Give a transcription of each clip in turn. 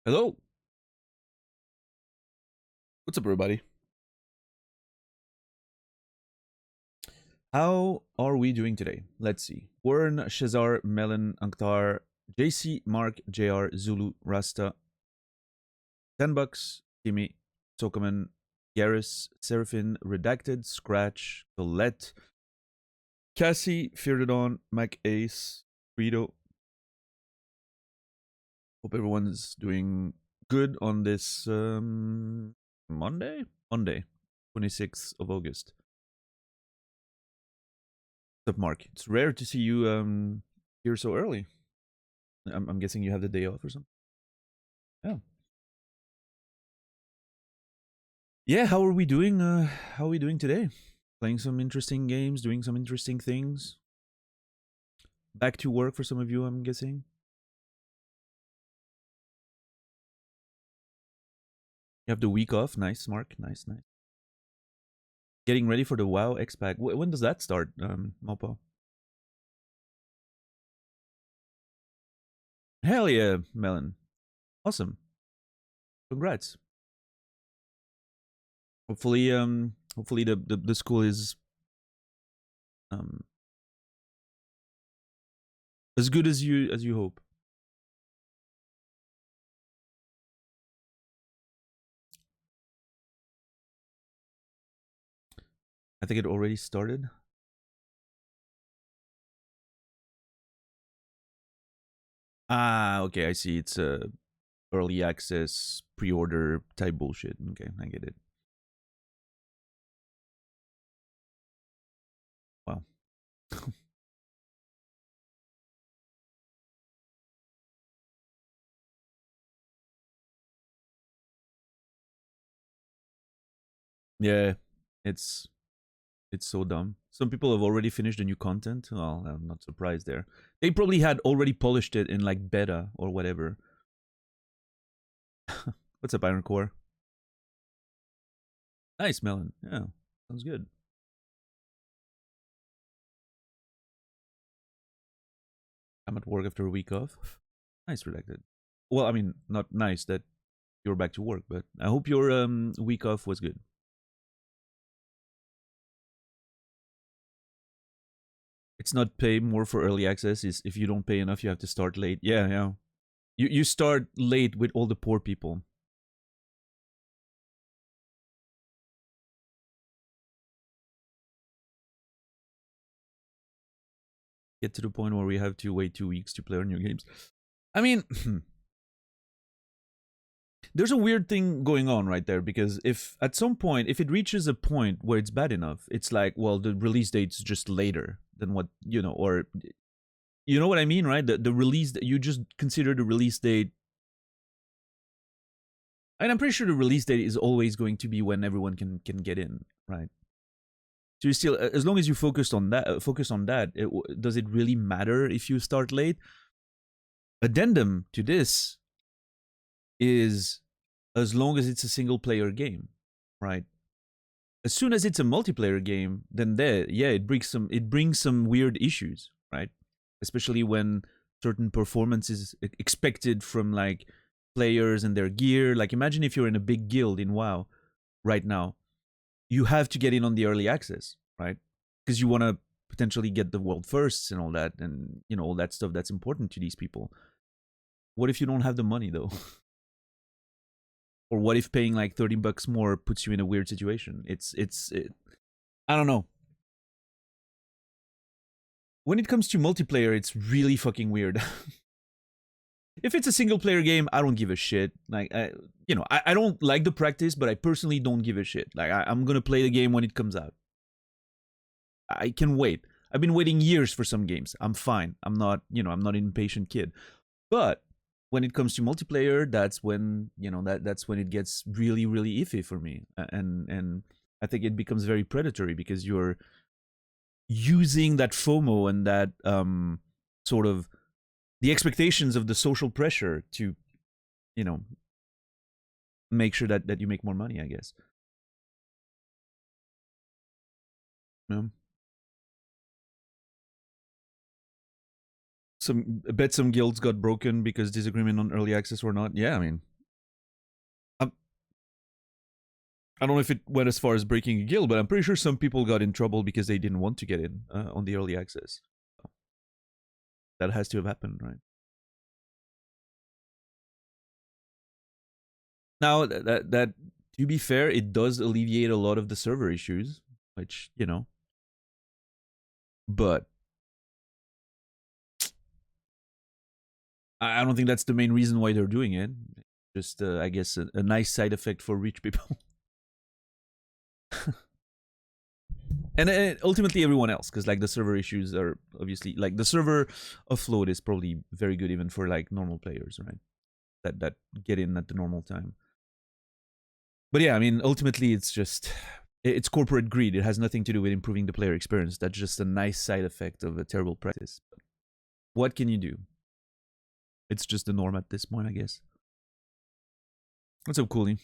Hello. What's up, everybody? How are we doing today? Let's see. Warren, Shazar, Melon, Anktar, JC, Mark, JR, Zulu, Rasta, 10 bucks, Timmy, Sokaman, Garrus, Seraphin, Redacted, Scratch, Colette, Cassie, Fearedon, Mac Ace, Frito. Hope everyone's doing good on this Monday, 26th of August. What's up, Mark? It's rare to see you here so early. I'm guessing you have the day off or something. Yeah. Yeah. How are we doing? How are we doing today? Playing some interesting games, doing some interesting things. Back to work for some of you, I'm guessing. You have the week off. Nice, Mark. Nice, nice. Getting ready for the WoW X-Pack. When does that start, Mopo? Hell yeah, Melon. Awesome. Congrats. Hopefully the school is um as good as you hope. I think it already started. Ah, okay, I see. It's a early access pre-order type bullshit. Okay, I get it. Wow. Yeah, it's it's so dumb. Some people have already finished the new content. Well, I'm not surprised there. They probably had already polished it in like beta or whatever. What's up, Iron Core? Nice, Melon. Yeah, sounds good. I'm at work after a week off. Nice, Redacted. Well, I mean, not nice that you're back to work, but I hope your week off was good. It's not pay more for early access. Is if you don't pay enough, you have to start late. Yeah, yeah. You start late with all the poor people. Get to the point where we have to wait 2 weeks to play our new games. I mean, there's a weird thing going on right there because if at some point, if it reaches a point where it's bad enough, it's like, well, the release date's just later than what or you know what I mean, right? The release you just consider the release date, and I'm pretty sure the release date is always going to be when everyone can get in, right? So you still, as long as you focused on that, does it really matter if you start late? Addendum to this is as long as it's a single player game, right? As soon as it's a multiplayer game, then it brings some weird issues, right? Especially when certain performances expected from like players and their gear. Like imagine if you're in a big guild in WoW right now, you have to get in on the early access, right? Because you want to potentially get the world firsts and all that, and all that stuff that's important to these people. What if you don't have the money though? Or what if paying like 30 bucks more puts you in a weird situation? I don't know. When it comes to multiplayer, it's really fucking weird. If it's a single player game, I don't give a shit. Like, I don't like the practice, but I personally don't give a shit. Like, I'm gonna play the game when it comes out. I can wait. I've been waiting years for some games. I'm fine. I'm not an impatient kid. But when it comes to multiplayer, that's when that's when it gets really really iffy for me, and I think it becomes very predatory because you're using that FOMO and that sort of the expectations of the social pressure to you know make sure that you make more money, I guess. You know? I bet some guilds got broken because disagreement on early access or not. Yeah, I mean, I don't know if it went as far as breaking a guild, but I'm pretty sure some people got in trouble because they didn't want to get in on the early access. That has to have happened, right? Now, that to be fair, it does alleviate a lot of the server issues, which, you know. But I don't think that's the main reason why they're doing it. Just, I guess, a nice side effect for rich people. And ultimately everyone else, because like the server issues are obviously like the server offload is probably very good even for like normal players, right? That get in at the normal time. But yeah, I mean, ultimately it's just it's corporate greed. It has nothing to do with improving the player experience. That's just a nice side effect of a terrible practice. But what can you do? It's just the norm at this point, I guess. What's up, Coolie?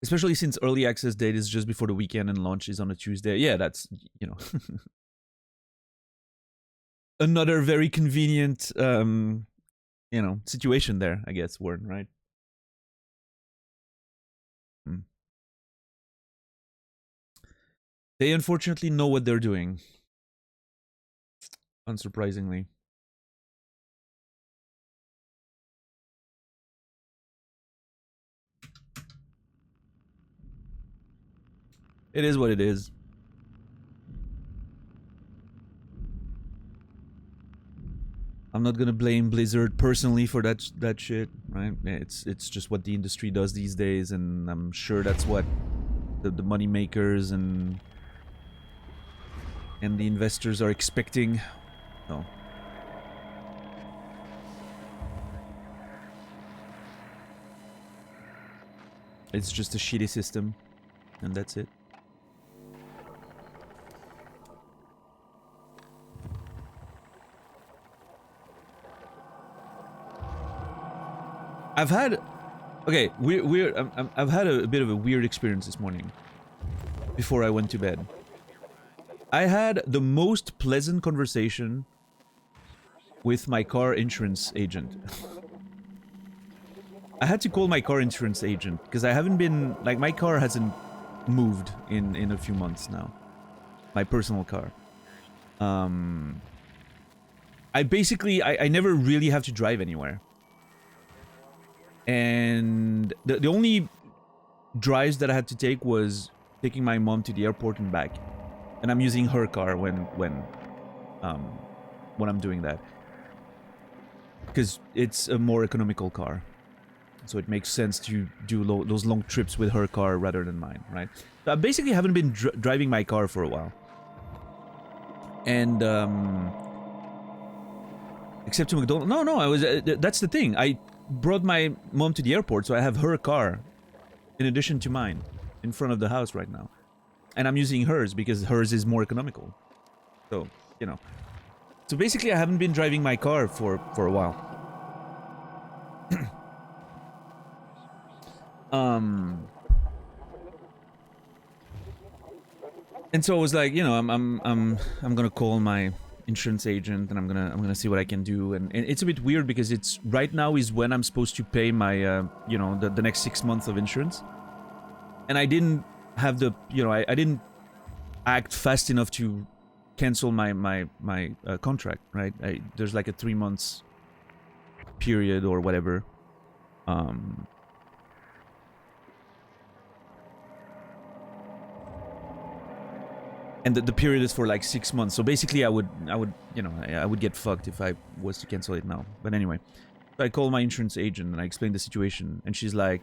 Especially since early access date is just before the weekend and launch is on a Tuesday. Yeah, that's, you know, another very convenient, you know, situation there, I guess, Warren, right? They unfortunately know what they're doing. Unsurprisingly. It is what it is. I'm not gonna blame Blizzard personally for that shit, right? It's just what the industry does these days, and I'm sure that's what the money makers and the investors are expecting. So it's just a shitty system, and that's it. I've had, okay, I've had a bit of a weird experience this morning. Before I went to bed, I had the most pleasant conversation with my car insurance agent. I had to call my car insurance agent because I haven't been, like, my car hasn't moved in a few months now. My personal car. I basically, I never really have to drive anywhere. And the only drives that I had to take was taking my mom to the airport and back. And I'm using her car when I'm doing that. Because it's a more economical car. So it makes sense to do those long trips with her car rather than mine, right? So I basically haven't been driving my car for a while. And, except to McDonald's. No, I was, that's the thing. I brought my mom to the airport, so I have her car in addition to mine in front of the house right now. And I'm using hers because hers is more economical. So, you know. So basically I haven't been driving my car for a while. And so I was like, you know, I'm gonna call my insurance agent and I'm gonna see what I can do. And it's a bit weird because it's right now is when I'm supposed to pay my you know, the next 6 months of insurance. And I didn't have the, you know, I didn't act fast enough to cancel my contract, right? There's like a 3 months period or whatever. And the period is for like 6 months. So basically I would, you know, I would get fucked if I was to cancel it now. But anyway, so I call my insurance agent and I explain the situation. And she's like,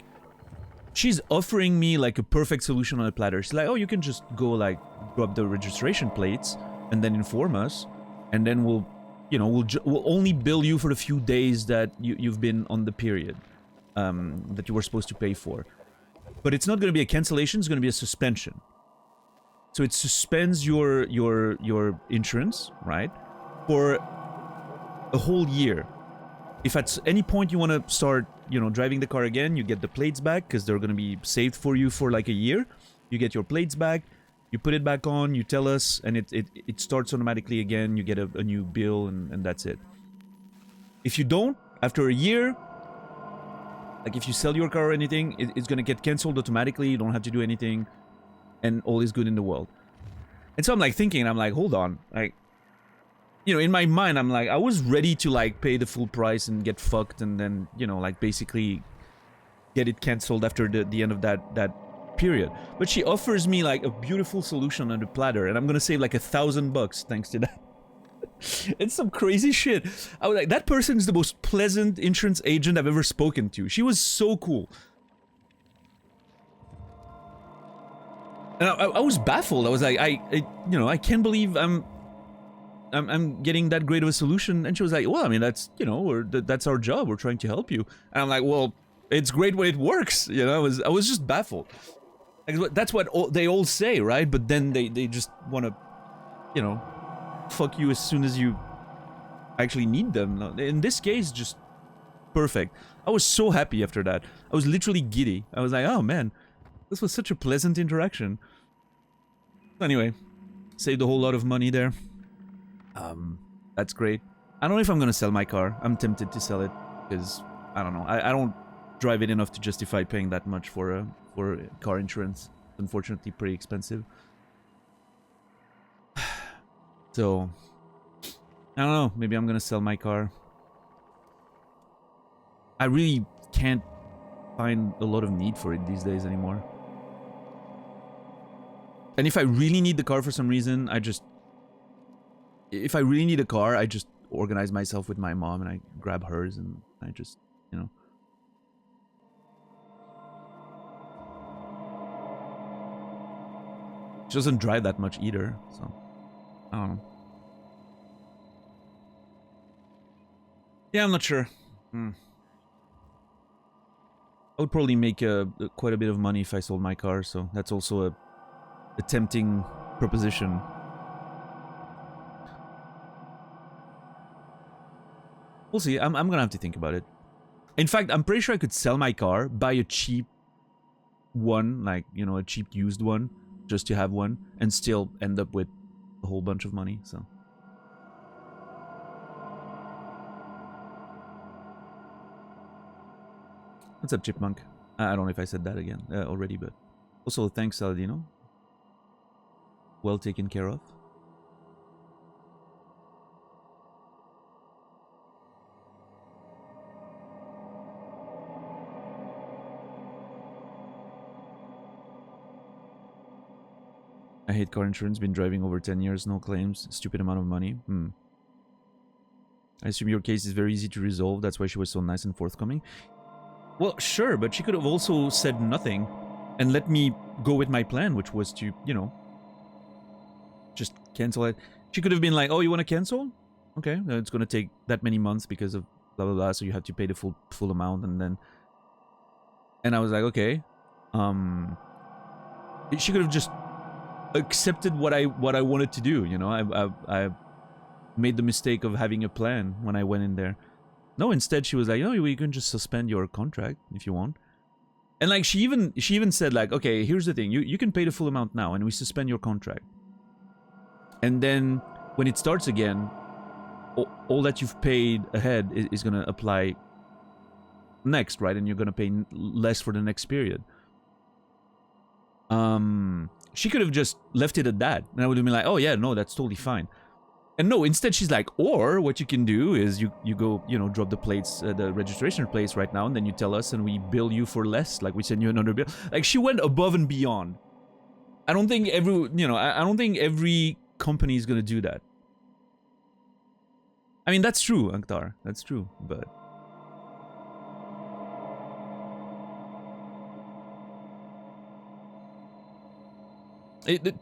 she's offering me like a perfect solution on a platter. She's like, oh, you can just go like grab the registration plates and then inform us. And then we'll, you know, we'll only bill you for the few days that you've been on the period that you were supposed to pay for. But it's not going to be a cancellation, it's going to be a suspension. So it suspends your insurance, right, for a whole year. If at any point you want to start, you know, driving the car again, you get the plates back because they're going to be saved for you for like a year. You get your plates back, you put it back on, you tell us, and it starts automatically again. You get a new bill, and that's it. If you don't, after a year, Like if you sell your car or anything, it's gonna get cancelled automatically. You don't have to do anything, and all is good in the world. And so I'm like thinking, I'm like, hold on, like, you know, in my mind, I'm like, I was ready to like pay the full price and get fucked, and then, you know, like basically get it cancelled after the end of that period. But she offers me like a beautiful solution on the platter, and I'm gonna save like $1,000 thanks to that. It's some crazy shit. I was like, that person is the most pleasant insurance agent I've ever spoken to. She was so cool. And I was baffled. I was like, you know, I can't believe I'm getting that great of a solution. And she was like, well, I mean, that's, you know, that's our job. We're trying to help you. And I'm like, well, it's great when it works. You know, I was just baffled. Like, that's what they all say, right? But then they just want to, you know, fuck you as soon as you actually need them. In this case, just perfect. I was so happy after that. I was literally giddy. I was like, oh man, this was such a pleasant interaction. Anyway, saved a whole lot of money there. That's great. I don't know if I'm gonna sell my car. I'm tempted to sell it because I don't know. I don't drive it enough to justify paying that much for car insurance. Unfortunately, pretty expensive. So I don't know. Maybe I'm gonna sell my car. I really can't find a lot of need for it these days anymore. And if I really need the car for some reason, if I really need a car, I just organize myself with my mom and I grab hers and I just, you know. She doesn't drive that much either, so I don't know. Yeah, I'm not sure. I would probably make quite a bit of money if I sold my car, so that's also a tempting proposition. We'll see. I'm gonna have to think about it. In fact, I'm pretty sure I could sell my car, buy a cheap one, like, you know, a cheap used one, just to have one, and still end up with a whole bunch of money, so. What's up, Chipmunk? I don't know if I said that again already, but also thanks, Saladino. Well taken care of. I hate car insurance. Been driving over 10 years, no claims, stupid amount of money. I assume your case is very easy to resolve. That's why she was so nice and forthcoming. Well, sure, but she could have also said nothing and let me go with my plan, which was to, you know, just cancel it. She could have been like, oh, you want to cancel? Okay, it's going to take that many months because of blah, blah, blah, so you have to pay the full amount, and then... And I was like, okay. She could have just accepted what I wanted to do, you know? I made the mistake of having a plan when I went in there. No, instead she was like, oh, you can just suspend your contract if you want. And like she even said like, okay, here's the thing, you can pay the full amount now and we suspend your contract. And then when it starts again, all that you've paid ahead is gonna apply next, right? And you're gonna pay less for the next period. She could have just left it at that, and I would have been like, oh yeah, no, that's totally fine. And no, instead she's like, or what you can do is you go, you know, drop the plates, the registration plates right now, and then you tell us and we bill you for less, like we send you another bill. Like she went above and beyond. I don't think I don't think every company is gonna do that. I mean, that's true, Akhtar, that's true, but...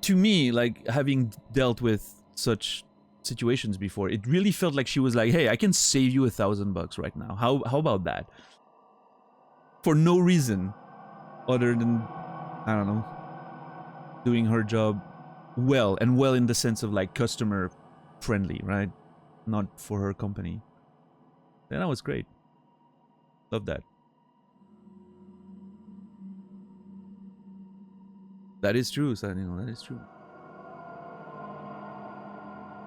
to me, like, having dealt with such situations before, it really felt like she was like, hey, I can save you $1,000 right now. How about that? For no reason other than, I don't know, doing her job well, and well in the sense of like customer friendly, right? Not for her company. Then that was great. Love that. That is true, Sanino, that is true.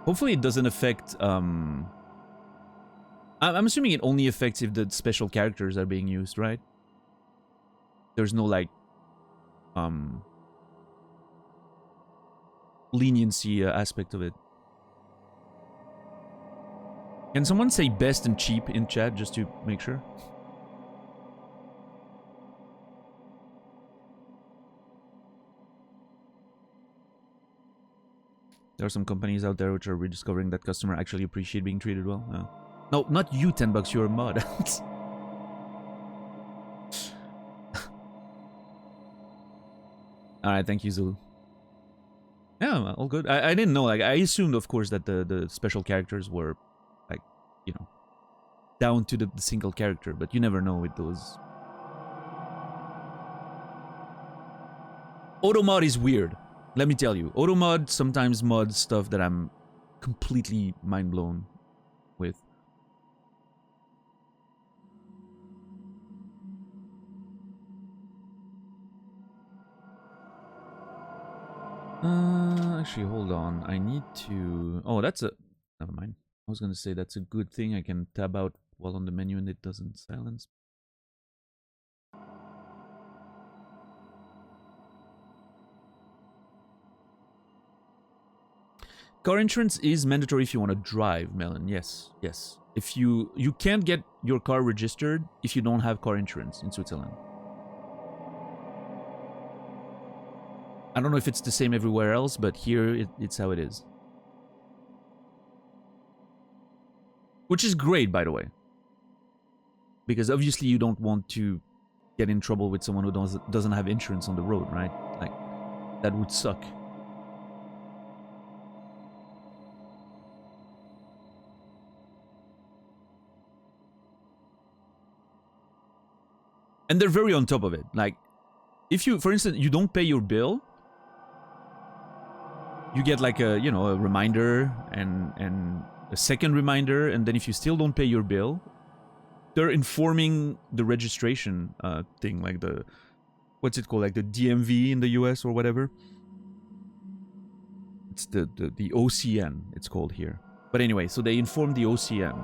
Hopefully it doesn't affect, I'm assuming it only affects if the special characters are being used, right? There's no like leniency aspect of it. Can someone say best and cheap in chat just to make sure? There are some companies out there which are rediscovering that customer actually appreciate being treated well. No, not you, $10, you're a mod. Alright, thank you, Zulu. Yeah, all good. I didn't know, like, I assumed, of course, that the special characters were, like, you know, down to the single character, but you never know with those. Automod is weird. Let me tell you. Automod sometimes mods stuff that I'm completely mind blown with. Actually, hold on. I need to... Oh, that's a... Never mind. I was gonna say that's a good thing. I can tab out while on the menu and it doesn't silence. Car insurance is mandatory if you want to drive, Melon. Yes, yes. If you can't get your car registered if you don't have car insurance in Switzerland. I don't know if it's the same everywhere else, but here it's how it is. Which is great, by the way. Because obviously you don't want to get in trouble with someone who doesn't have insurance on the road, right? Like, that would suck. And they're very on top of it. Like, if you, for instance, you don't pay your bill, you get like a, you know, a reminder and a second reminder, and then if you still don't pay your bill, they're informing the registration thing, like the, what's it called, like the DMV in the US or whatever. It's the OCN, it's called here. But anyway, so they inform the OCN.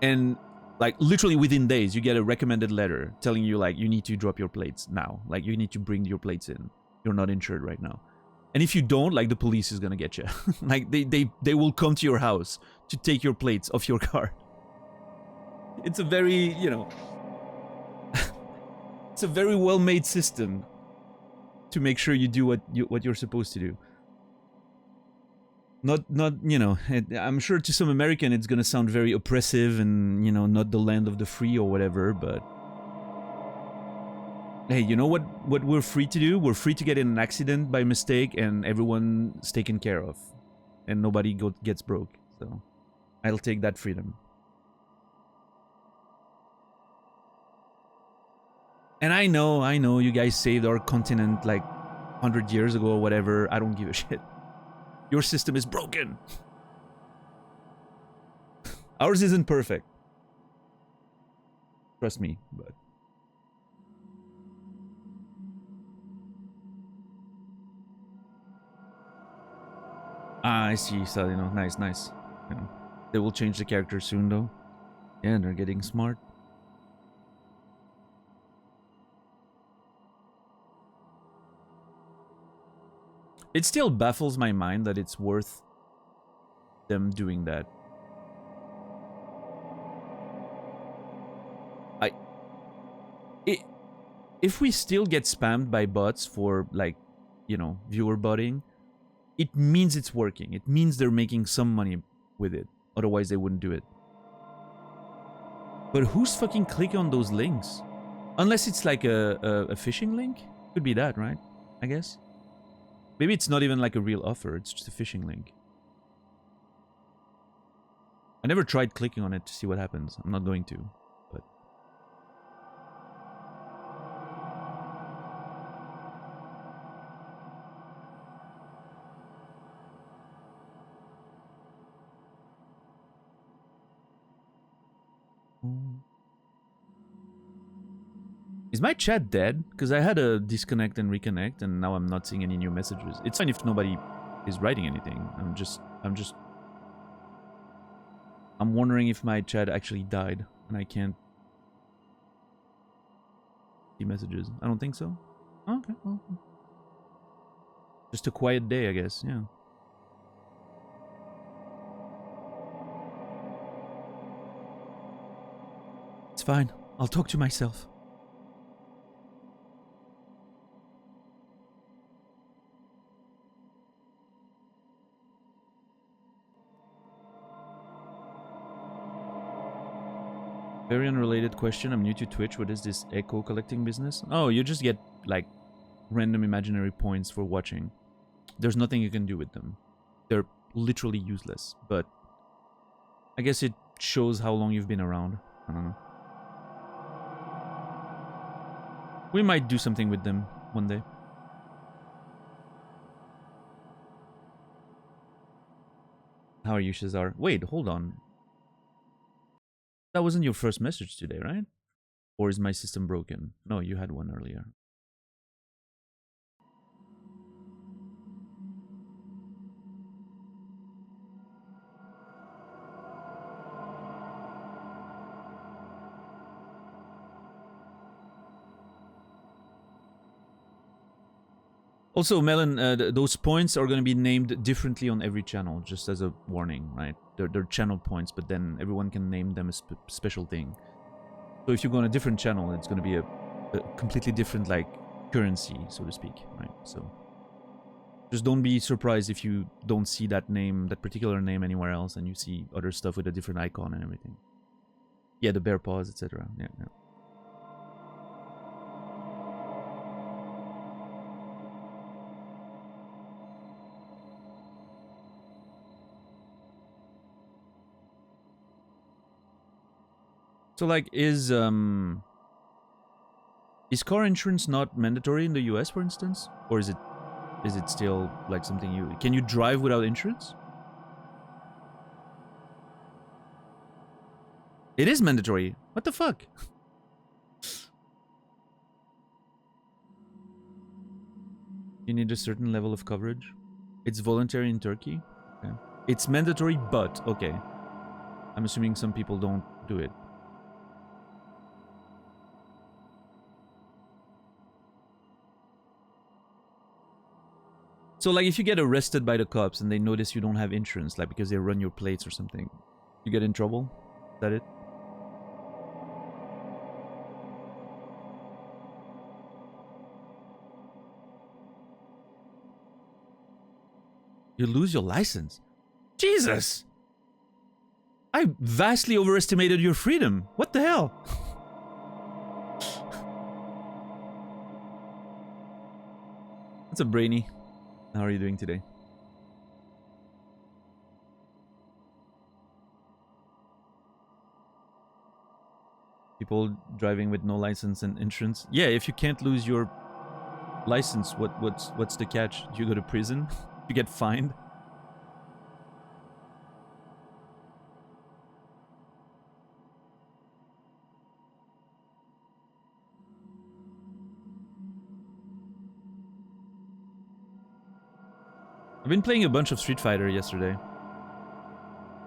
And like literally within days, you get a recommended letter telling you like you need to drop your plates now. Like you need to bring your plates in. You're not insured right now. And if you don't, like the police is gonna get you. Like they will come to your house to take your plates off your car. It's a very, you know, it's a very well-made system to make sure you do what you're supposed to do. Not, you know, I'm sure to some American it's gonna sound very oppressive and, you know, not the land of the free or whatever, but hey, you know what we're free to do? We're free to get in an accident by mistake and everyone's taken care of. And nobody gets broke. So, I'll take that freedom. And I know, you guys saved our continent like 100 years ago or whatever. I don't give a shit. Your system is broken. Ours isn't perfect. Trust me, but... Ah, I see, so, you know, nice. You know, they will change the character soon, though. Yeah, they're getting smart. It still baffles my mind that it's worth them doing that. If we still get spammed by bots for, like, you know, viewer botting, it means it's working. It means they're making some money with it. Otherwise, they wouldn't do it. But who's fucking clicking on those links? Unless it's like a phishing link? Could be that, right? I guess. Maybe it's not even like a real offer. It's just a phishing link. I never tried clicking on it to see what happens. I'm not going to. But... Is my chat dead? Because I had a disconnect and reconnect, and now I'm not seeing any new messages. It's fine if nobody is writing anything. I'm wondering if my chat actually died, and I can't... see messages. I don't think so. Oh, okay, well, just a quiet day, I guess. Yeah. It's fine. I'll talk to myself. Very unrelated question. I'm new to Twitch. What is this echo collecting business? Oh, you just get like random imaginary points for watching. There's nothing you can do with them. They're literally useless. But I guess it shows how long you've been around. I don't know. We might do something with them one day. How are you, Shazar? Wait, hold on. That wasn't your first message today, right? Or is my system broken? No, you had one earlier. Also, Melon, those points are going to be named differently on every channel, just as a warning, right? They're channel points, but then everyone can name them a special thing. So if you go on a different channel, it's going to be a completely different, like, currency, so to speak, right? So just don't be surprised if you don't see that name, that particular name anywhere else, and you see other stuff with a different icon and everything. Yeah, the bear paws, etc. Yeah, yeah. So, like, is car insurance not mandatory in the US, for instance? Or is it still, like, something you... Can you drive without insurance? It is mandatory. What the fuck? You need a certain level of coverage. It's voluntary in Turkey. Okay. It's mandatory, but... Okay. I'm assuming some people don't do it. So, like, if you get arrested by the cops and they notice you don't have insurance, like, because they run your plates or something, you get in trouble? Is that it? You lose your license? Jesus! I vastly overestimated your freedom. What the hell? That's a brainy. How are you doing today? People driving with no license and insurance. Yeah, if you can't lose your license, what's the catch? Do you go to prison? You get fined? I've been playing a bunch of Street Fighter yesterday.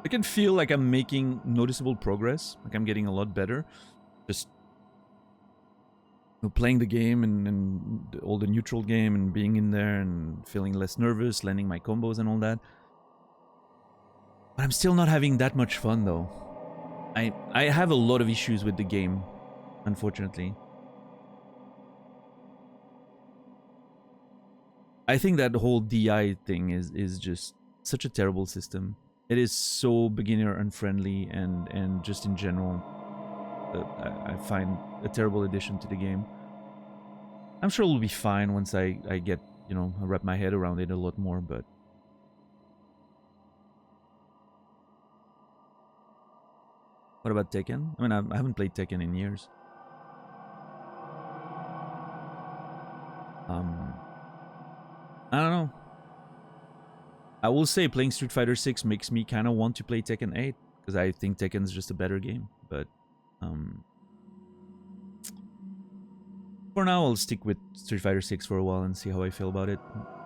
I can feel like I'm making noticeable progress. Like I'm getting a lot better. Just playing the game and all the neutral game and being in there and feeling less nervous, landing my combos and all that. But I'm still not having that much fun though. I have a lot of issues with the game, unfortunately. I think that whole DI thing is just such a terrible system. It is so beginner unfriendly and just in general, I find a terrible addition to the game. I'm sure it'll be fine once I get, you know, wrap my head around it a lot more, but... What about Tekken? I mean, I haven't played Tekken in years. I don't know. I will say playing Street Fighter 6 makes me kind of want to play Tekken 8, because I think Tekken's just a better game, but... For now, I'll stick with Street Fighter 6 for a while and see how I feel about it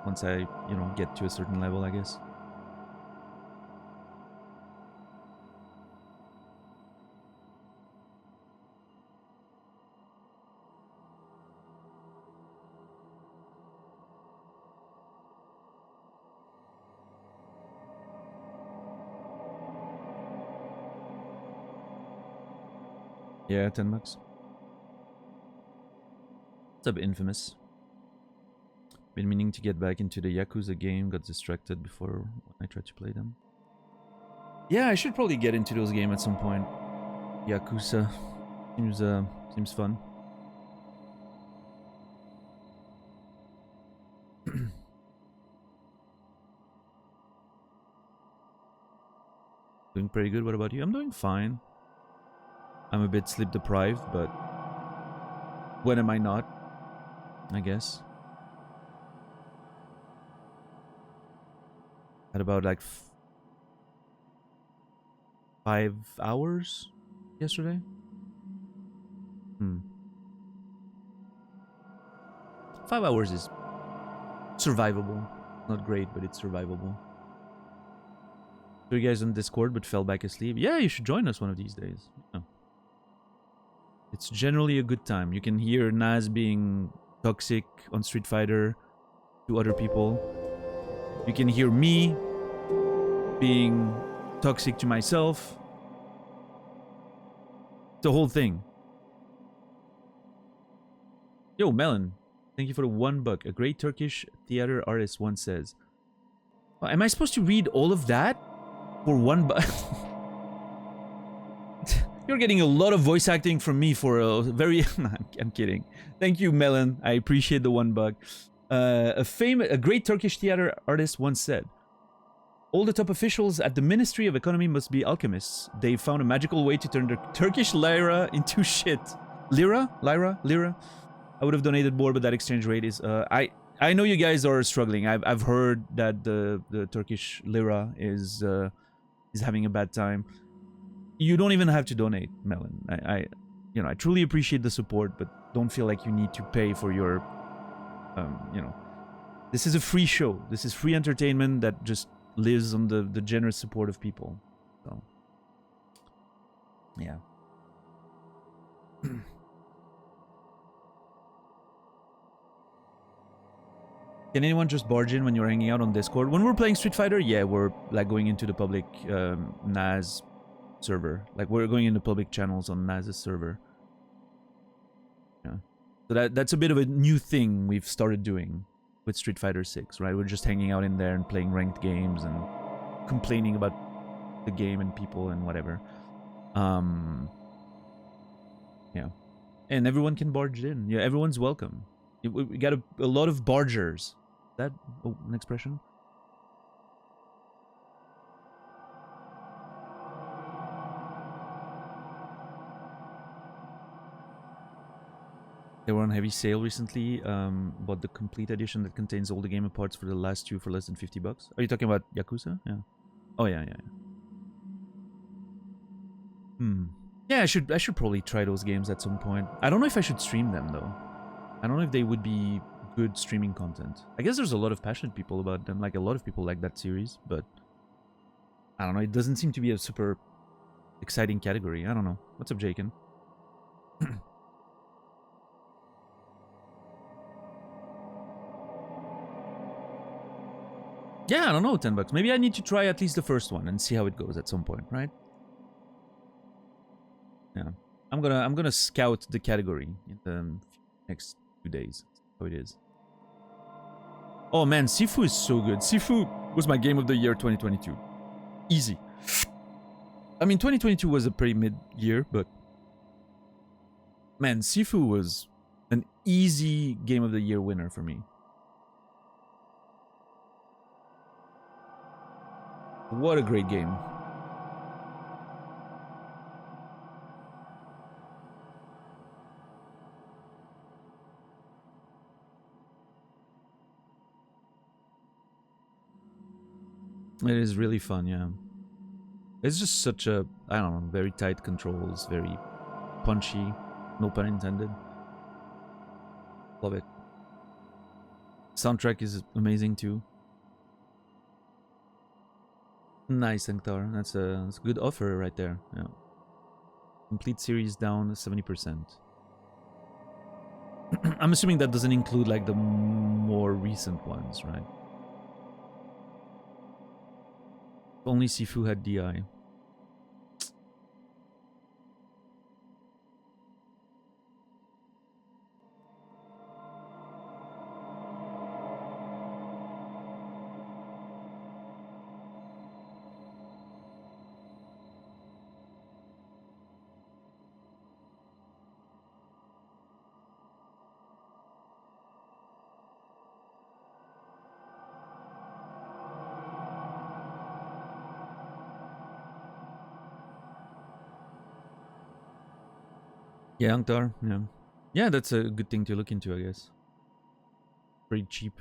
once I, you know, get to a certain level, I guess. Yeah, 10 bucks. What's up, Infamous? Been meaning to get back into the Yakuza game, got distracted before when I tried to play them. Yeah, I should probably get into those games at some point. Yakuza seems fun. Doing pretty good. What about you? I'm doing fine. I'm a bit sleep deprived, but when am I not? I guess. Had about like 5 hours yesterday. 5 hours is survivable. Not great, but it's survivable. So you guys on Discord but fell back asleep? Yeah, you should join us one of these days. Yeah. It's generally a good time. You can hear Naz being toxic on Street Fighter to other people. You can hear me being toxic to myself. The whole thing. Yo, Melon, thank you for the $1. A great Turkish theater artist once says. Am I supposed to read all of that for $1? You're getting a lot of voice acting from me for a very... I'm kidding. Thank you, Melon. I appreciate the $1. A great Turkish theater artist once said, all the top officials at the Ministry of Economy must be alchemists. They found a magical way to turn the Turkish lira into shit. Lira? I would have donated more, but that exchange rate is... I know you guys are struggling. I've heard that the Turkish lira is having a bad time. You don't even have to donate, Melon. I truly appreciate the support, but don't feel like you need to pay for your, this is a free show. This is free entertainment that just lives on the generous support of people. So, yeah. Can anyone just barge in when you're hanging out on Discord? When we're playing Street Fighter, yeah, we're like going into the public NAS server. Like we're going into public channels on NAS's server. Yeah. So that's a bit of a new thing we've started doing with Street Fighter 6, right? We're just hanging out in there and playing ranked games and complaining about the game and people and whatever. Yeah. And everyone can barge in. Yeah, everyone's welcome. We got a lot of bargers. Is that an expression? They were on heavy sale recently. Bought the complete edition that contains all the game parts for the last two for less than $50. Are you talking about Yakuza? Yeah. Oh yeah. Yeah, I should probably try those games at some point. I don't know if I should stream them though. I don't know if they would be good streaming content. I guess there's a lot of passionate people about them. Like a lot of people like that series, but I don't know. It doesn't seem to be a super exciting category. I don't know. What's up, Jaken? Yeah, I don't know, $10. Maybe I need to try at least the first one and see how it goes at some point, right? Yeah. I'm gonna scout the category in the next 2 days. That's how it is. Oh man, Sifu is so good. Sifu was my game of the year 2022. Easy. I mean, 2022 was a pretty mid-year, but man, Sifu was an easy game of the year winner for me. What a great game. It is really fun, yeah. It's just such a, I don't know, very tight controls, very punchy, no pun intended. Love it. Soundtrack is amazing too. Nice, Sanctar. That's a good offer right there. Yeah. Complete series down 70%. I'm assuming that doesn't include like the more recent ones, right? Only Sifu had DI. Yeah, Anktar. Yeah. Yeah, that's a good thing to look into, I guess. Pretty cheap.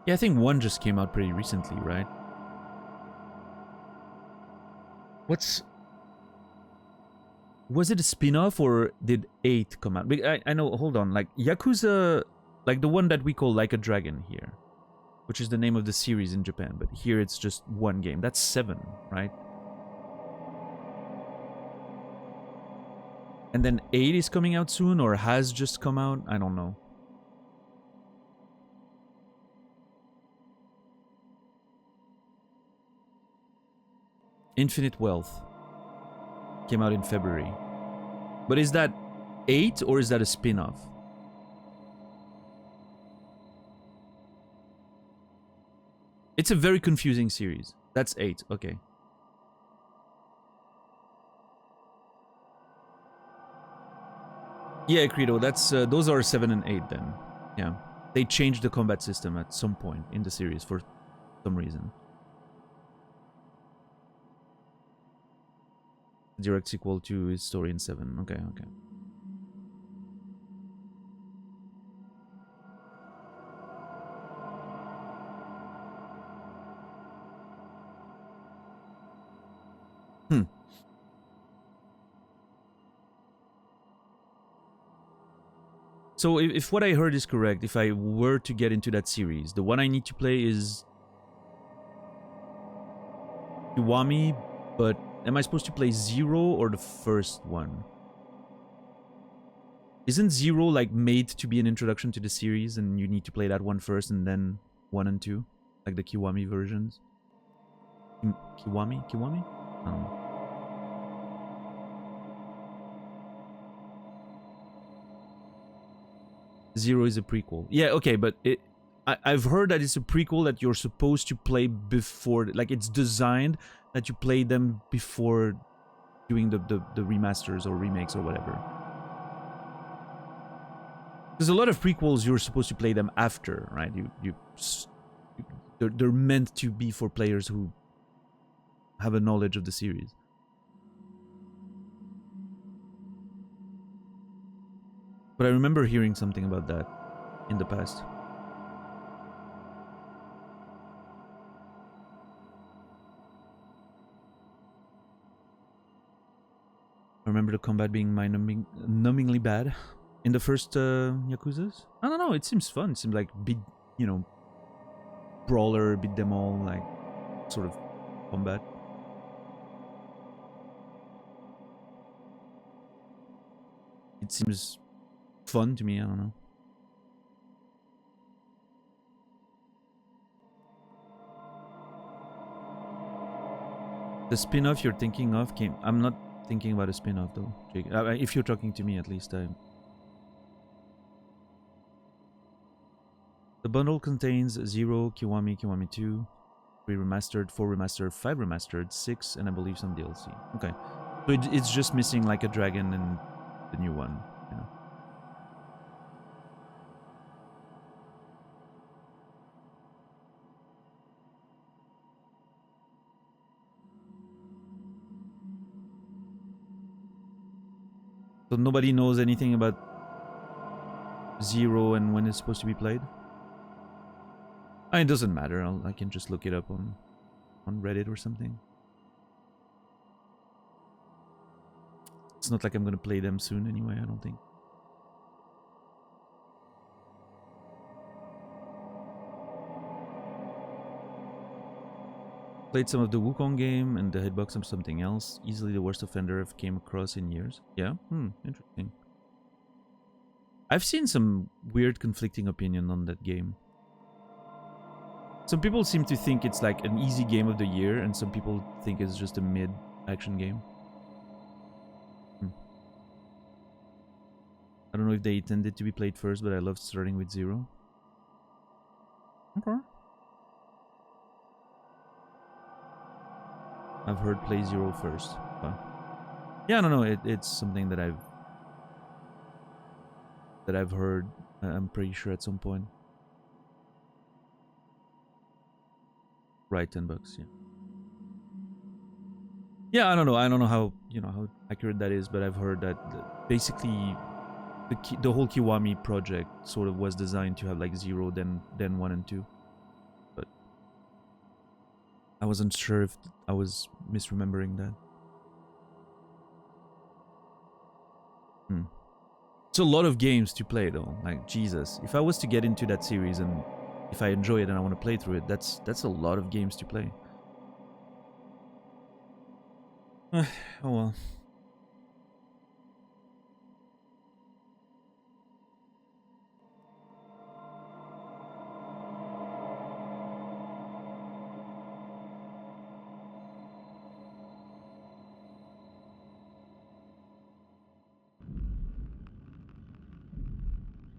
Yeah, I think 1 just came out pretty recently, right? Was it a spin-off or did 8 come out? I know, hold on, like Yakuza, like the one that we call Like a Dragon here, which is the name of the series in Japan, but here it's just one game. That's 7, right? And then 8 is coming out soon or has just come out? I don't know. Infinite Wealth came out in February. But is that 8 or is that a spin-off? It's a very confusing series. That's 8, okay. Yeah, Credo, that's those are 7 and 8 then. Yeah. They changed the combat system at some point in the series for some reason. Direct sequel to his story in 7. Okay, okay. So if what I heard is correct, if I were to get into that series, the one I need to play is Kiwami, but am I supposed to play 0 or the first one? Isn't 0 like made to be an introduction to the series and you need to play that one first and then 1 and 2? Like the Kiwami versions? Kiwami? Kiwami? I don't know. Zero is a prequel. Yeah, okay, but I've heard that it's a prequel that you're supposed to play before, like it's designed that you play them before doing the remasters or remakes or whatever. There's a lot of prequels you're supposed to play them after, right? They're meant to be for players who have a knowledge of the series. But I remember hearing something about that in the past. I remember the combat being numbingly bad in the first Yakuzas. I don't know, it seems fun. It seems like big, you know, brawler, beat them all, like, sort of combat. It seems fun to me, I don't know. The spin-off you're thinking of came... I'm not thinking about a spin-off though, Jake. If you're talking to me, at least. The bundle contains 0, Kiwami, Kiwami 2, 3 remastered, 4 remastered, 5 remastered, 6, and I believe some DLC. Okay. So it's just missing like a dragon and the new one, you know. So nobody knows anything about 0 and when it's supposed to be played? It doesn't matter. I can just look it up on Reddit or something. It's not like I'm gonna play them soon anyway, I don't think. Played some of the Wukong game and the hitbox of something else. Easily the worst offender I've came across in years. Yeah? Interesting. I've seen some weird conflicting opinion on that game. Some people seem to think it's like an easy game of the year, and some people think it's just a mid-action game. I don't know if they intended to be played first, but I loved starting with 0. Okay. I've heard play 0 first. But yeah, I don't know. It's something that I've heard. I'm pretty sure at some point. Right, $10. Yeah. Yeah, I don't know. I don't know how how accurate that is, but I've heard that basically the whole Kiwami project sort of was designed to have like 0, then 1 and 2. But I wasn't sure if I was misremembering that. It's a lot of games to play though. Like Jesus, if I was to get into that series and if I enjoy it and I want to play through it, that's a lot of games to play. Oh well.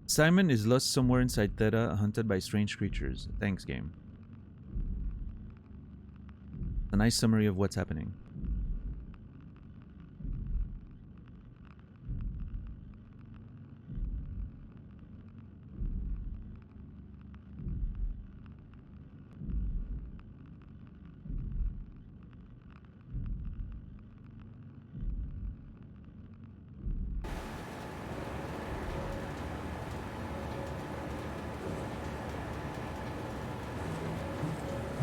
Simon is lost somewhere inside Theta, hunted by strange creatures. Thanks, game. A nice summary of what's happening.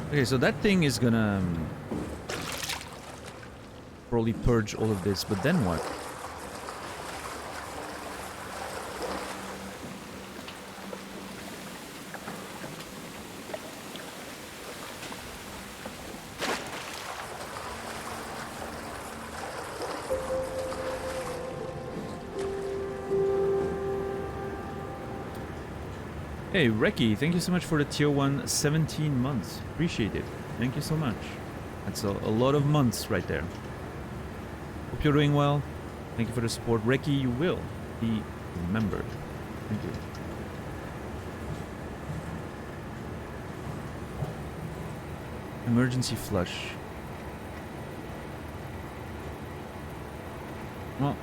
Okay, so that thing is gonna probably purge all of this, but then what? Hey, Reki, thank you so much for the tier 1 17 months. Appreciate it. Thank you so much. That's a lot of months right there. Hope you're doing well. Thank you for the support. Reki, you will be remembered. Thank you. Emergency flush. Well.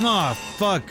Ah, fuck.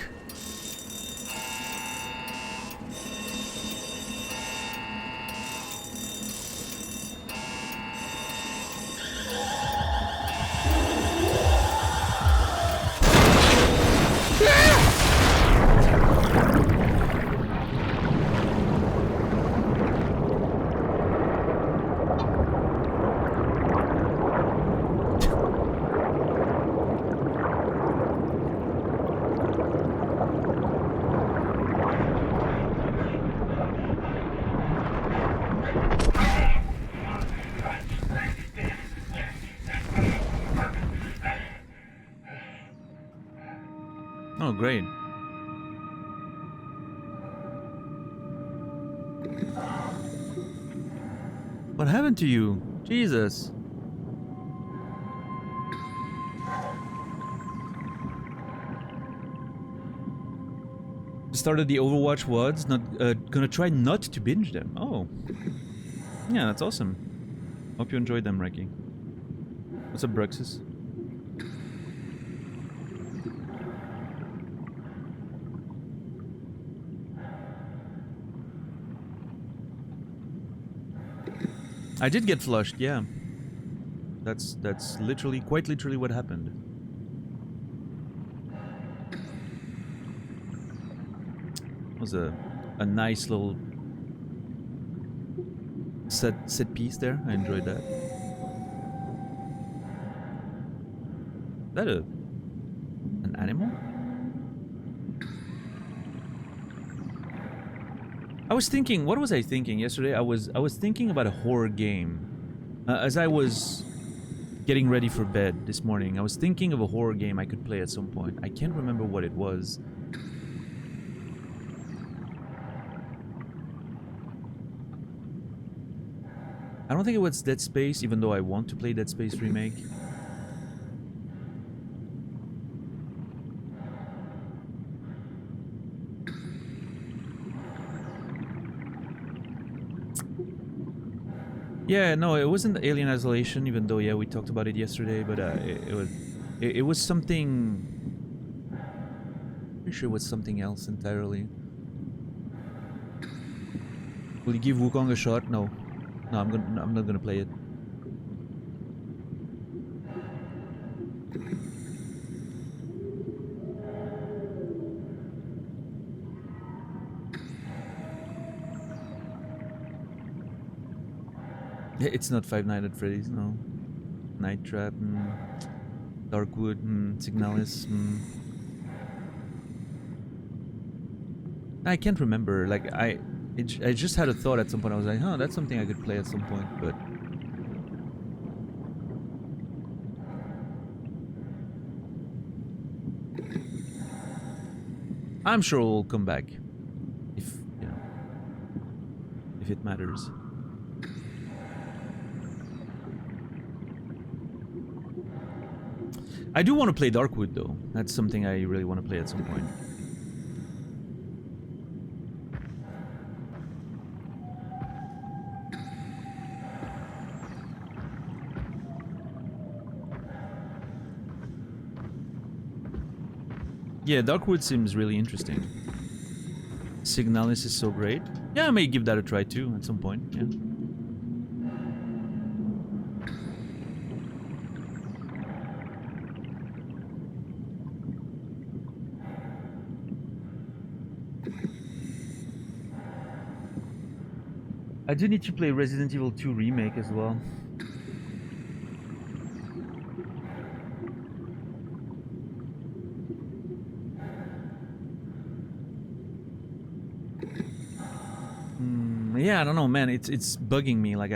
Oh, great. What happened to you? Jesus. Started the Overwatch WODs, not gonna try not to binge them. Oh. Yeah, that's awesome. Hope you enjoyed them, Reki. What's up, Bruxus? I did get flushed, yeah. That's literally, quite literally what happened. It was a nice little set piece there. I enjoyed that. Is that an animal? I was thinking, what was I thinking yesterday? I was thinking about a horror game. As I was getting ready for bed this morning, I was thinking of a horror game I could play at some point. I can't remember what it was. I don't think it was Dead Space, even though I want to play Dead Space Remake. Yeah, no, it wasn't Alien Isolation, even though, yeah, we talked about it yesterday, but it was something... Pretty sure it was something else entirely. Will you give Wukong a shot? No. No, I'm not gonna play it. It's not Five Nights at Freddy's, no. Night Trap, Darkwood, Signalis, I can't remember. Like, I just had a thought at some point. I was like, huh, that's something I could play at some point, but... I'm sure it'll come back. If, you know... If it matters. I do want to play Darkwood, though. That's something I really want to play at some point. Yeah, Darkwood seems really interesting. Signalis is so great. Yeah, I may give that a try too at some point, yeah. I do need to play Resident Evil 2 Remake as well. Yeah, I don't know, man. It's bugging me. Like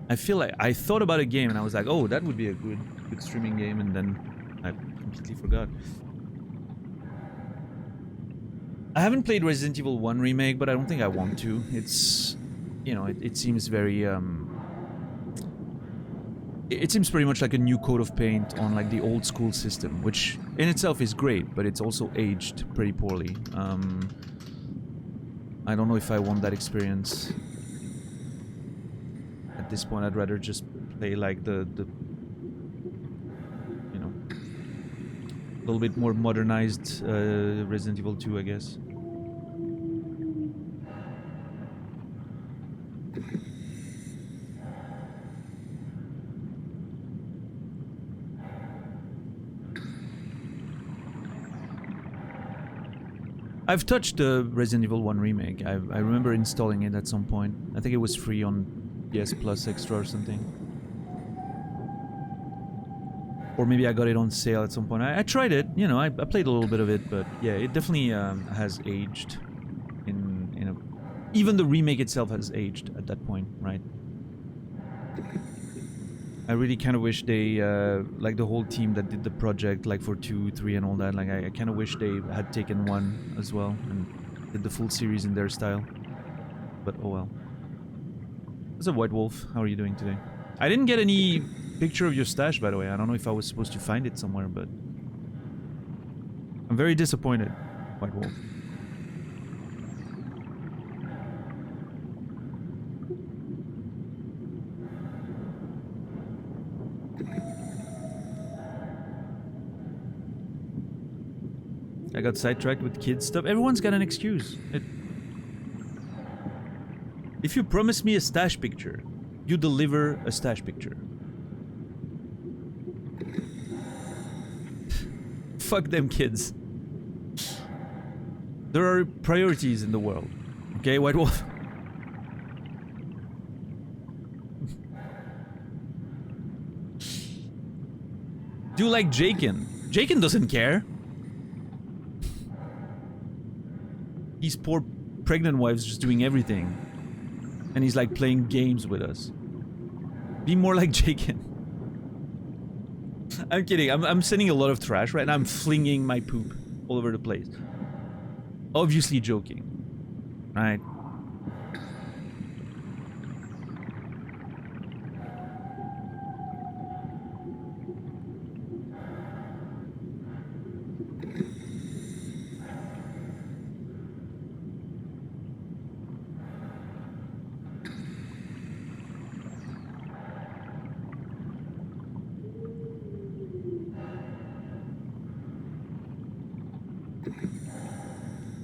I feel like I thought about a game and I was like, oh, that would be a good streaming game, and then I completely forgot. I haven't played Resident Evil 1 Remake, but I don't think I want to. It's, you know, it seems very it seems pretty much like a new coat of paint on like the old school system, which in itself is great, but it's also aged pretty poorly. I don't know if I want that experience. At this point, I'd rather just play like the you know, a little bit more modernized Resident Evil 2, I guess. I've touched the Resident Evil 1 Remake. I remember installing it at some point. I think it was free on PS Plus Extra or something. Or maybe I got it on sale at some point. I tried it, you know, I played a little bit of it, but yeah, it definitely has aged in a... Even the remake itself has aged at that point, right? I really kind of wish they, like the whole team that did the project, like for 2, 3 and all that, like I kind of wish they had taken 1 as well and did the full series in their style. But oh well. What's up, White Wolf? How are you doing today? I didn't get any picture of your stash, by the way. I don't know if I was supposed to find it somewhere, but... I'm very disappointed, White Wolf. I got sidetracked with kids stuff. Everyone's got an excuse. If you promise me a stash picture, you deliver a stash picture. Fuck them kids. There are priorities in the world. Okay, White Wolf? Do like Jaken. Jaken doesn't care. These poor pregnant wives just doing everything. And he's like playing games with us. Be more like Jaken. I'm kidding. I'm sending a lot of trash right now. I'm flinging my poop all over the place. Obviously joking. Right?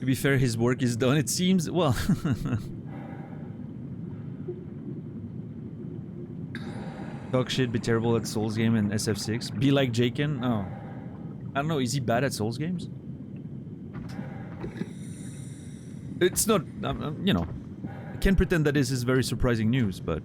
To be fair, his work is done, it seems. Well... Talk shit, be terrible at Souls game and SF6. Be like Jaken? Oh. I don't know, is he bad at Souls games? It's not... you know... I can't pretend that this is very surprising news, but...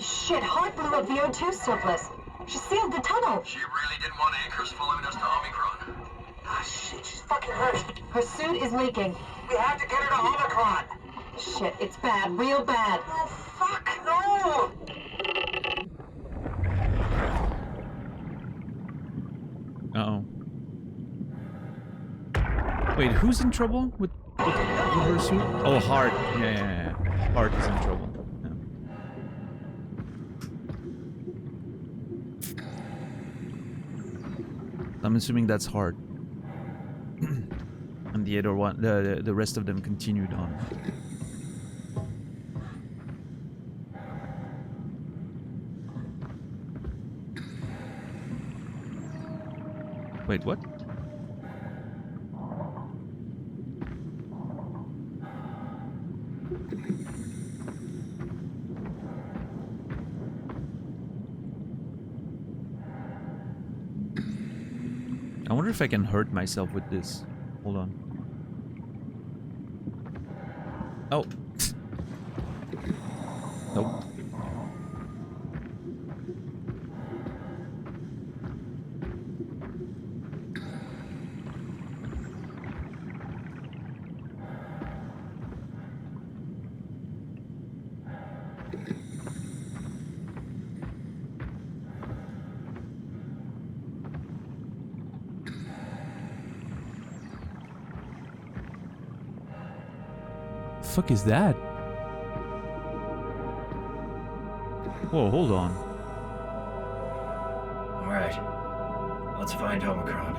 Shit, Hart blew up the O2 surplus. She sealed the tunnel. She really didn't want anchors following us to Omicron. Ah, shit, she's fucking hurt. Her suit is leaking. We have to get her to Omicron. Shit, it's bad, real bad. Oh, fuck, no! Uh-oh. Wait, who's in trouble with her suit? Oh, Hart. Yeah. Hart is in trouble. I'm assuming that's hard. And the other one, the rest of them continued on. Wait, what? I wonder if I can hurt myself with this. Hold on. Oh. Nope. Fuck is that? Whoa, hold on. Alright. Let's find Omicron.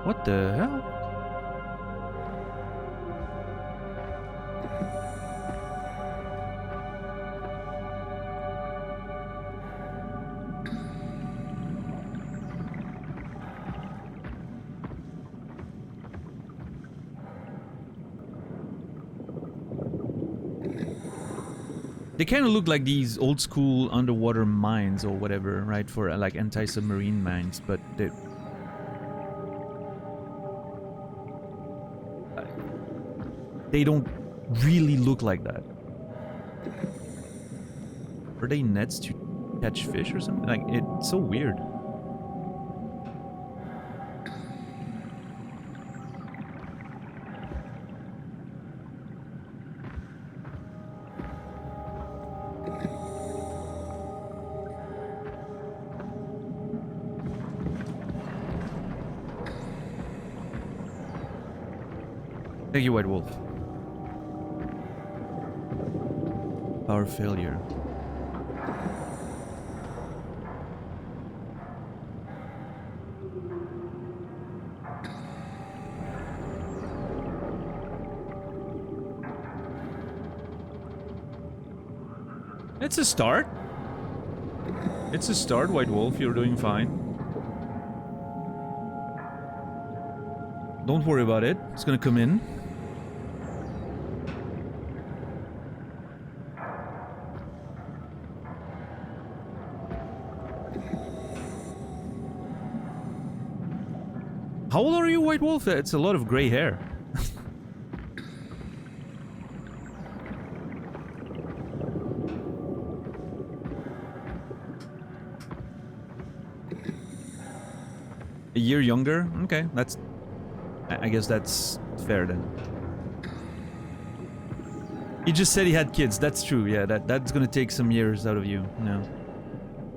What the hell? They kind of look like these old school underwater mines or whatever, right? For like anti-submarine mines, but they don't really look like that. Are they nets to catch fish or something? Like, it's so weird. Thank you, White Wolf. Power failure. It's a start. It's a start, White Wolf. You're doing fine. Don't worry about it. It's gonna come in. How old are you, White Wolf? It's a lot of gray hair. A year younger? Okay, that's... I guess that's fair then. He just said he had kids. That's true, yeah. That's gonna take some years out of you. No.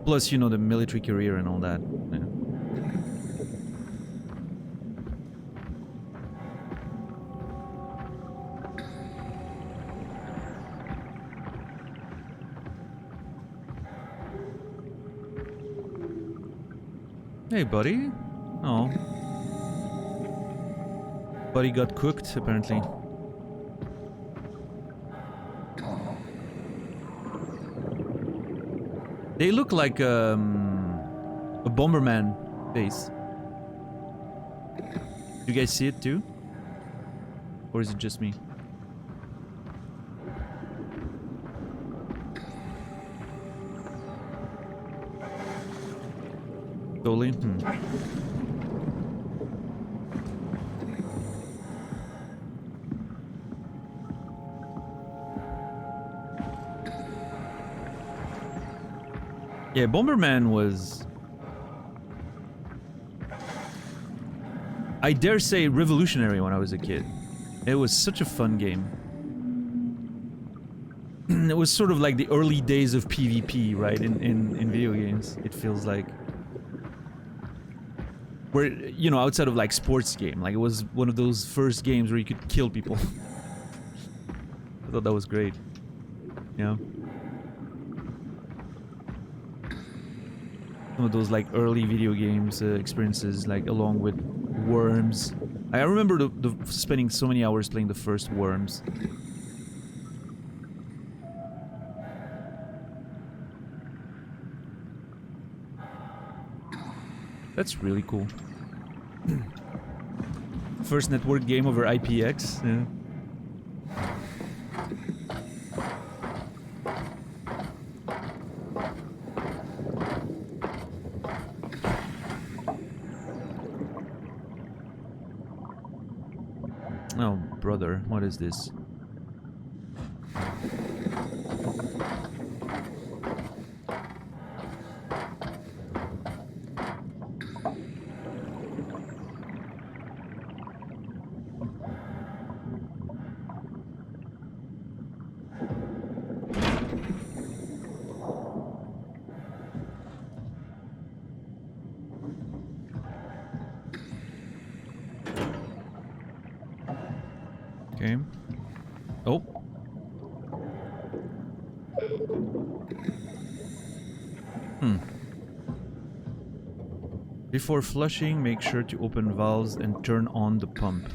Plus, you know, the military career and all that. Yeah. Hey, buddy. Oh. Buddy got cooked, apparently. They look like a Bomberman face. You guys see it too? Or is it just me? Totally? Yeah, Bomberman was, I dare say, revolutionary when I was a kid. It was such a fun game. It was sort of like the early days of PvP, right? In video games, it feels like. Where, you know, outside of like sports game, like it was one of those first games where you could kill people. I thought that was great. Yeah. Some of those like early video games experiences, like along with Worms. I remember spending so many hours playing the first Worms. That's really cool. First network game over IPX. Yeah. Oh, brother, what is this? Okay. Oh. Before flushing, make sure to open valves and turn on the pump.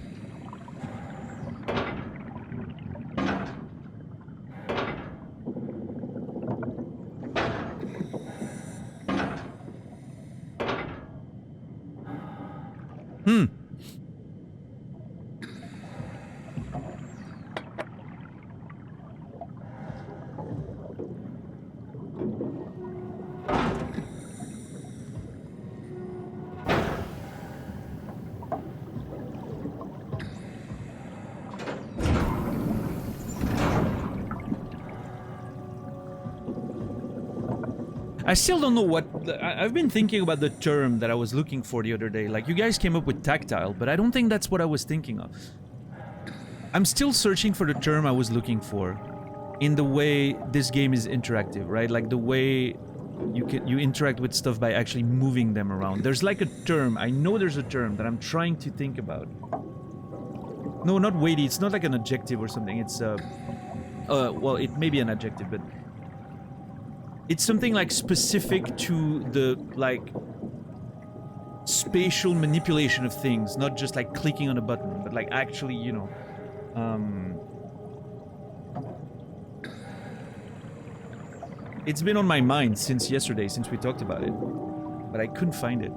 I still don't know what... I've been thinking about the term that I was looking for the other day. Like, you guys came up with tactile, but I don't think that's what I was thinking of. I'm still searching for the term I was looking for in the way this game is interactive, right? Like, the way you interact with stuff by actually moving them around. There's like a term. I know there's a term that I'm trying to think about. No, not weighty. It's not like an adjective or something. It's, well, it may be an adjective, but... It's something like specific to the, like, spatial manipulation of things, not just like clicking on a button, but like actually, you know, it's been on my mind since yesterday, since we talked about it, but I couldn't find it.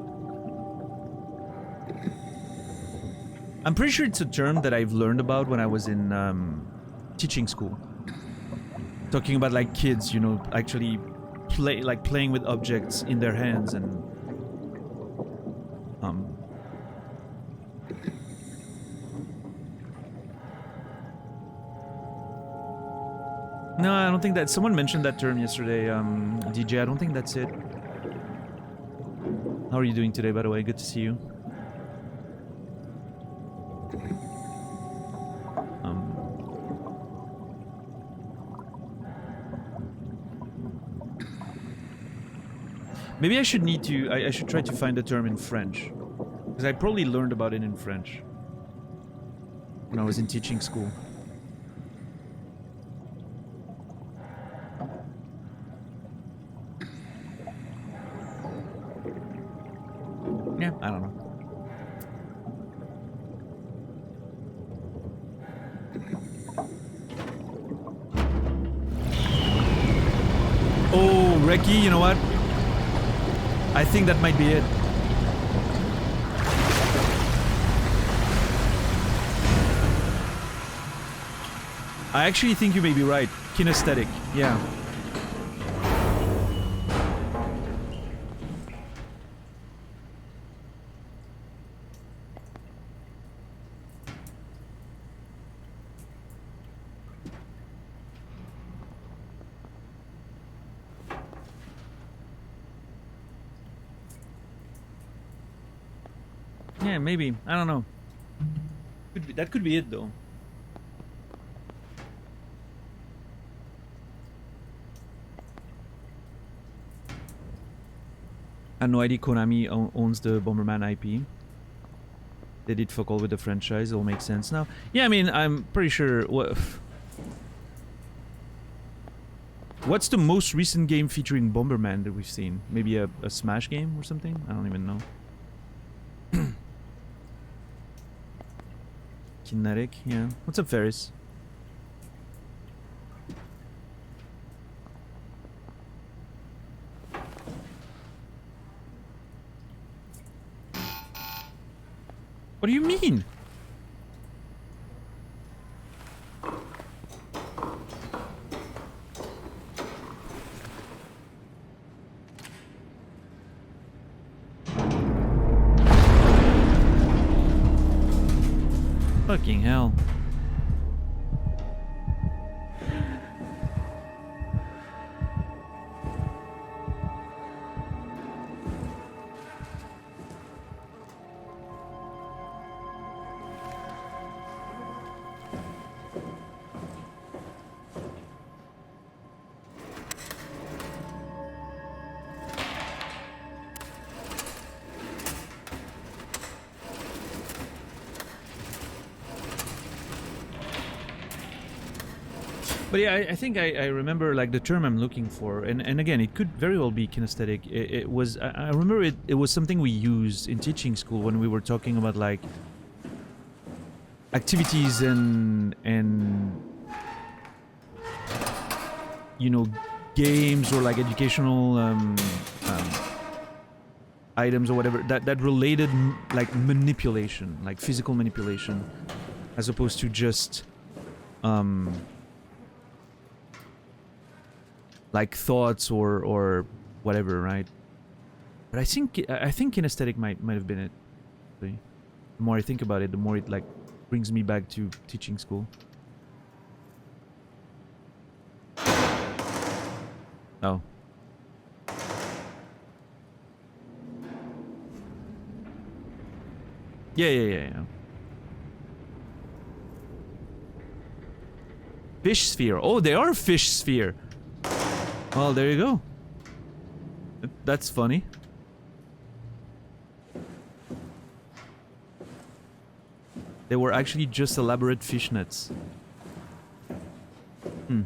I'm pretty sure it's a term that I've learned about when I was in teaching school. Talking about like kids, you know, actually playing with objects in their hands and No, I don't think that... Someone mentioned that term yesterday, DJ. I don't think that's it. How are you doing today, by the way? Good to see you. Maybe I should I should try to find a term in French. Because I probably learned about it in French when I was in teaching school. Reki, you know what? I think that might be it. I actually think you may be right. Kinesthetic, yeah. Yeah, maybe. I don't know. Could be, that could be it, though. I have no idea Konami owns the Bomberman IP. They did fuck all with the franchise. It all makes sense now. Yeah, I mean, I'm pretty sure... What's the most recent game featuring Bomberman that we've seen? Maybe a Smash game or something? I don't even know. Kinetic, yeah. What's up, Ferris? What do you mean? Fucking hell. But yeah, I think I remember like the term I'm looking for, and again, it could very well be kinesthetic. It was I remember it was something we used in teaching school when we were talking about like activities and you know, games or like educational items or whatever that related like manipulation, like physical manipulation, as opposed to just like thoughts or whatever, right? But I think kinesthetic might have been it. The more I think about it, the more it like brings me back to teaching school. Oh. Yeah. Fish sphere. Oh, they are fish sphere. Well, there you go. That's funny. They were actually just elaborate fish nets. Hmm.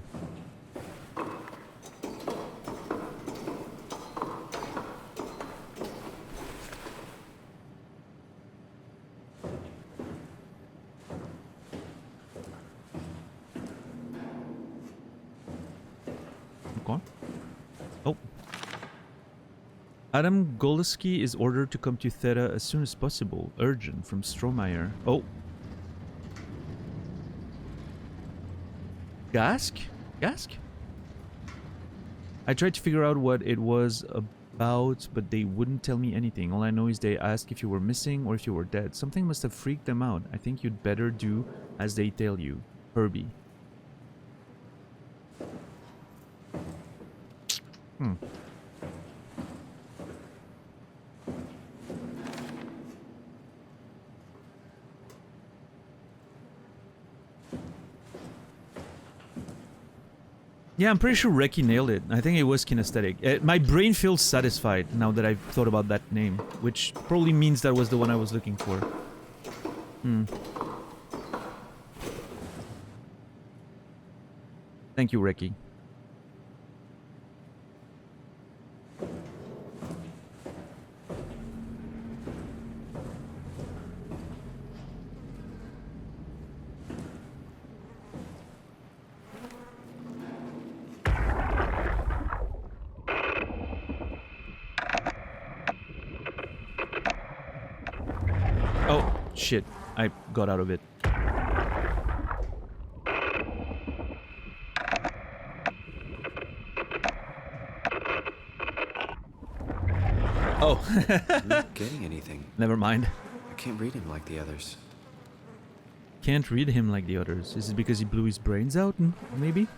Okay. Oh. Adam Goliski is ordered to come to Theta as soon as possible. Urgent from Strohmeyer. Oh. Gask? I tried to figure out what it was about, but they wouldn't tell me anything. All I know is they asked if you were missing or if you were dead. Something must have freaked them out. I think you'd better do as they tell you. Herbie. Yeah, I'm pretty sure Reki nailed it. I think it was kinesthetic. My brain feels satisfied now that I've thought about that name, which probably means that was the one I was looking for. Thank you, Reki. shit. I got out of it. Oh. I'm not getting anything. Never mind. I can't read him like the others. Can't read him like the others. Is it because he blew his brains out? Maybe?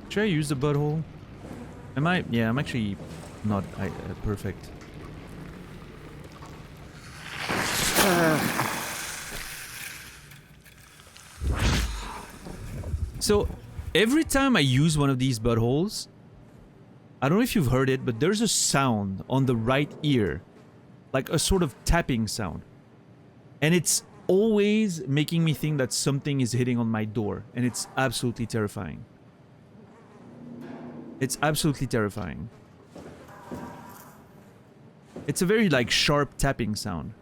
Should I use the butthole? Am I? Yeah, I'm actually not perfect. So, every time I use one of these buttholes, I don't know if you've heard it, but there's a sound on the right ear. Like a sort of tapping sound. And it's always making me think that something is hitting on my door. And it's absolutely terrifying. It's absolutely terrifying. It's a very, like, sharp tapping sound.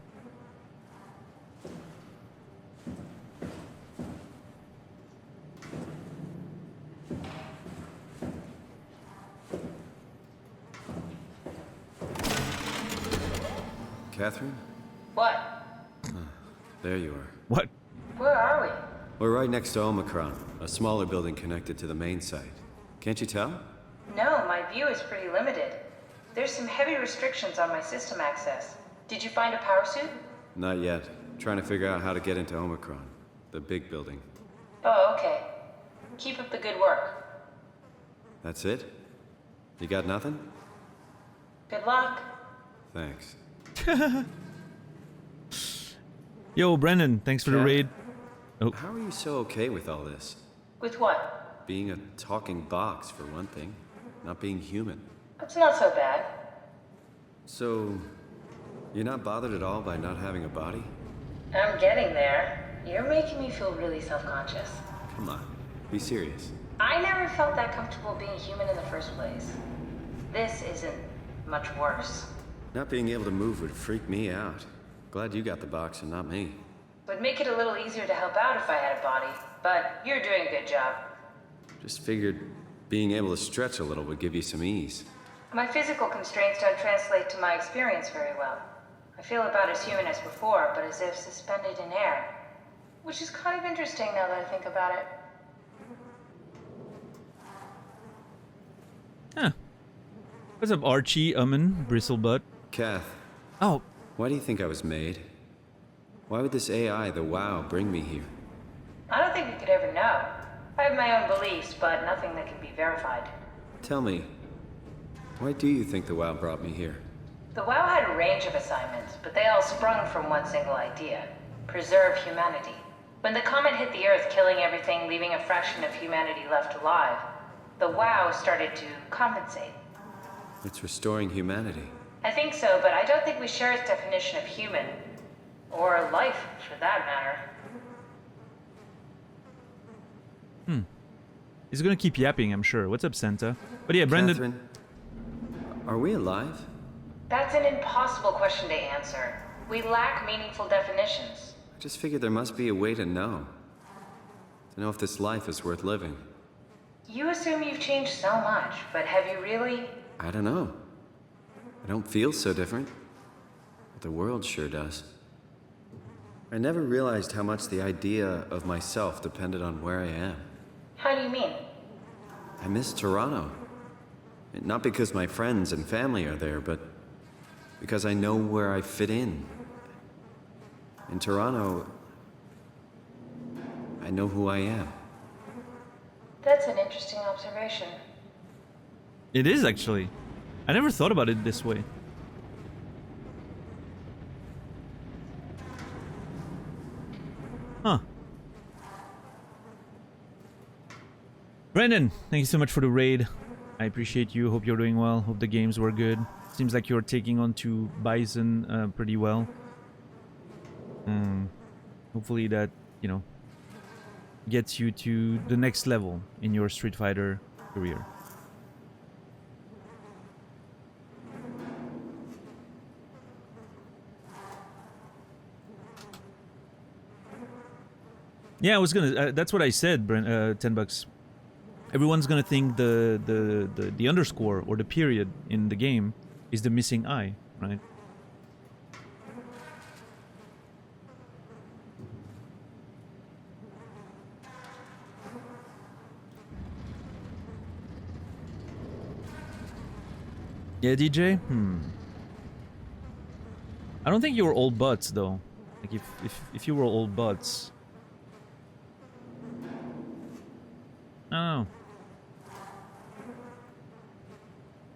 Catherine? What? There you are. What? Where are we? We're right next to Omicron, a smaller building connected to the main site. Can't you tell? No, my view is pretty limited. There's some heavy restrictions on my system access. Did you find a power suit? Not yet. Trying to figure out how to get into Omicron, the big building. Oh, okay. Keep up the good work. That's it? You got nothing? Good luck. Thanks. Yo, Brendan, thanks for the Cat? raid. Oh, How are you so okay with all this? With what? Being a talking box, for one thing. Not being human. It's not so bad. So, you're not bothered at all by not having a body? I'm getting there. You're making me feel really self-conscious. Come on, be serious. I never felt that comfortable being human in the first place. This isn't much worse. Not being able to move would freak me out. Glad you got the box and not me. Would make it a little easier to help out if I had a body, but you're doing a good job. Just figured being able to stretch a little would give you some ease. My physical constraints don't translate to my experience very well. I feel about as human as before, but as if suspended in air. Which is kind of interesting now that I think about it. huh. What's up, Archie, Bristlebutt? Kath, Oh, why do you think I was made? Why would this AI, the WoW, bring me here? I don't think we could ever know. I have my own beliefs, but nothing that can be verified. Tell me, why do you think the WoW brought me here? The WoW had a range of assignments, but they all sprung from one single idea. Preserve humanity. When the comet hit the Earth, killing everything, leaving a fraction of humanity left alive, the WoW started to compensate. It's restoring humanity. I think so, but I don't think we share its definition of human. Or life, for that matter. he's gonna keep yapping, I'm sure. What's up, Santa? But yeah, Brendan. Catherine, are we alive? That's an impossible question to answer. We lack meaningful definitions. I just figured there must be a way to know. To know if this life is worth living. You assume you've changed so much, but have you really? I don't know. I don't feel so different. But the world sure does. I never realized how much the idea of myself depended on where I am. How do you mean? I miss Toronto. Not because my friends and family are there, but because I know where I fit in. In Toronto, I know who I am. That's an interesting observation. It is, actually. I never thought about it this way. Huh. Brendan, thank you so much for the raid. I appreciate you. Hope you're doing well. Hope the games were good. Seems like you're taking on to Bison pretty well. Hopefully that, you know, gets you to the next level in your Street Fighter career. Yeah, I was gonna. That's what I said, Brent. $10. Everyone's gonna think the underscore or the period in the game is the missing I, right? Yeah, DJ. I don't think you were all butts though. Like if you were all butts. I don't know.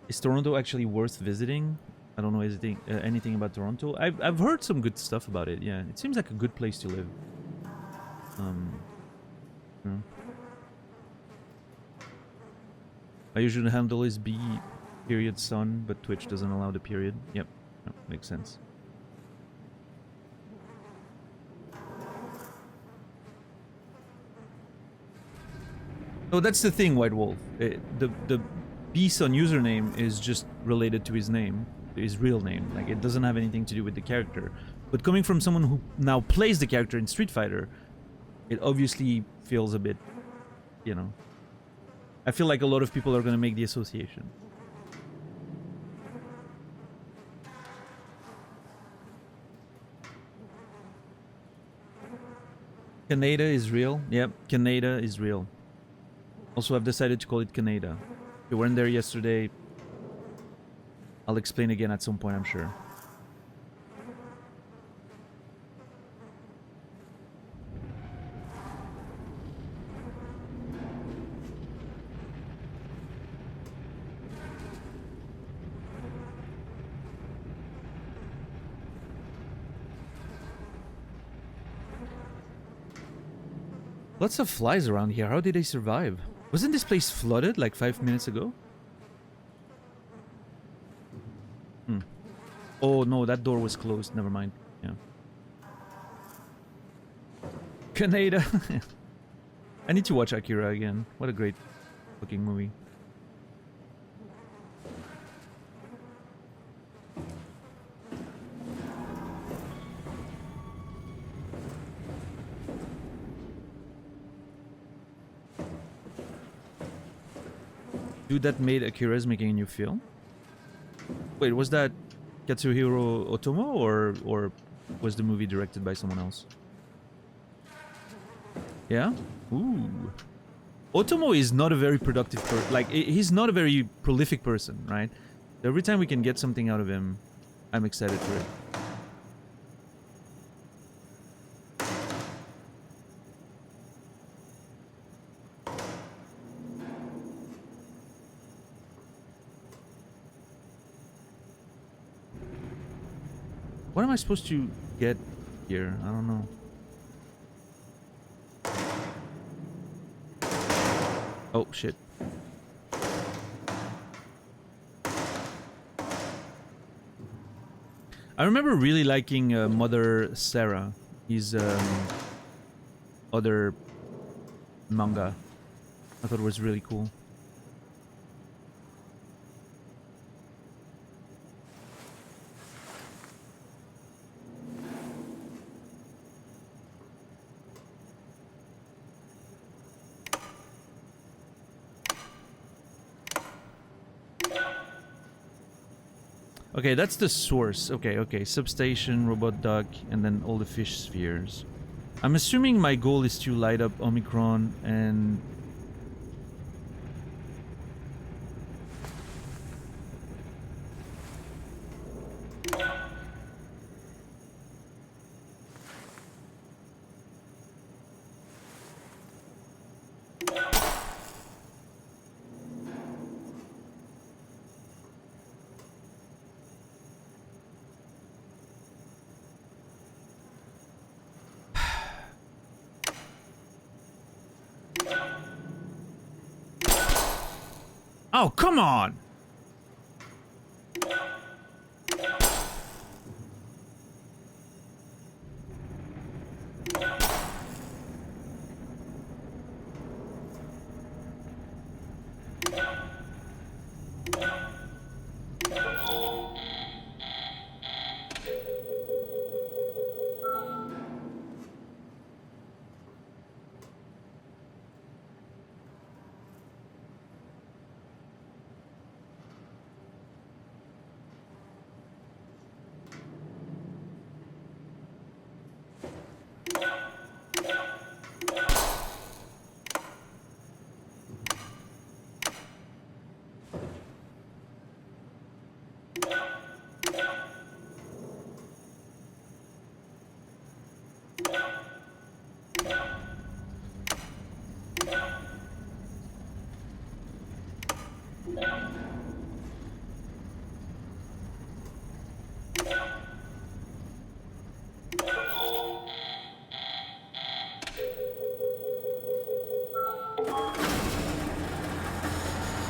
Is Toronto actually worth visiting? I don't know anything about Toronto. I've heard some good stuff about it. Yeah, it seems like a good place to live. Yeah. My usual handle is B period son, but Twitch doesn't allow the period. Yep, no, makes sense. Oh, that's the thing, White Wolf. The B-Son username is just related to his name, his real name. Like, it doesn't have anything to do with the character. But coming from someone who now plays the character in Street Fighter, it obviously feels a bit, you know. I feel like a lot of people are gonna make the association. Canada is real. Yep, Canada is real. Also, I've decided to call it Canada. If you weren't there yesterday, I'll explain again at some point, I'm sure. Lots of flies around here. How did they survive? Wasn't this place flooded like 5 minutes ago? Oh no, that door was closed. Never mind. Yeah. Canada. I need to watch Akira again. What a great fucking movie. Dude, that made Akira's making a new film? Wait, was that Katsuhiro Otomo or was the movie directed by someone else? Yeah? Ooh. Otomo is not a very productive person. Like, he's not a very prolific person, right? Every time we can get something out of him, I'm excited for it. What am I supposed to get here? I don't know. Oh, shit. I remember really liking Mother Sarah. His other manga. I thought it was really cool. Okay, that's the source. Okay. Substation, robot duck, and then all the fish spheres. I'm assuming my goal is to light up Omicron and... Oh, come on!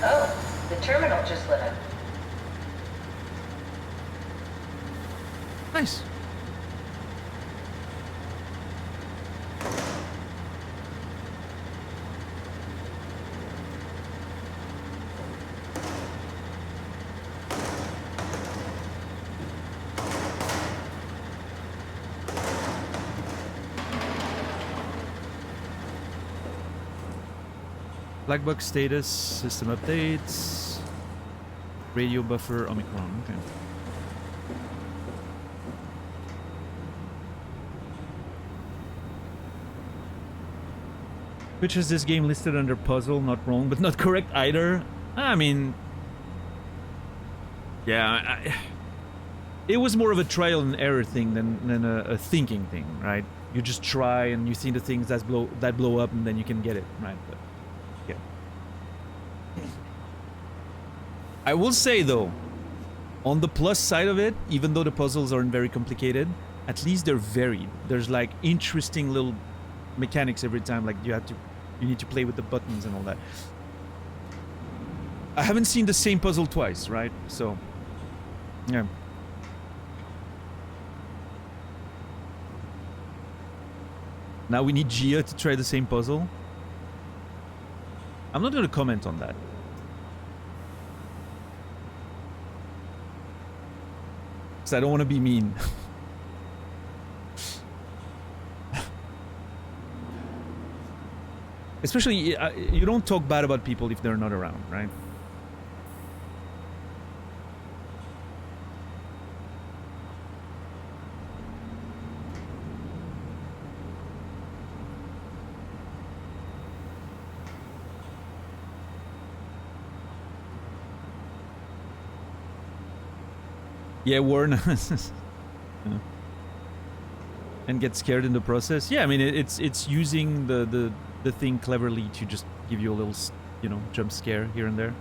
Oh, the terminal just lit up. Nice. Black box status, system updates, radio buffer, Omicron. Okay. Which is this game listed under puzzle? Not wrong, but not correct either. I mean, yeah, it was more of a trial and error thing than a thinking thing, right? You just try and you see the things that blow up, and then you can get it, right? But yeah. I will say though, on the plus side of it, even though the puzzles aren't very complicated, at least they're varied. There's like interesting little mechanics every time, like you need to play with the buttons and all that. I haven't seen the same puzzle twice, right? So, yeah. Now we need Gia to try the same puzzle. I'm not going to comment on that. Because I don't want to be mean. Especially, you don't talk bad about people if they're not around, right? Yeah, warn us. Yeah. And get scared in the process. Yeah, I mean it's using the thing cleverly to just give you a little, you know, jump scare here and there.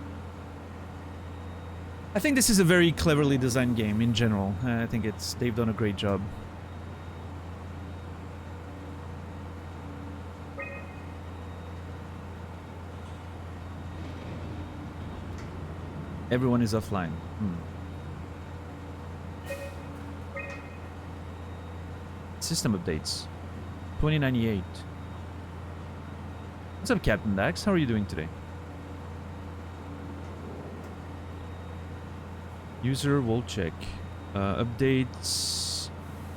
I think this is a very cleverly designed game in general. I think they've done a great job. Everyone is offline. System updates. 2098. What's up, Captain Dax? How are you doing today? User wall check. Updates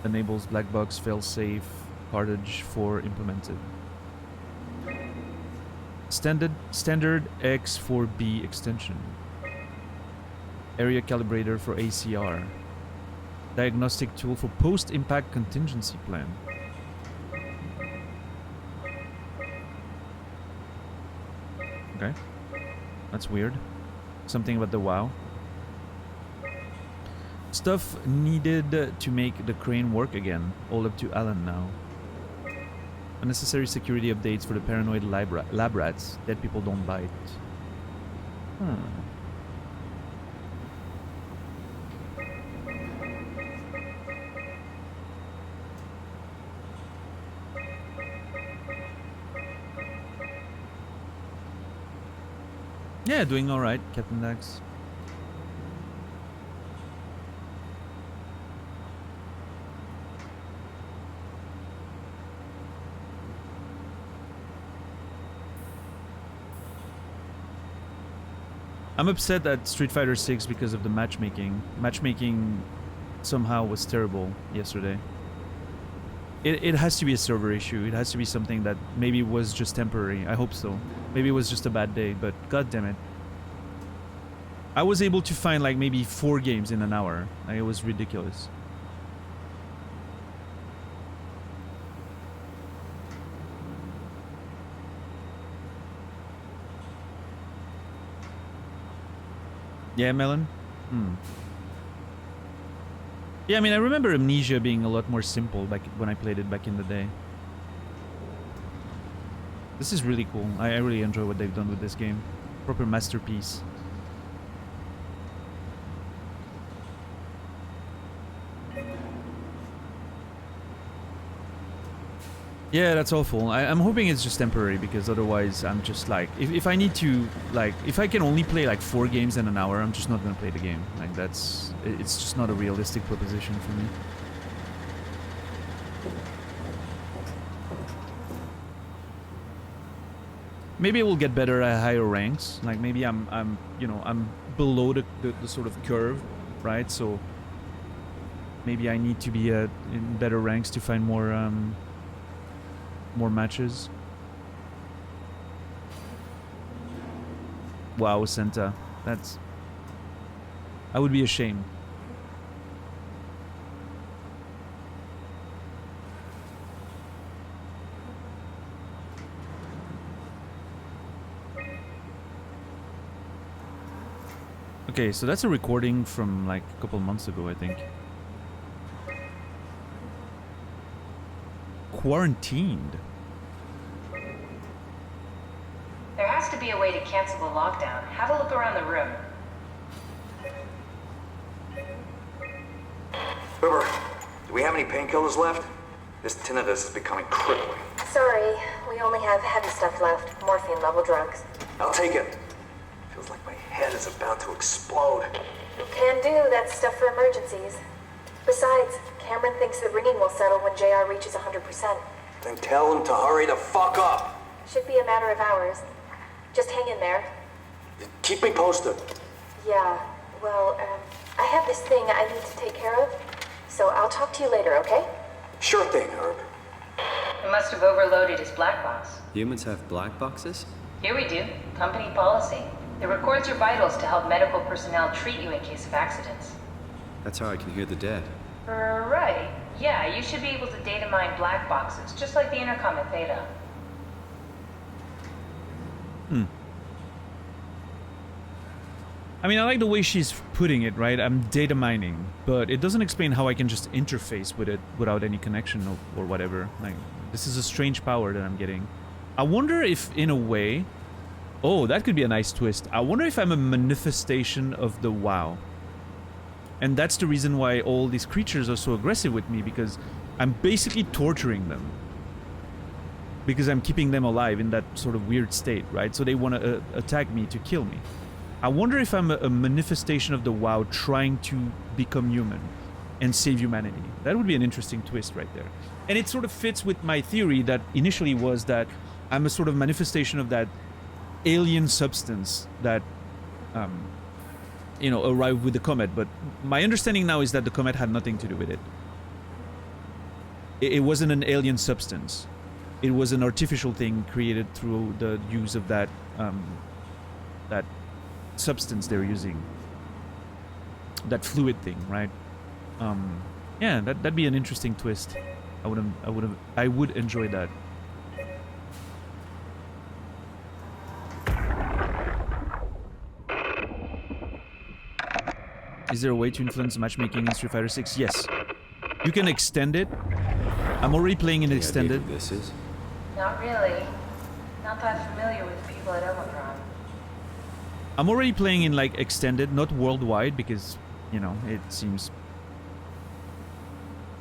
enables black box failsafe cartridge 4 implemented. Standard X4B extension. Area calibrator for ACR. Diagnostic tool for post-impact contingency plan. Okay. That's weird. Something about the WoW. Stuff needed to make the crane work again. All up to Alan now. Unnecessary security updates for the paranoid lab rats. Dead people don't bite. Huh. Yeah, doing alright, Captain Dax. I'm upset at Street Fighter 6 because of the matchmaking. Matchmaking somehow was terrible yesterday. It has to be a server issue. It has to be something that maybe was just temporary. I hope so. Maybe it was just a bad day, but god damn it. I was able to find like maybe 4 games in an hour. Like, it was ridiculous. Yeah, Melon? Yeah, I mean, I remember Amnesia being a lot more simple back when I played it back in the day. This is really cool. I really enjoy what they've done with this game. Proper masterpiece. Yeah, that's awful. I'm hoping it's just temporary, because otherwise I'm just like, if I need to, like, if I can only play like 4 games in an hour, I'm just not gonna play the game. Like, it's just not a realistic proposition for me. Maybe it will get better at higher ranks. Like, maybe I'm you know, I'm below the sort of curve, right? So maybe I need to be in better ranks to find more matches. Wow, Senta. That would be a shame. Okay, so that's a recording from like a couple months ago, I think. Quarantined. There has to be a way to cancel the lockdown. Have a look around the room. Uber, do we have any painkillers left? This tinnitus is becoming crippling. Sorry, we only have heavy stuff left. Morphine level drugs. I'll take it. Feels like my head is about to explode. Can do, that's stuff for emergencies. Besides, Cameron thinks the ringing will settle when JR reaches 100%. Then tell him to hurry the fuck up. Should be a matter of hours. Just hang in there. Keep me posted. Yeah, well, I have this thing I need to take care of, so I'll talk to you later, okay? Sure thing, Herb. It must have overloaded his black box. Humans have black boxes? Here we do. Company policy. It records your vitals to help medical personnel treat you in case of accidents. That's how I can hear the dead. Right. Yeah, you should be able to data mine black boxes, just like the intercom at Theta. I mean, I like the way she's putting it, right? I'm data mining, but it doesn't explain how I can just interface with it without any connection or whatever. Like, this is a strange power that I'm getting. I wonder if, in a way... Oh, that could be a nice twist. I wonder if I'm a manifestation of the WoW. And that's the reason why all these creatures are so aggressive with me, because I'm basically torturing them. Because I'm keeping them alive in that sort of weird state, right? So they want to attack me to kill me. I wonder if I'm a manifestation of the WoW trying to become human and save humanity. That would be an interesting twist right there. And it sort of fits with my theory that initially was that I'm a sort of manifestation of that alien substance that, you know, arrived with the comet. But my understanding now is that the comet had nothing to do with it. It wasn't an alien substance. It was an artificial thing created through the use of that, that substance they're using. That fluid thing, right? Yeah, that'd be an interesting twist. I would enjoy that. Is there a way to influence matchmaking in Street Fighter 6? Yes. You can extend it. I'm already playing in extended. Idea who this is? Not really. Not that familiar with the people at Omicron. I'm already playing in like extended, not worldwide, because, you know, it seems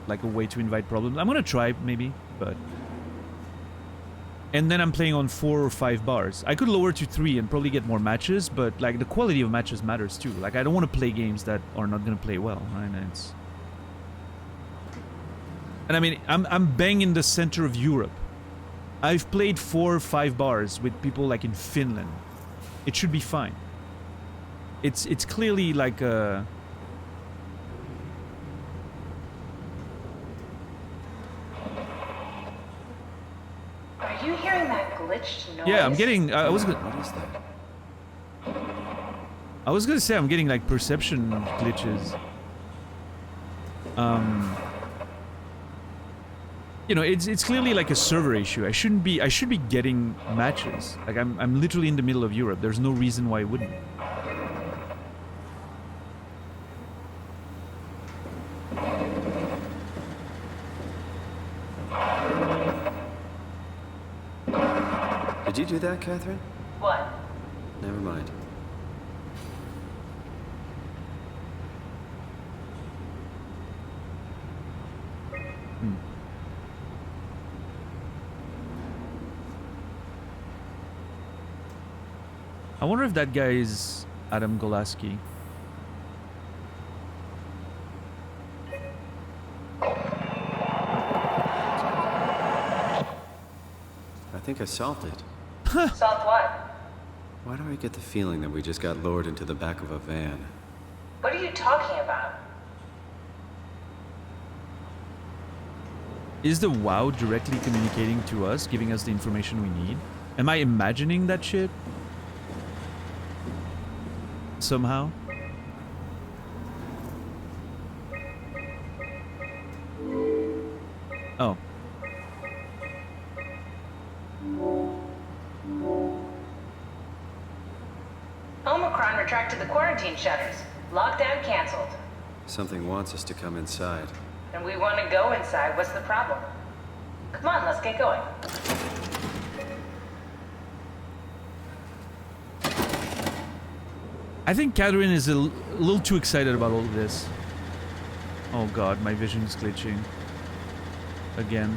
like a way to invite problems. I'm gonna try, maybe, but... And then I'm playing on 4 or 5 bars. I could lower to 3 and probably get more matches, but like the quality of matches matters too. Like, I don't want to play games that are not gonna play well, right? And I mean, I'm bang in the center of Europe. I've played 4 or 5 bars with people like in Finland. It should be fine. It's clearly like a... Are you hearing that glitched noise? Yeah, I'm getting... What is that? I was gonna say I'm getting like perception glitches. You know, it's clearly like a server issue. I should be getting matches. Like, I'm literally in the middle of Europe. There's no reason why I wouldn't. Did you do that, Catherine? What? Never mind. I wonder if that guy is Adam Golaski. I think I solved it. Solved what? Why do I get the feeling that we just got lowered into the back of a van? What are you talking about? Is the WoW directly communicating to us, giving us the information we need? Am I imagining that shit? Somehow? Oh. Omicron retracted the quarantine shutters. Lockdown canceled. Something wants us to come inside. And we want to go inside. What's the problem? Come on, let's get going. I think Catherine is a little too excited about all of this. Oh god, my vision is glitching. Again.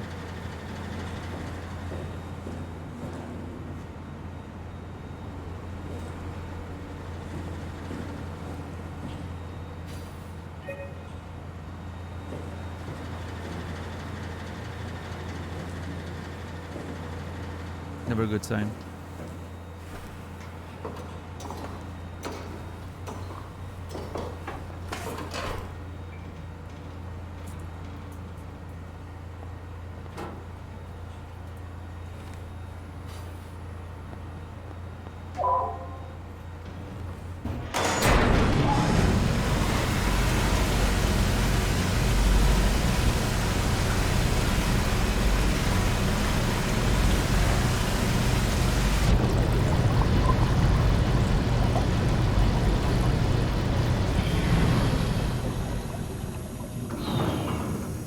Never a good sign.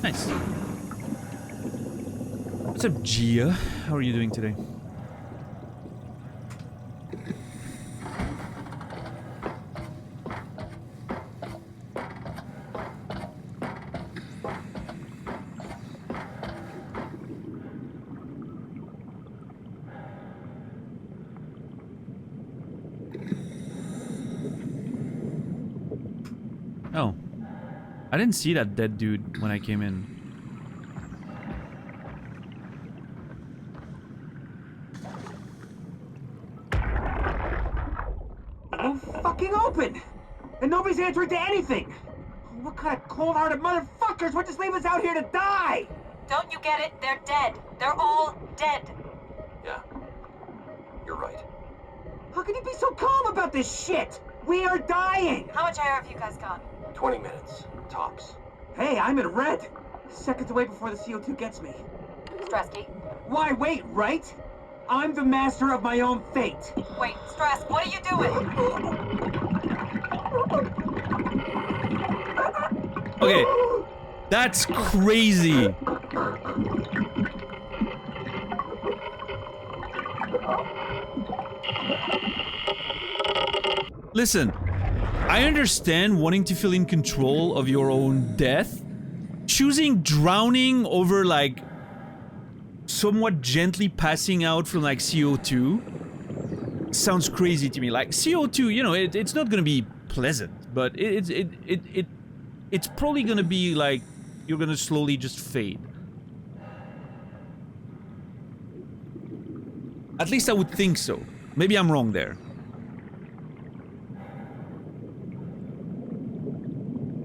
Nice. What's up, Gia? How are you doing today? Oh. I didn't see that dead dude when I came in. It won't fucking open! And nobody's answering to anything! What kind of cold-hearted motherfuckers would just leave us out here to die? Don't you get it? They're dead. They're all dead. Yeah. You're right. How can you be so calm about this shit? We are dying! How much air have you guys got? 20 minutes. Tops. Hey, I'm in red! Seconds away before the CO2 gets me. Stresky. Why wait, right? I'm the master of my own fate. Wait, Stress, what are you doing? Okay. That's crazy. Listen, I understand wanting to feel in control of your own death. Choosing drowning over, like, somewhat gently passing out from, like, CO2 sounds crazy to me. Like, CO2, you know, it's not gonna be pleasant, but it's probably gonna be, like, you're gonna slowly just fade. At least I would think so. Maybe I'm wrong there.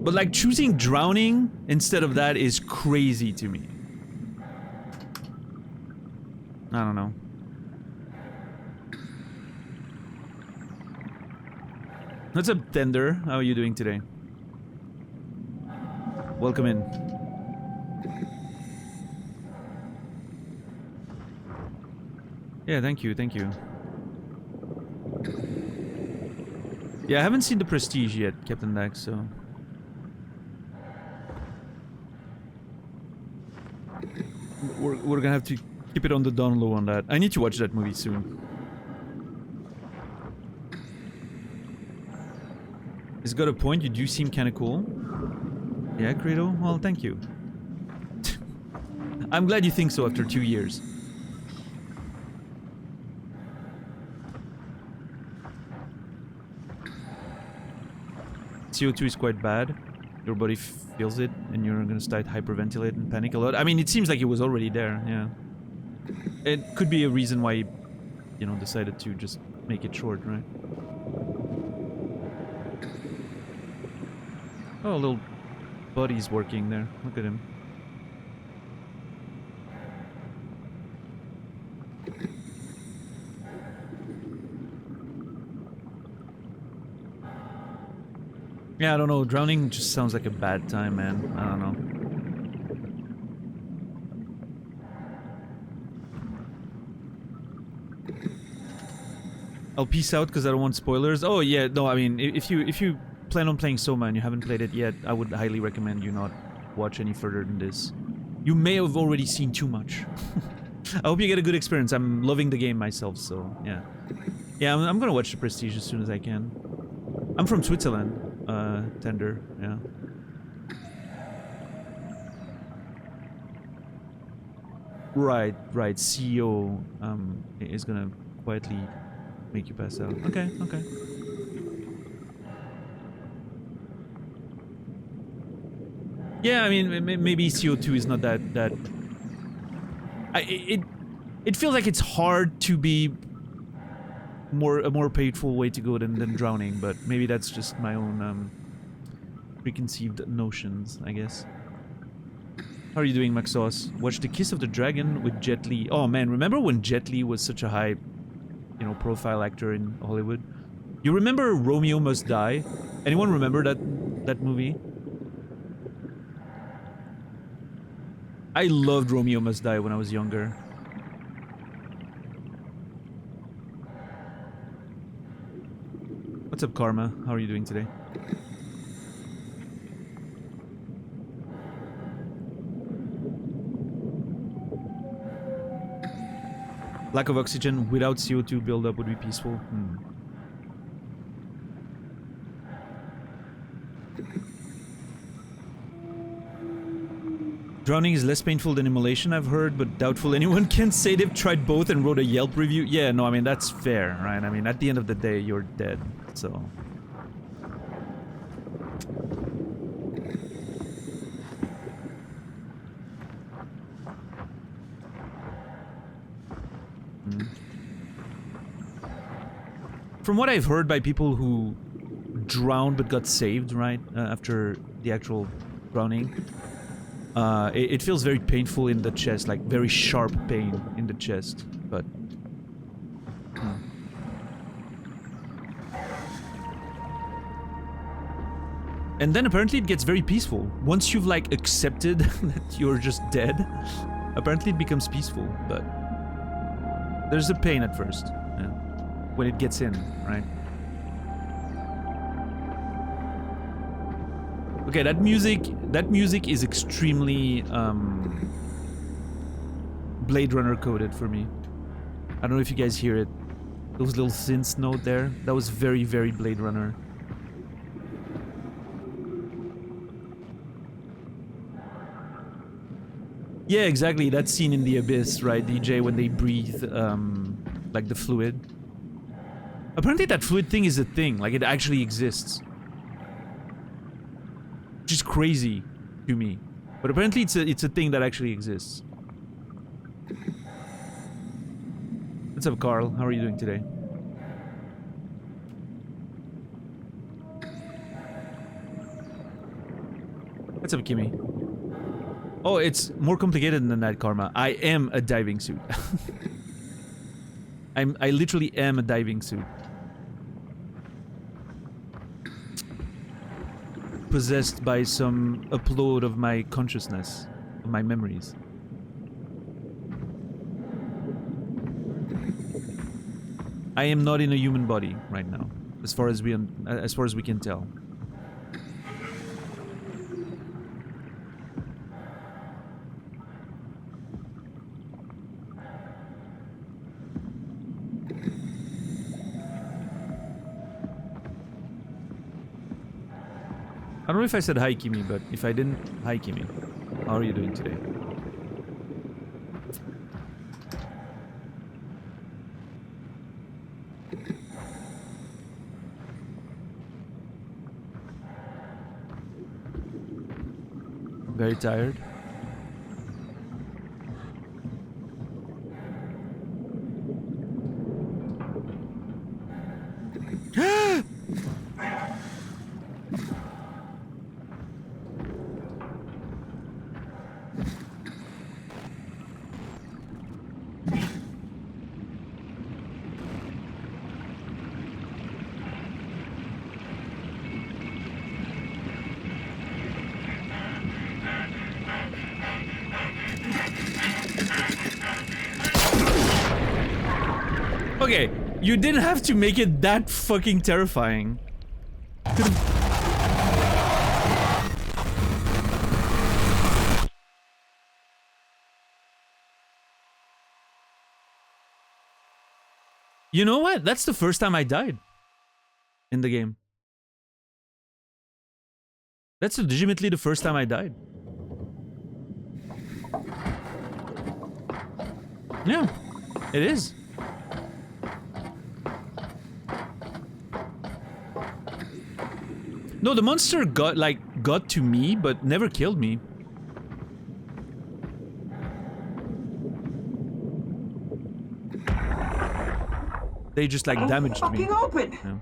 But like choosing drowning instead of that is crazy to me. I don't know. What's up, Tender? How are you doing today? Welcome in. Yeah, thank you, thank you. Yeah, I haven't seen the Prestige yet, Captain Dax, so... We're gonna have to keep it on the down low on that. I need to watch that movie soon. It's got a point, you do seem kinda cool. Yeah, Credo? Well, thank you. I'm glad you think so after 2 years. CO2 is quite bad. Your body feels it, and you're gonna start hyperventilate and panic a lot. I mean, it seems like it was already there, yeah. It could be a reason why, you know, decided to just make it short, right? Oh, little buddy's working there. Look at him. Yeah, I don't know. Drowning just sounds like a bad time, man. I don't know. I'll peace out because I don't want spoilers. Oh yeah, no, I mean, if you plan on playing Soma and you haven't played it yet, I would highly recommend you not watch any further than this. You may have already seen too much. I hope you get a good experience. I'm loving the game myself, so yeah. Yeah, I'm gonna watch The Prestige as soon as I can. I'm from Switzerland. Tender, yeah. Right. CEO is gonna quietly make you pass out. Okay. Yeah, I mean, maybe CO2 is not that. It feels like it's hard to be a more painful way to go than drowning, but maybe that's just my own preconceived notions, I guess. How are you doing, Maxos? Watch The Kiss of the Dragon with Jet Li. Oh man, remember when Jet Li was such a high, you know, profile actor in Hollywood? You remember Romeo Must Die? Anyone remember that movie? I loved Romeo Must Die when I was younger. What's up, Karma? How are you doing today? Lack of oxygen without CO2 buildup would be peaceful. Drowning is less painful than immolation, I've heard, but doubtful anyone can say they've tried both and wrote a Yelp review. Yeah, no, I mean, that's fair, right? I mean, at the end of the day, you're dead, so... From what I've heard by people who drowned but got saved, right, after the actual drowning, it feels very painful in the chest, like very sharp pain in the chest, but... And then apparently it gets very peaceful. Once you've like accepted that you're just dead, apparently it becomes peaceful, but... There's a pain at first, yeah, when it gets in, right? Okay, that music is extremely Blade Runner coded for me. I don't know if you guys hear it. Those little synths note there, that was very, very Blade Runner. Yeah, exactly, that scene in The Abyss, right, DJ, when they breathe, like the fluid. Apparently that fluid thing is a thing, like it actually exists. Which is crazy to me. But apparently it's a thing that actually exists. What's up, Carl? How are you doing today? What's up, Kimmy? Oh, it's more complicated than that, Karma. I am a diving suit. I literally am a diving suit. Possessed by some upload of my consciousness, of my memories. I am not in a human body right now, as far as we can tell. I don't know if I said hi, Kimi, but if I didn't, hi, Kimi. How are you doing today? Very tired. Okay, you didn't have to make it that fucking terrifying. You know what? That's the first time I died in the game. That's legitimately the first time I died. Yeah, it is. No, the monster got to me, but never killed me. They just like damaged me. Fucking open. Yeah.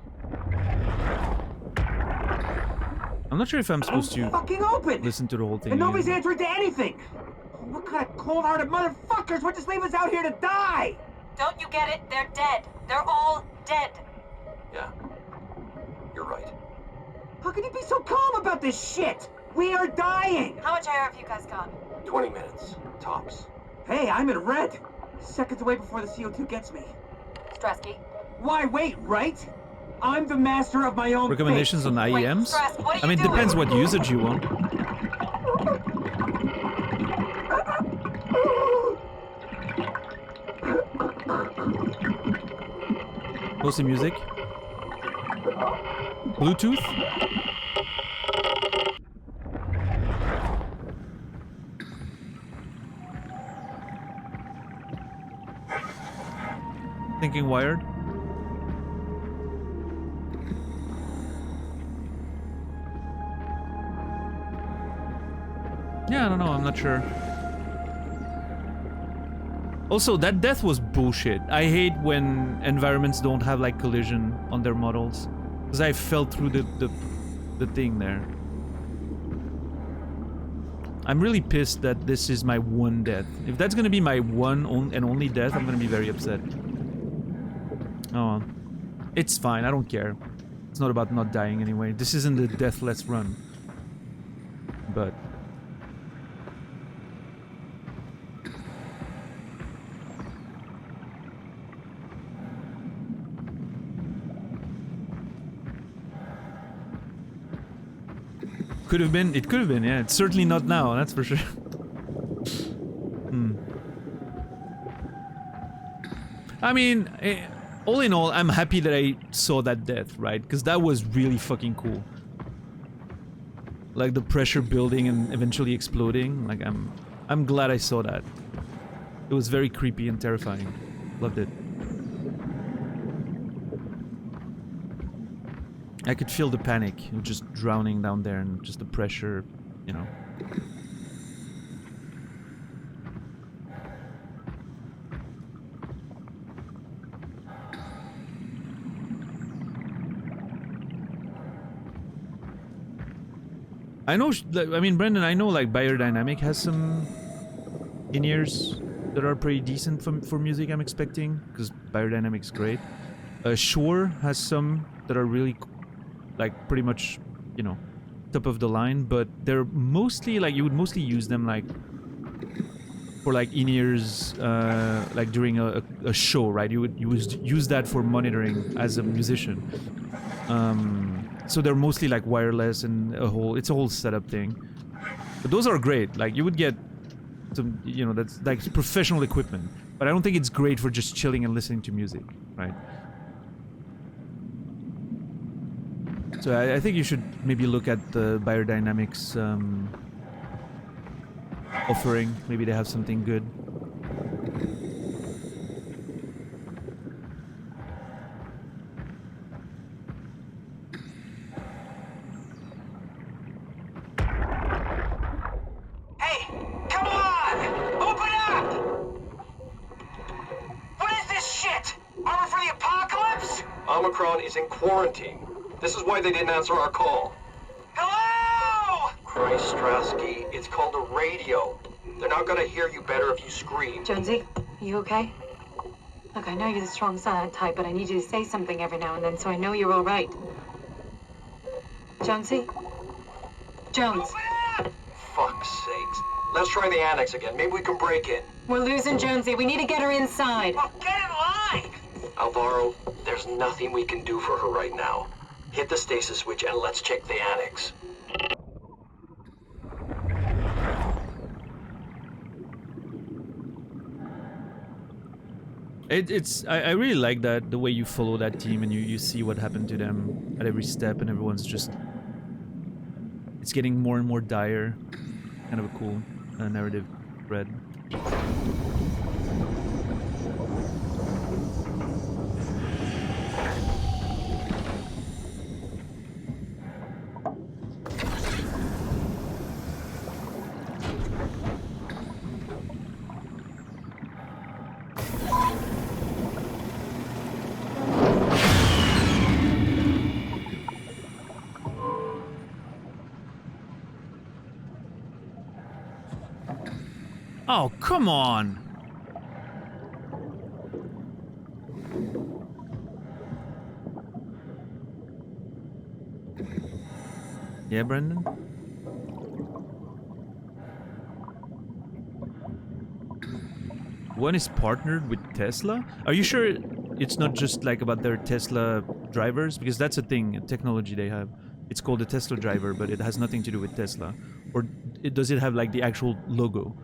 I'm not sure if I'm supposed to fucking open. listen to the whole thing. And nobody's again. answering to anything. What kind of cold-hearted motherfuckers would just leave us out here to die? Don't you get it? They're dead. They're all dead. Yeah. You're right. How can you be so calm about this shit? We are dying. How much air have you guys got? 20 minutes. Tops. Hey, I'm in red. Seconds away before the CO2 gets me. Stresky. Why wait, right? I'm the master of my own Recommendations on IEMs? Stress, what are I mean, you it depends doing? what usage you want. Close the music. Bluetooth? Thinking wired? Yeah, I don't know, I'm not sure. Also, that death was bullshit. I hate when environments don't have like collision on their models. Because I fell through the thing there. I'm really pissed that this is my one death. If that's gonna be my one and only death, I'm gonna be very upset. Oh well. It's fine, I don't care. It's not about not dying anyway. This isn't the deathless run. But... could have been, it could have been, yeah. It's certainly not now, that's for sure. I mean, all in all, I'm happy that I saw that death, right? Because that was really fucking cool. Like the pressure building and eventually exploding. Like I'm glad I saw that. It was very creepy and terrifying. Loved it. I could feel the panic, just drowning down there, and just the pressure, you know. I know, I mean, Brendan, I know like Biodynamic has some in-ears that are pretty decent for music, I'm expecting, because Biodynamic's great. Shure has some that are really, like, pretty much, you know, top of the line, but they're mostly, like, you would mostly use them, like, for, like, in-ears, like, during a show, right? You would use that for monitoring as a musician. So they're mostly like wireless and it's a whole setup thing. But those are great. Like you would get some, you know, that's like professional equipment. But I don't think it's great for just chilling and listening to music, right? So I think you should maybe look at the Biodynamics offering. Maybe they have something good. Omicron is in quarantine. This is why they didn't answer our call. Hello! Christ, Strasky, it's called a radio. They're not gonna hear you better if you scream. Jonesy, are you okay? Look, I know you're the strong silent type, but I need you to say something every now and then so I know you're all right. Jonesy? Jones, Fuck's sakes. Let's try the annex again. Maybe we can break in. we're losing Jonesy. We need to get her inside. Well, get in line! Alvaro, there's nothing we can do for her right now. Hit the stasis switch and let's check the annex. I really like that, the way you follow that team and you see what happened to them at every step, and everyone's just, it's getting more and more dire. Kind of a cool narrative thread. Oh, come on! Yeah, Brendan? One is partnered with Tesla? Are you sure it's not just like about their Tesla drivers? Because that's a thing, a technology they have. It's called a Tesla driver, but it has nothing to do with Tesla. Or does it have like the actual logo?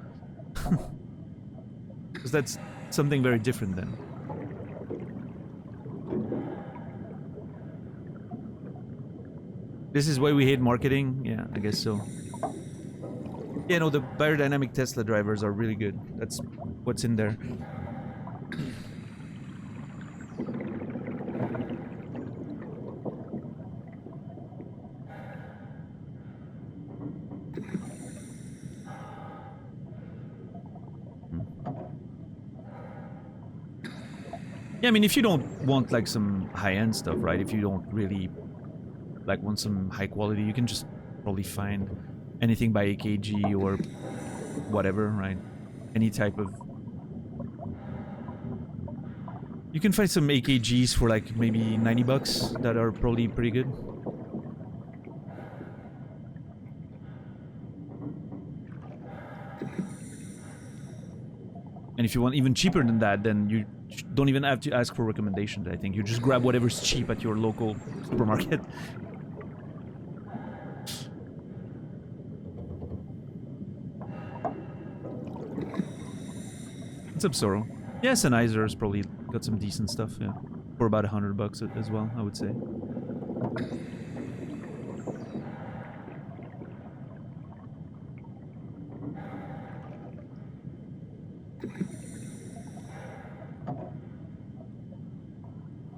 Because that's something very different then. This is why we hate marketing? Yeah, I guess so. Yeah, no, the biodynamic Tesla drivers are really good. That's what's in there. Yeah, I mean, if you don't want like some high-end stuff, right? If you don't really like want some high quality, you can just probably find anything by AKG or whatever, right? Any type of... You can find some AKGs for like maybe 90 bucks that are probably pretty good. And if you want even cheaper than that, then you don't even have to ask for recommendations, I think. You just grab whatever's cheap at your local supermarket. What's up, Sorrow? Yeah, Sennheiser's probably got some decent stuff, yeah. For about 100 bucks as well, I would say.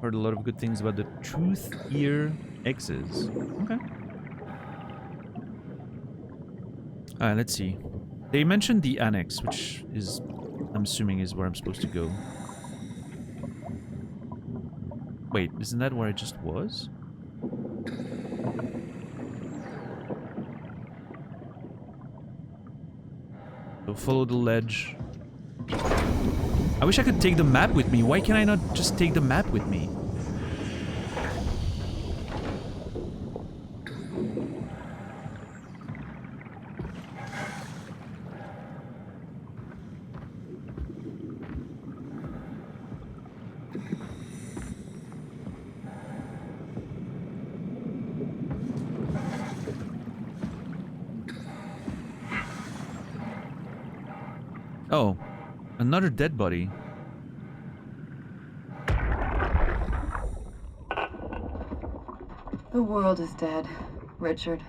Heard a lot of good things about the Truth Ear X's. Okay. Alright, let's see. They mentioned the annex, which is, I'm assuming, is where I'm supposed to go. Wait, isn't that where I just was? So follow the ledge. I wish I could take the map with me. Why can I not just take the map with me? Oh, another dead body. The world is dead, Richard.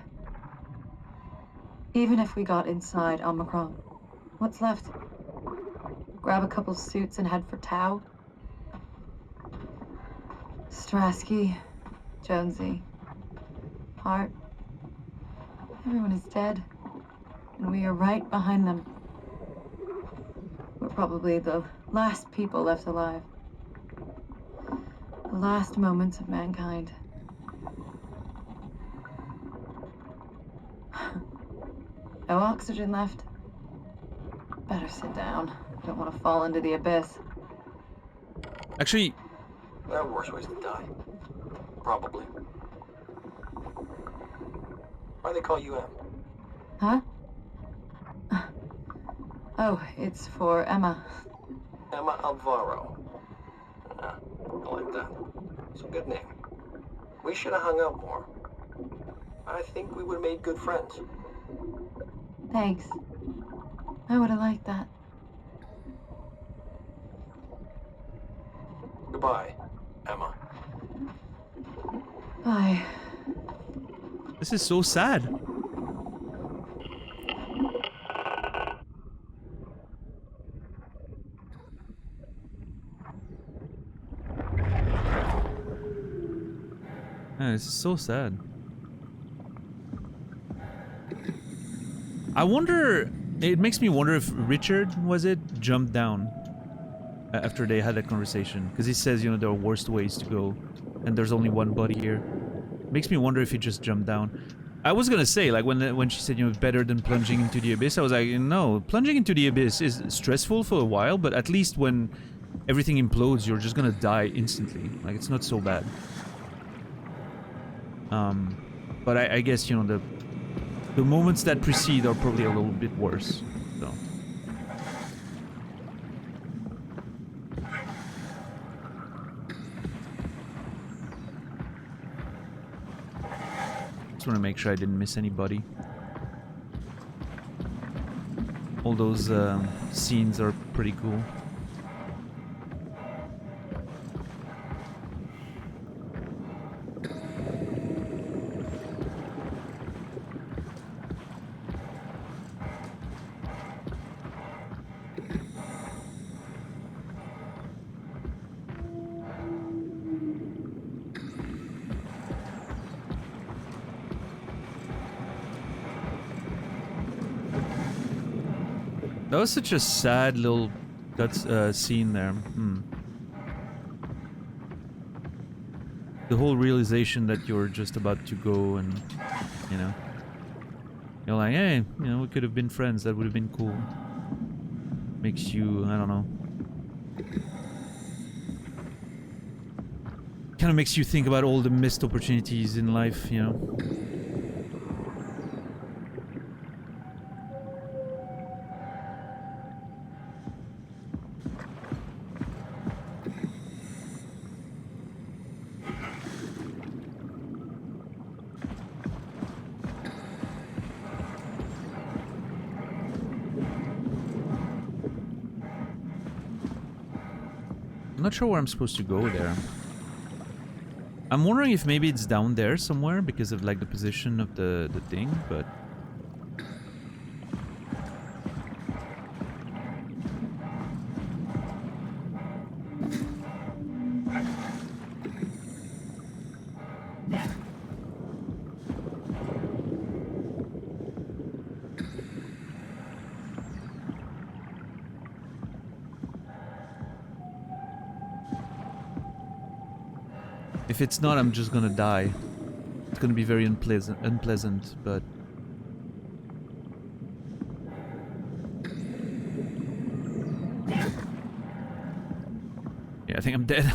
Even if we got inside Omicron, what's left? Grab a couple suits and head for Tau? Strasky, Jonesy, Hart. Everyone is dead, and we are right behind them. We're probably the last people left alive. The last moments of mankind. No oxygen left. Better sit down. Don't want to fall into the abyss. Actually, There are worse ways to die. Probably. Why do they call you M? Huh? Oh, it's for Emma. Emma Alvaro. I like that. It's a good name. We should have hung out more. I think we would have made good friends. Thanks. I would have liked that. Goodbye, Emma. Bye. this is so sad. Man, this is so sad. I wonder, it makes me wonder if Richard, was it, jumped down after they had that conversation. Because he says, you know, there are worse ways to go, and there's only one body here. Makes me wonder if he just jumped down. I was gonna say, like, when she said, you know, better than plunging into the abyss, I was like, no, plunging into the abyss is stressful for a while, but at least when everything implodes, you're just gonna die instantly. Like, it's not so bad. But I guess, you know, the moments that precede are probably a little bit worse, so. Just want to make sure I didn't miss anybody. All those scenes are pretty cool. That was such a sad little scene there. The whole realization that you're just about to go and, you know, you're like, hey, you know, we could have been friends. That would have been cool. Makes you, I don't know. Kind of makes you think about all the missed opportunities in life, you know. I'm not sure where I'm supposed to go there. I'm wondering if maybe it's down there somewhere because of like the position of the thing, but if it's not, I'm just gonna die. It's gonna be very unpleasant, but... yeah, I think I'm dead.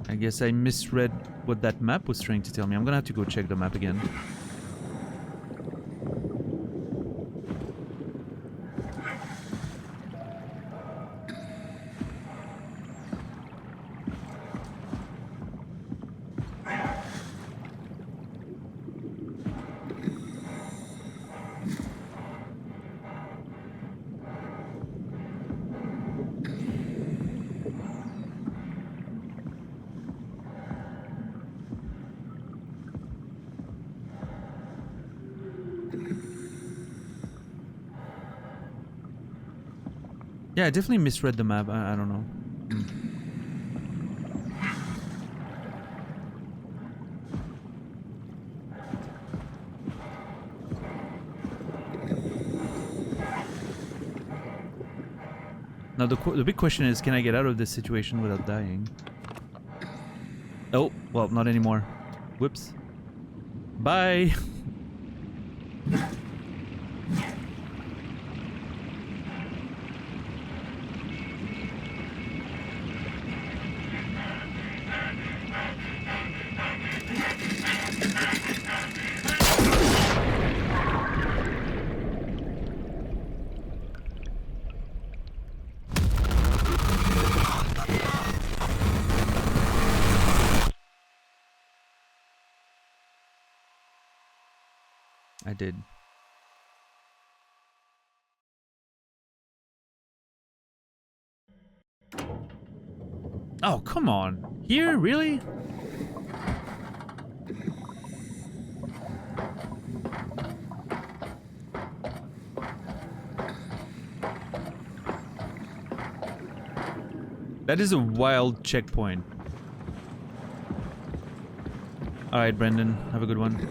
I guess I misread what that map was trying to tell me. I'm gonna have to go check the map again. Yeah, I definitely misread the map. I don't know. Now the big question is, can I get out of this situation without dying? Oh, well, not anymore. Whoops. Bye! I did. Oh, come on. Here? Really? That is a wild checkpoint. Alright, Brendan. Have a good one.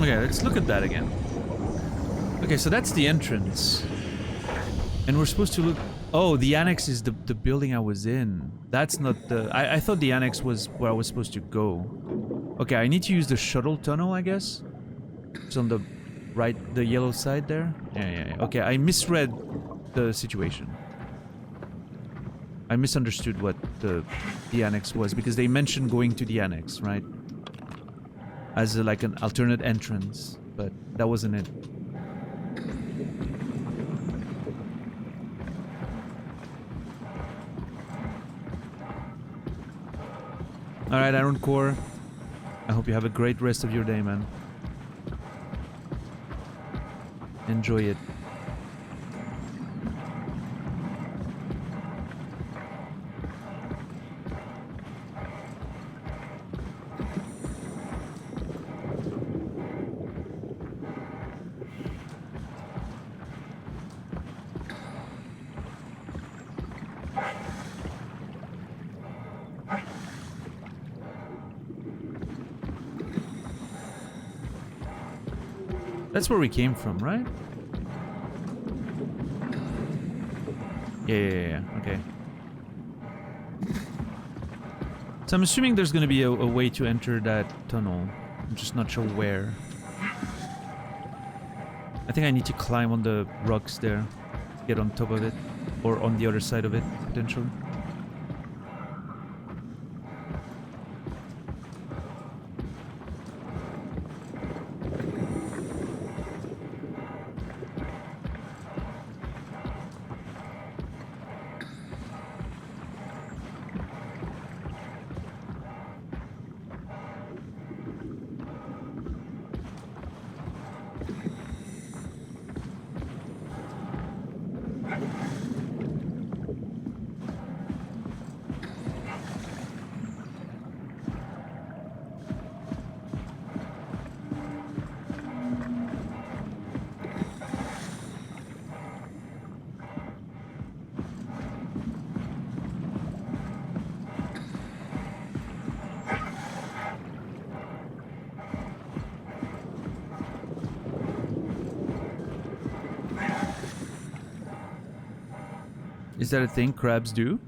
Okay, let's look at that again. Okay, so that's the entrance. And we're supposed to look... Oh, the annex is the building I was in. That's not the... I thought the annex was where I was supposed to go. Okay, I need to use the shuttle tunnel, I guess. It's on the right, the yellow side there. Yeah. Okay, I misread the situation. I misunderstood what the annex was, because they mentioned going to the annex, right? As like an alternate entrance, but that wasn't it. Alright, Iron Core. I hope you have a great rest of your day, man. Enjoy it. That's where we came from, right? Yeah, okay. So I'm assuming there's gonna be a way to enter that tunnel. I'm just not sure where. I think I need to climb on the rocks there, get on top of it, or on the other side of it, potentially. Is that a thing crabs do?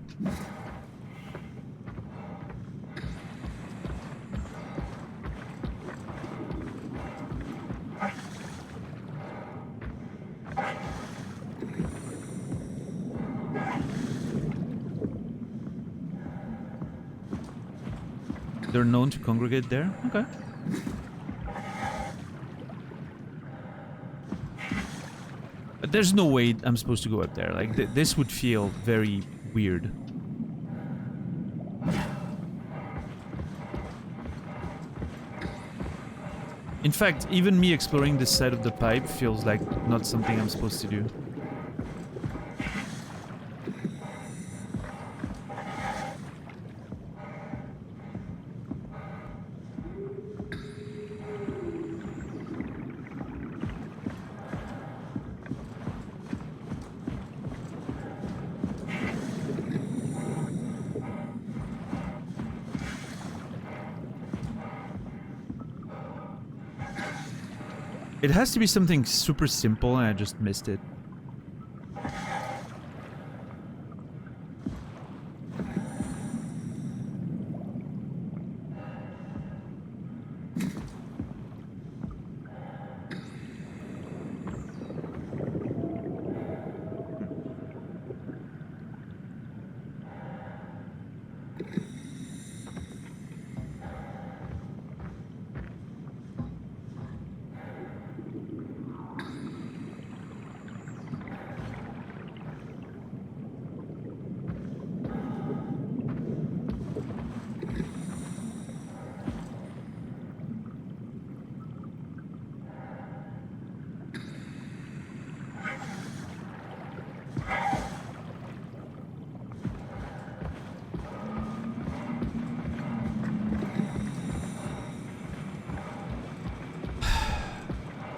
They're known to congregate there? Okay. But there's no way I'm supposed to go up there. Like, this would feel very weird. In fact, even me exploring this side of the pipe feels like not something I'm supposed to do. It has to be something super simple and I just missed it.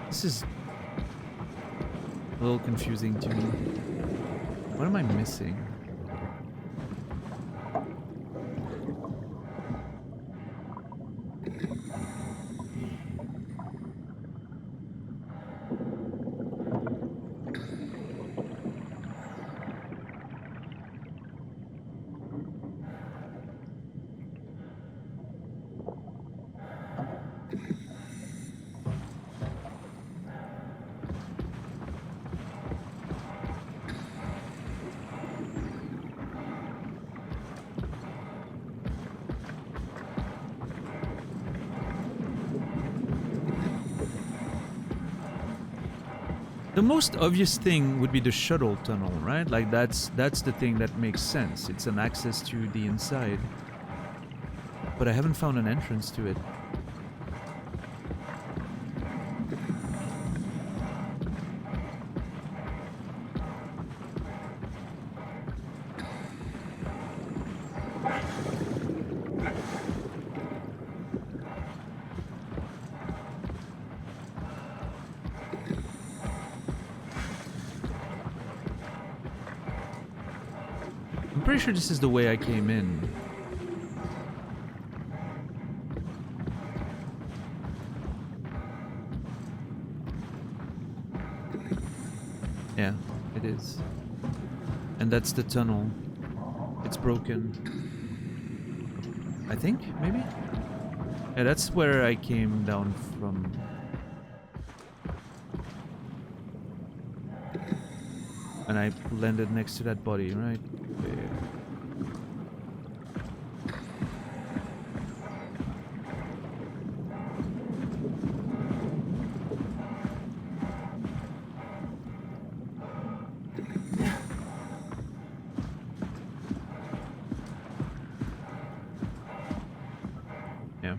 This is a little confusing to me. What am I missing? The most obvious thing would be the shuttle tunnel, right? Like that's the thing that makes sense. It's an access to the inside. But I haven't found an entrance to it. I'm pretty sure this is the way I came in. Yeah, it is. And that's the tunnel. It's broken. I think, maybe? Yeah, that's where I came down from. And I landed next to that body, right? There. Yeah.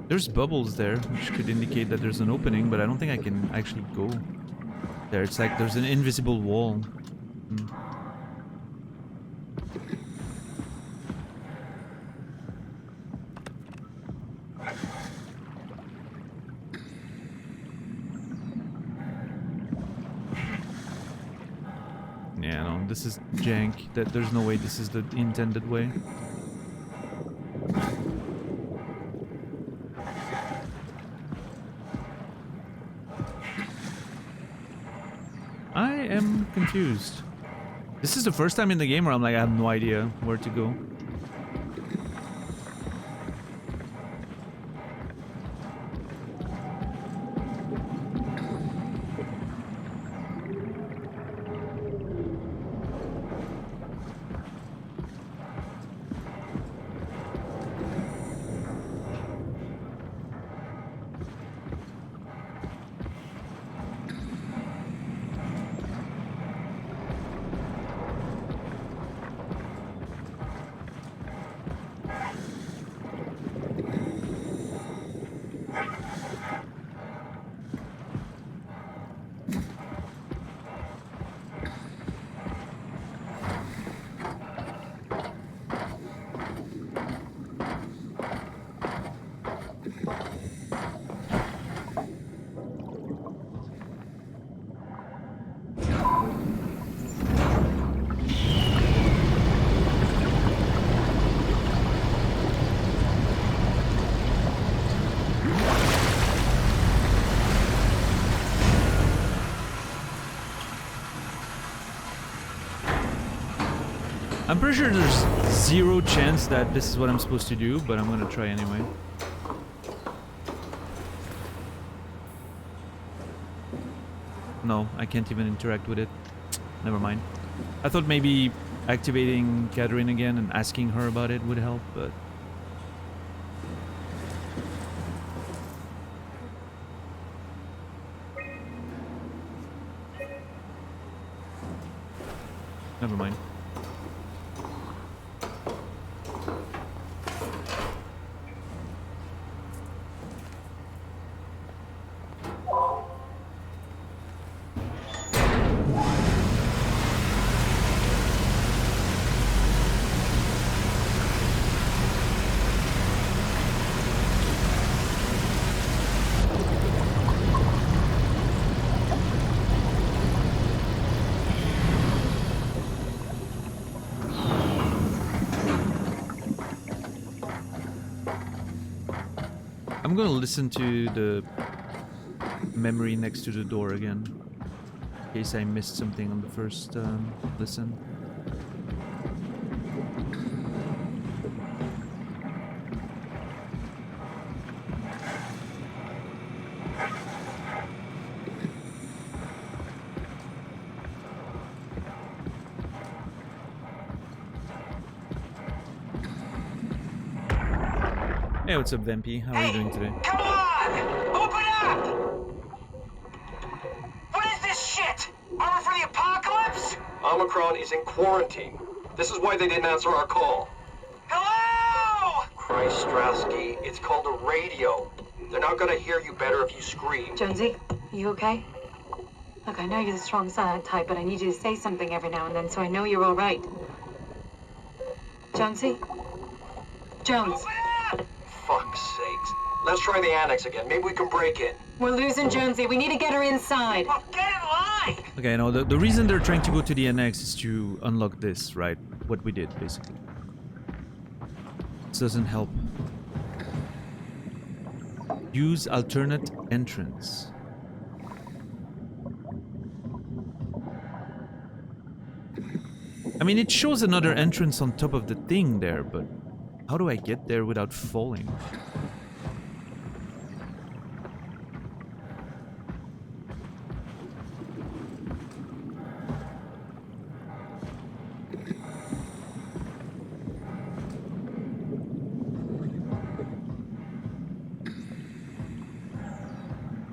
There's bubbles there, which could indicate that there's an opening, but I don't think I can actually go there. It's like there's an invisible wall. Yeah, no, this is jank. That there's no way this is the intended way. I am confused. This is the first time in the game where I'm like, I have no idea where to go. I'm pretty sure there's zero chance that this is what I'm supposed to do, but I'm gonna try anyway. No, I can't even interact with it. Never mind. I thought maybe activating Catherine again and asking her about it would help, but... Never mind. I'm gonna listen to the memory next to the door again, in case I missed something on the first listen. Hey, what's up, Vempy? How are you doing today? Come on! Open up! What is this shit? Armor for the apocalypse? Omicron is in quarantine. This is why they didn't answer our call. Hello! Christ, Strasky, it's called a radio. They're not gonna hear you better if you scream. Jonesy, are you okay? Look, I know you're the strong silent type, but I need you to say something every now and then so I know you're all right. Jonesy? Jones, Fuck's sakes. Let's try the annex again. Maybe we can break in. we're losing Jonesy. We need to get her inside. Well, get in line! Okay, no, the reason they're trying to go to the annex is to unlock this, right? What we did, basically. This doesn't help. Use alternate entrance. I mean, it shows another entrance on top of the thing there, but how do I get there without falling?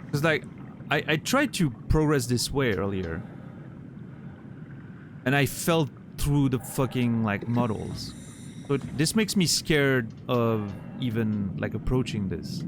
Because, like, I tried to progress this way earlier. And I fell through the fucking, like, models. But this makes me scared of even, like, approaching this.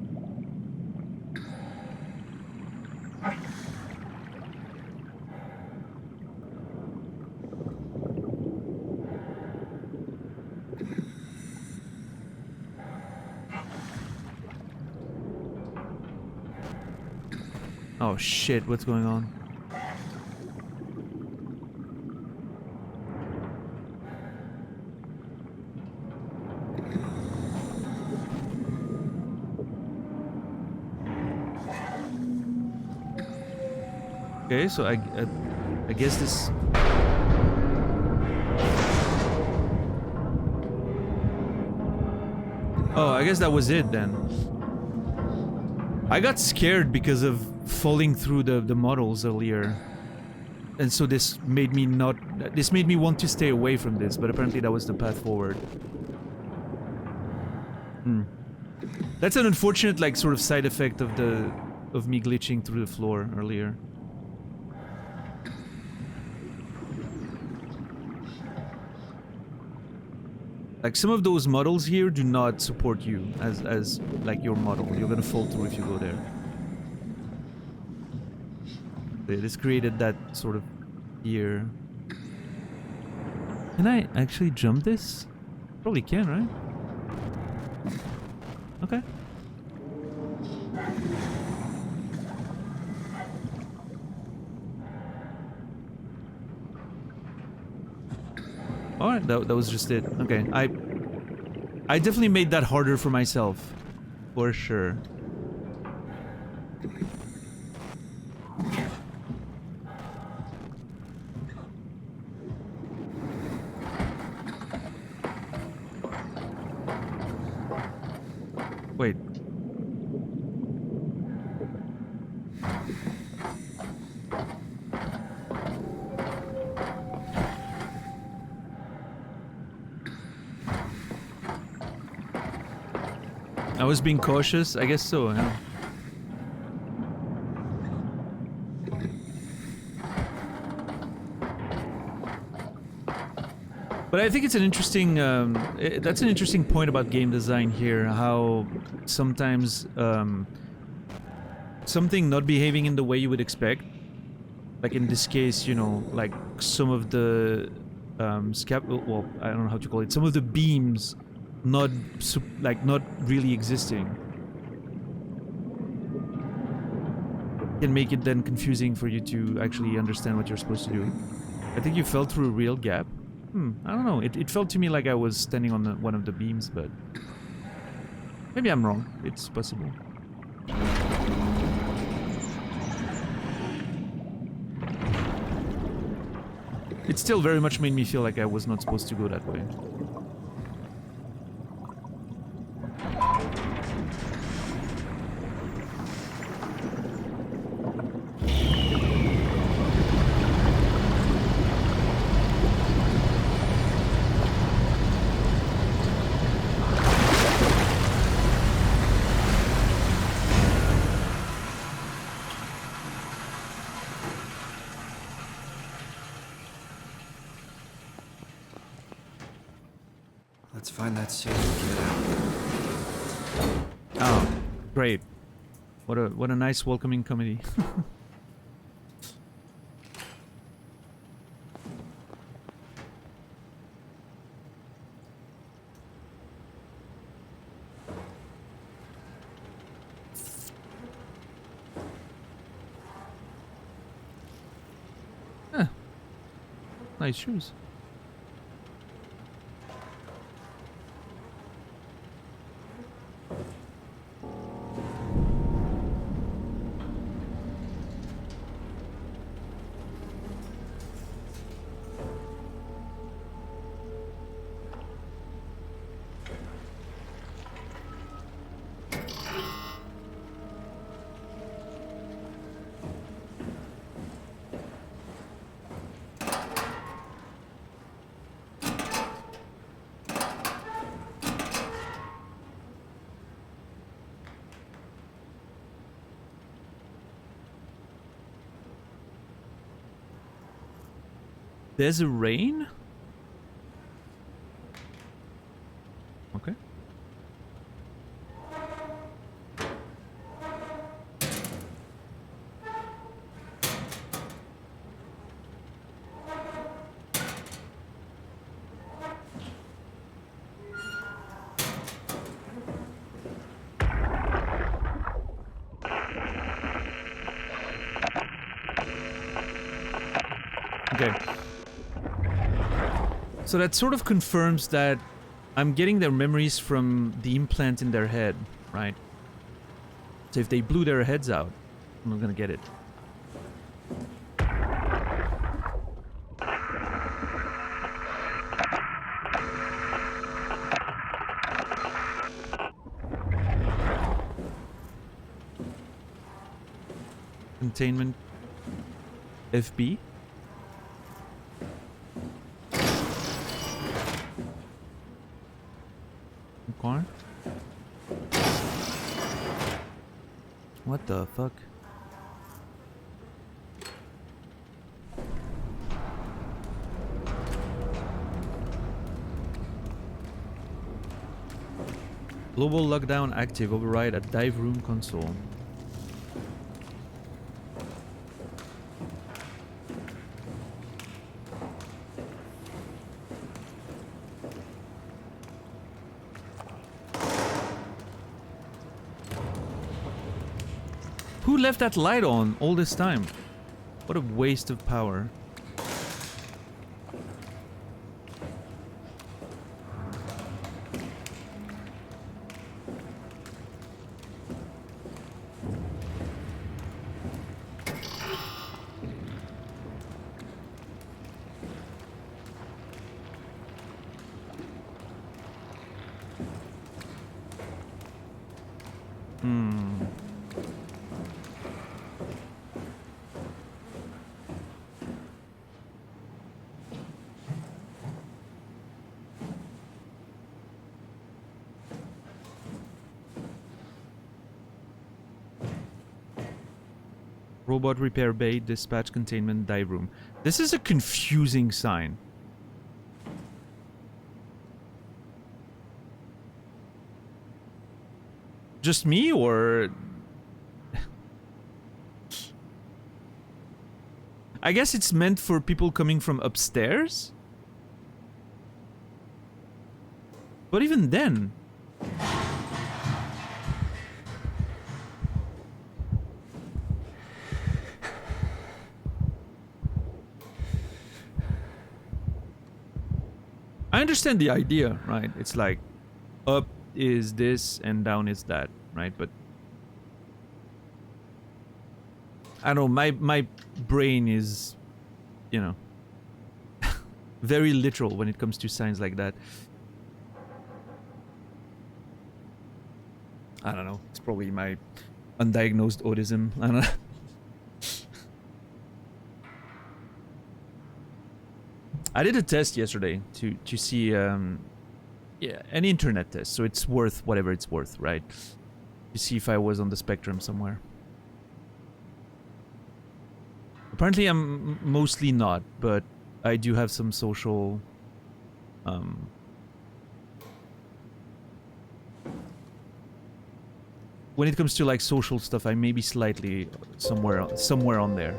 Oh shit, what's going on? Okay, so I guess this... Oh, I guess that was it then. I got scared because of falling through the models earlier. And so this made me want to stay away from this, but apparently that was the path forward. That's an unfortunate, like, sort of side effect of me glitching through the floor earlier. Like, some of those models here do not support you as like your model. You're gonna fall through if you go there. They just created that sort of fear. Can I actually jump this? Probably can, right? Okay. Alright, that was just it. Okay, I definitely made that harder for myself. For sure. I was being cautious, I guess so, yeah. But I think it's an interesting, that's an interesting point about game design here, how sometimes something not behaving in the way you would expect, like in this case, you know, like some of the, well, I don't know how to call it, some of the beams not, not really existing, can make it then confusing for you to actually understand what you're supposed to do. I think you fell through a real gap. I don't know. It felt to me like I was standing on one of the beams, but maybe I'm wrong. It's possible. It still very much made me feel like I was not supposed to go that way. Let's find that suit and get out. Oh, great. What a nice welcoming comedy. Nice shoes. There's a rain? Okay. Okay. So that sort of confirms that I'm getting their memories from the implant in their head, right? So if they blew their heads out, I'm not gonna get it. Containment FB. Okay. What the fuck? Global lockdown active. Override at dive room console. Who left that light on all this time? What a waste of power. robot repair bay, dispatch containment, dive room. This is a confusing sign. Just me, or... I guess it's meant for people coming from upstairs? But even then... I understand the idea, right? It's like, up is this and down is that, right? But I don't know, my brain is, you know, very literal when it comes to signs like that. I don't know, it's probably my undiagnosed autism. I don't know. I did a test yesterday to see, yeah, an internet test, so it's worth whatever it's worth, right? To see if I was on the spectrum somewhere. Apparently I'm mostly not, but I do have some social, when it comes to like social stuff, I may be slightly somewhere on there.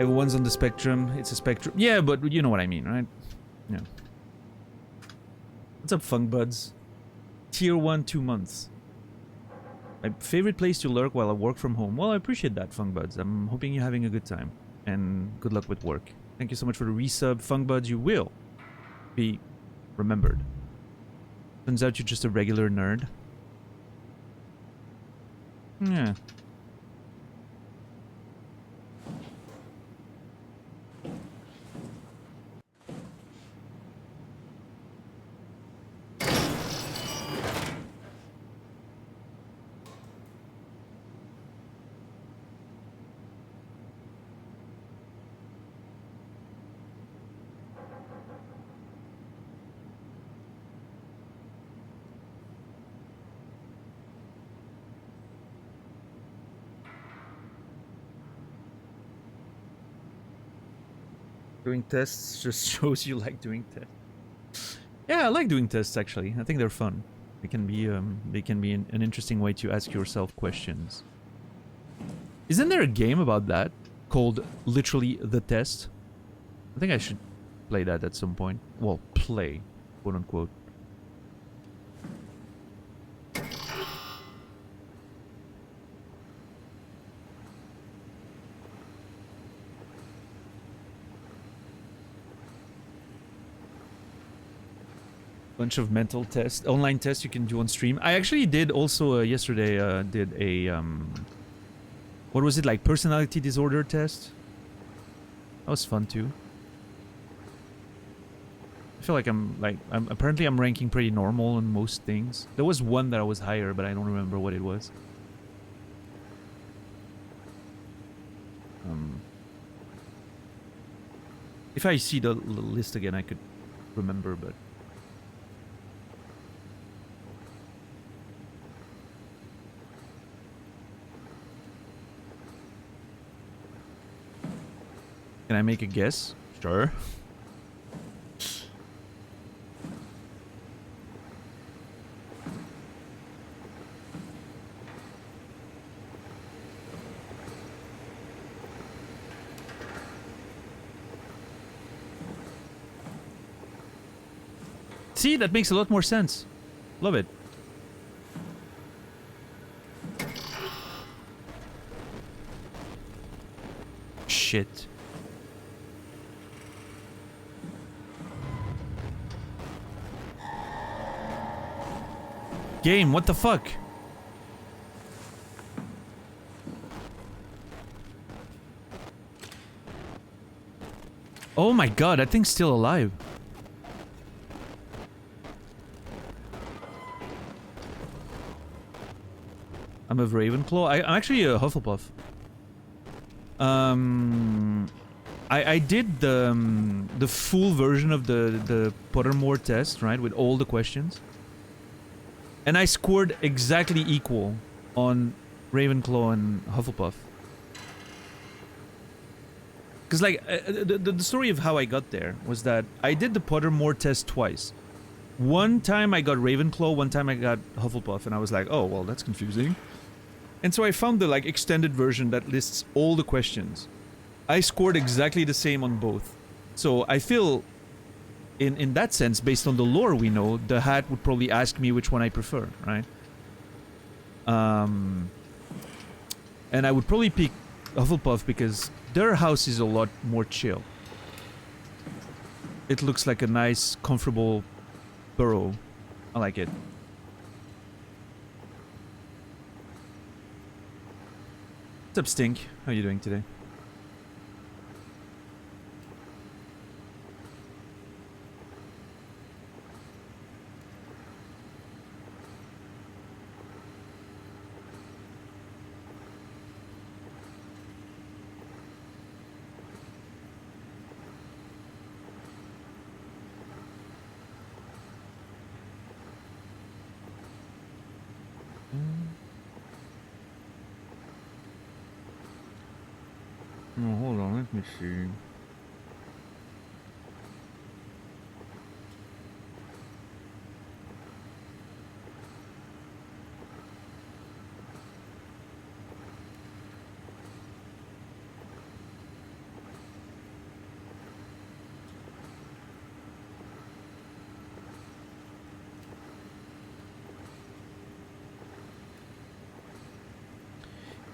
Everyone's on the spectrum. It's a spectrum. Yeah, but you know what I mean, right? Yeah. What's up, Funk Buds? Tier 1, 2 months. My favorite place to lurk while I work from home. Well, I appreciate that, Funk Buds. I'm hoping you're having a good time. And good luck with work. Thank you so much for the resub. Funk Buds, you will be remembered. Turns out you're just a regular nerd. Yeah. Doing tests just shows you like doing tests. Yeah, I like doing tests actually. I think they're fun. They can be an interesting way to ask yourself questions. Isn't there a game about that called literally The Test? I think I should play that at some point. Well, play, quote unquote. Bunch of mental tests, online tests you can do on stream. I actually did also yesterday did a what was it, like personality disorder test? That was fun too. I feel like I'm apparently I'm ranking pretty normal on most things. There was one that I was higher, but I don't remember what it was. If I see the list again, I could remember, but. Can I make a guess? Sure. See, that makes a lot more sense. Love it. Shit. Game, what the fuck? Oh my god, that thing's still alive. I'm a Ravenclaw. I'm actually a Hufflepuff. I did the full version of the Pottermore test, right, with all the questions. And I scored exactly equal on Ravenclaw and Hufflepuff. Because, like, the story of how I got there was that I did the Pottermore test twice. One time I got Ravenclaw, one time I got Hufflepuff, and I was like, oh, well, that's confusing. And so I found the, like, extended version that lists all the questions. I scored exactly the same on both. So I feel, in that sense, based on the lore we know, the hat would probably ask me which one I prefer, right? And I would probably pick Hufflepuff because their house is a lot more chill. It looks like a nice, comfortable burrow. I like it. What's up, Stink? How are you doing today? Oh, hold on, let me see.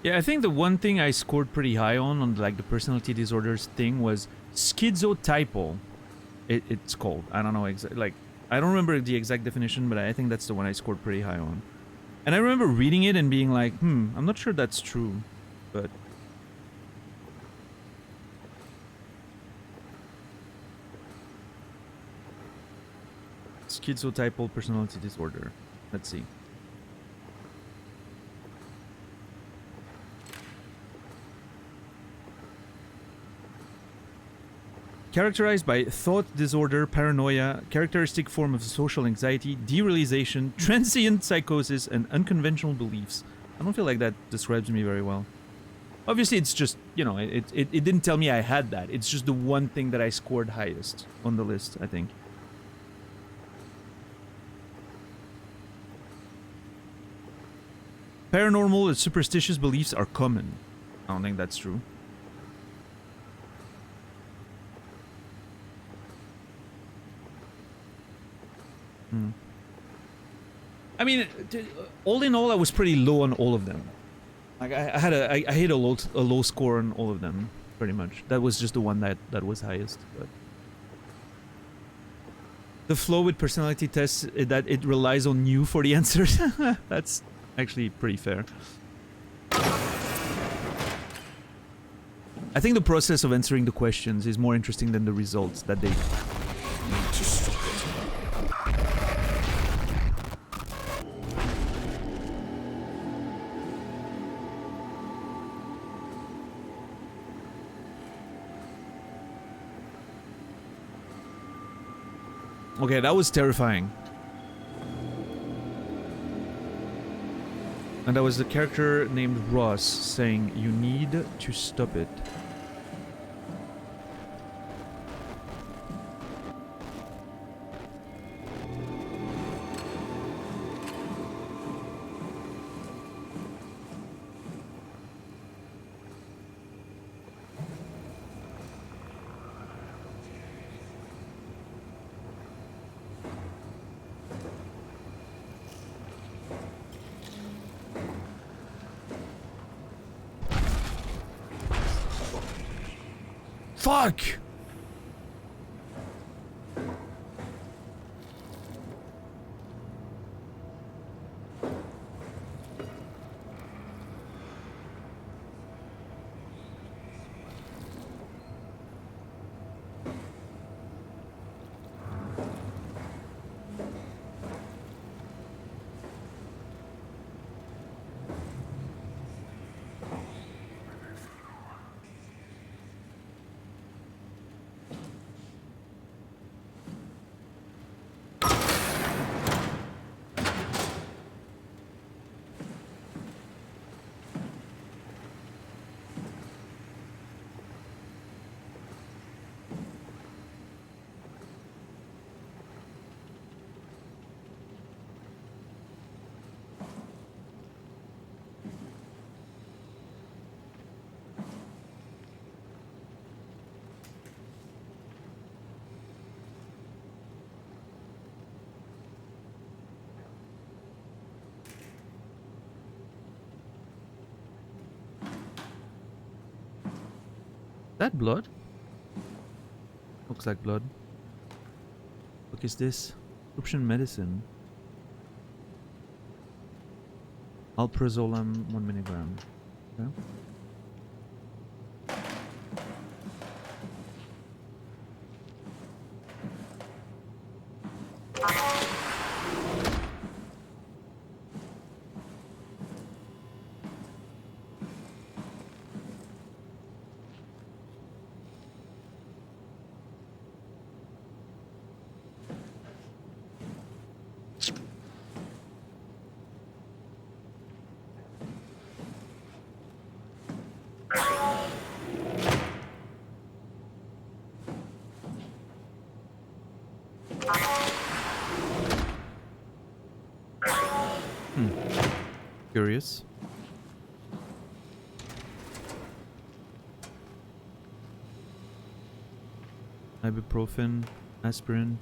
Yeah, I think the one thing I scored pretty high on like the personality disorders thing was schizotypal. It's called. I don't know exactly. Like, I don't remember the exact definition, but I think that's the one I scored pretty high on. And I remember reading it and being like, I'm not sure that's true, but schizotypal personality disorder. Let's see. Characterized by thought disorder, paranoia, characteristic form of social anxiety, derealization, transient psychosis, and unconventional beliefs. I don't feel like that describes me very well. Obviously, it's just, you know, it didn't tell me I had that. It's just the one thing that I scored highest on the list, I think. Paranormal and superstitious beliefs are common. I don't think that's true. I mean, all in all, I was pretty low on all of them. Like I hit a low score on all of them, pretty much. That was just the one that was highest. But the flow with personality tests, that it relies on you for the answers. That's actually pretty fair. I think the process of answering the questions is more interesting than the results that they. Okay, that was terrifying. And that was the character named Ross saying, "You need to stop it." Fuck! That blood? Looks like blood. What is this? Prescription medicine. Alprazolam 1 milligram. Okay. Curious. Ibuprofen, aspirin.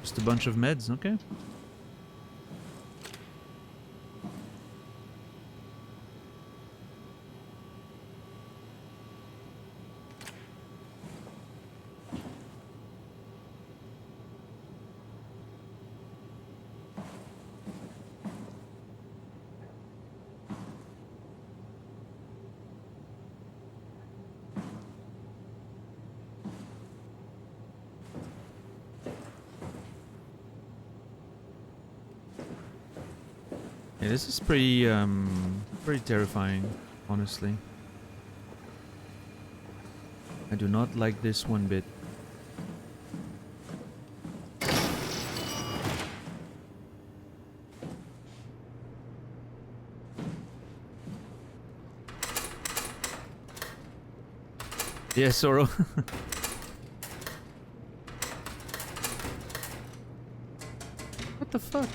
Just a bunch of meds, okay. Yeah, this is pretty terrifying, honestly. I do not like this one bit. Yeah, Sorrow. What the fuck?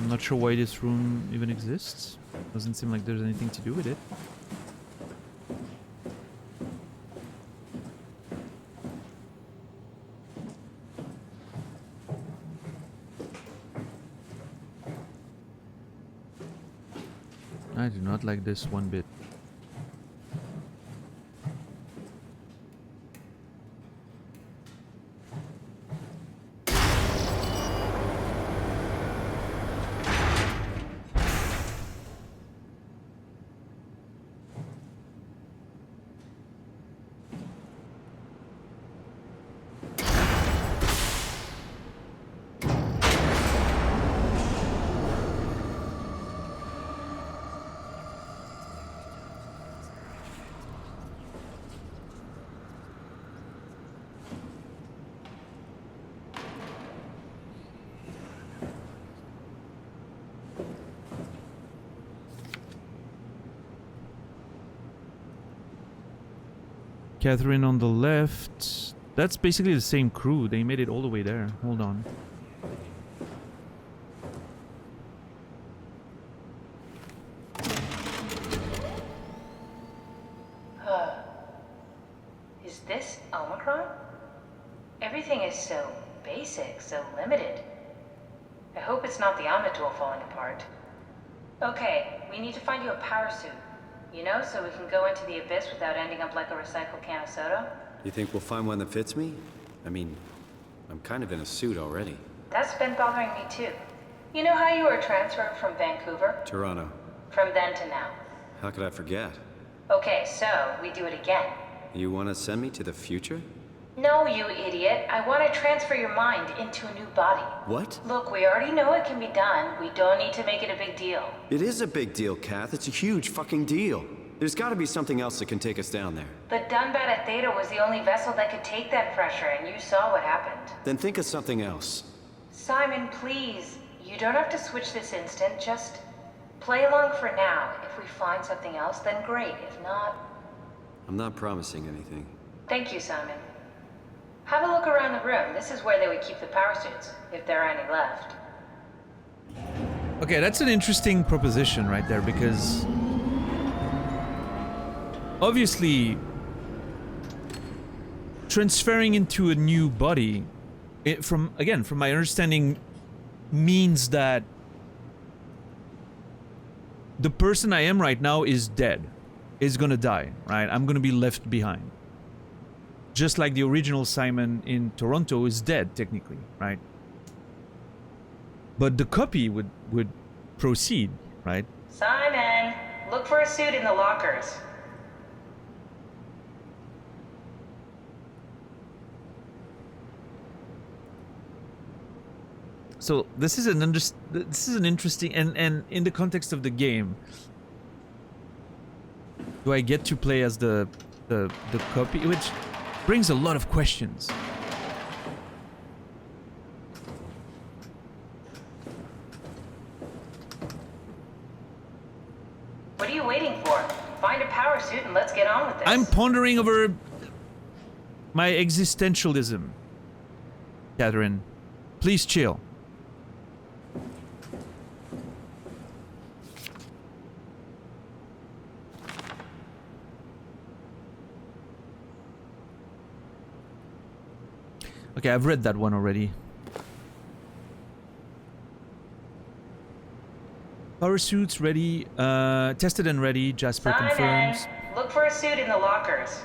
Not sure why this room even exists. Doesn't seem like there's anything to do with it. I do not like this one bit. Catherine on the left. That's basically the same crew. They made it all the way there. Hold on. Is this Omicron? Everything is so basic, so limited. I hope it's not the Omnitool falling apart. Okay, we need to find you a power suit. You know, so we can go into the abyss without ending up like a recycled can of soda? You think we'll find one that fits me? I mean, I'm kind of in a suit already. That's been bothering me too. You know how you were transferred from Vancouver? Toronto. From then to now. How could I forget? Okay, so we do it again. You want to send me to the future? No, you idiot. I want to transfer your mind into a new body. What? Look, we already know it can be done. We don't need to make it a big deal. It is a big deal, Kath. It's a huge fucking deal. There's got to be something else that can take us down there. The Dunbat at Theta was the only vessel that could take that pressure, and you saw what happened. Then think of something else. Simon, please. You don't have to switch this instant. Just Play along for now. If we find something else, then great. If not... I'm not promising anything. Thank you, Simon. Have a look around the room. This is where they would keep the power suits, if there are any left. Okay, that's an interesting proposition right there, because obviously transferring into a new body, from my understanding, means that the person I am right now is dead, is gonna die, right? I'm gonna be left behind. Just like the original Simon in Toronto is dead, technically, right? But the copy would proceed, right? Simon, look for a suit in the lockers. So this is an interesting, and in the context of the game, do I get to play as the copy, which brings a lot of questions. What are you waiting for? Find a power suit and let's get on with this. I'm pondering over my existentialism, Catherine. Please chill. Okay, I've read that one already. Power suits ready, tested and ready, Jasper Simon, confirms. Look for a suit in the lockers.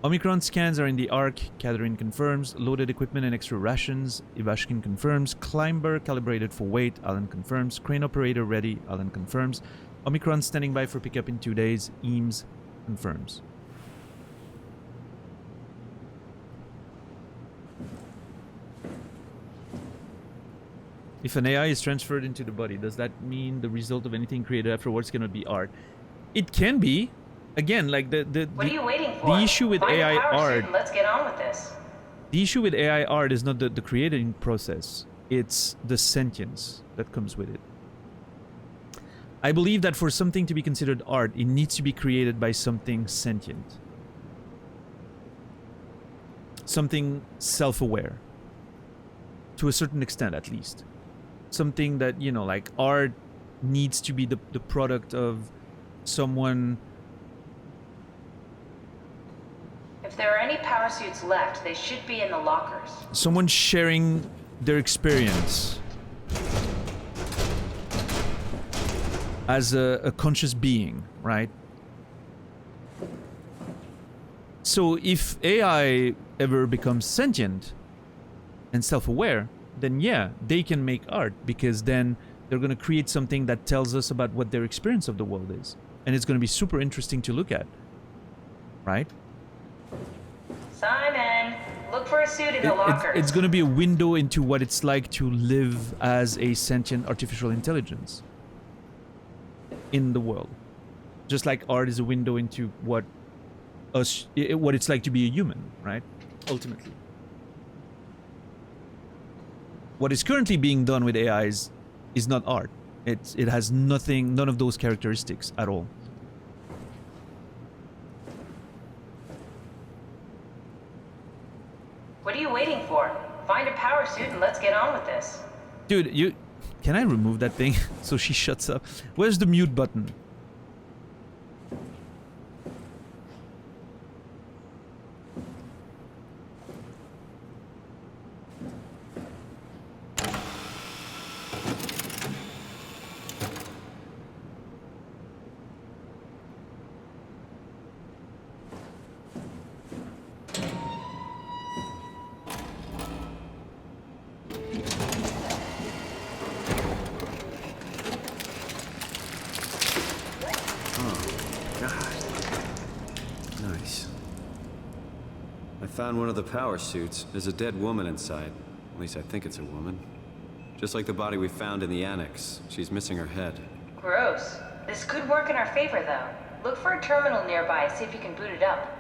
Omicron scans are in the Ark, Catherine confirms. Loaded equipment and extra rations, Ivashkin confirms. Climber calibrated for weight, Alan confirms. Crane operator ready, Alan confirms. Omicron standing by for pickup in 2 days, Eames confirms. If an AI is transferred into the body, does that mean the result of anything created afterwards cannot be art? It can be. Again, like What are you waiting for? the issue with Find AI a power suit art. and let's get on with this. The issue with AI art is not the creating process. It's the sentience that comes with it. I believe that for something to be considered art, it needs to be created by something sentient. Something self-aware. To a certain extent, at least. Something that, you know, like art needs to be the product of someone. If there are any power suits left, they should be in the lockers. Someone sharing their experience as a conscious being, right? So if AI ever becomes sentient and self-aware, then yeah, they can make art, because then they're going to create something that tells us about what their experience of the world is. And it's going to be super interesting to look at, right? Simon, look for a suit in the lockers. It's going to be a window into what it's like to live as a sentient artificial intelligence in the world. Just like art is a window into what it's like to be a human, right? Ultimately. What is currently being done with AIs is not art. It has none of those characteristics at all. What are you waiting for? Find a power suit and let's get on with this. Dude, can I remove that thing so she shuts up? Where's the mute button? Found one of the power suits. There's a dead woman inside. At least I think it's a woman. Just like the body we found in the annex. She's missing her head. Gross. This could work in our favor, though. Look for a terminal nearby, see if you can boot it up.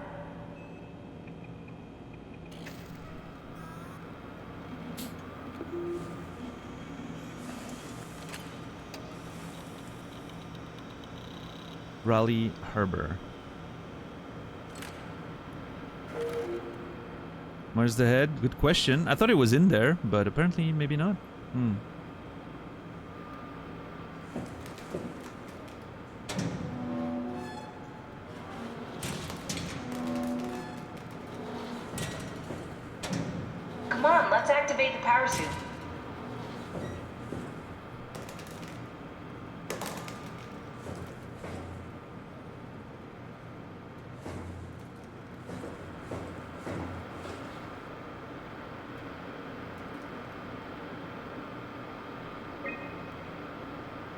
Raleigh Harbor. Where's the head? Good question. I thought it was in there, but apparently maybe not. Come on, let's activate the power suit.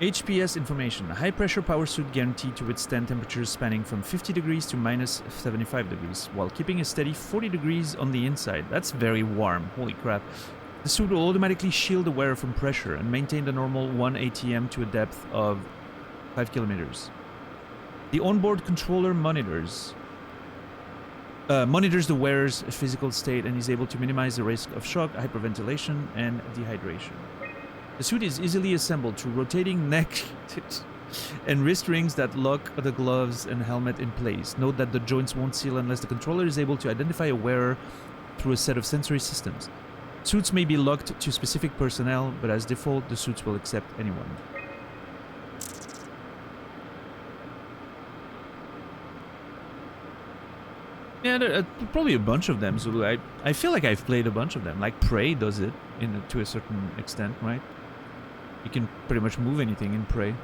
HPS information. A high-pressure power suit guaranteed to withstand temperatures spanning from 50 degrees to minus 75 degrees, while keeping a steady 40 degrees on the inside. That's very warm. Holy crap. The suit will automatically shield the wearer from pressure and maintain the normal 1 ATM to a depth of 5 kilometers. The onboard controller monitors the wearer's physical state and is able to minimize the risk of shock, hyperventilation, and dehydration. The suit is easily assembled through rotating neck and wrist rings that lock the gloves and helmet in place. Note that the joints won't seal unless the controller is able to identify a wearer through a set of sensory systems. Suits may be locked to specific personnel, but as default, the suits will accept anyone. Yeah, there are probably a bunch of them, so I feel like I've played a bunch of them. Like Prey does it to a certain extent, right? You can pretty much move anything in Prey,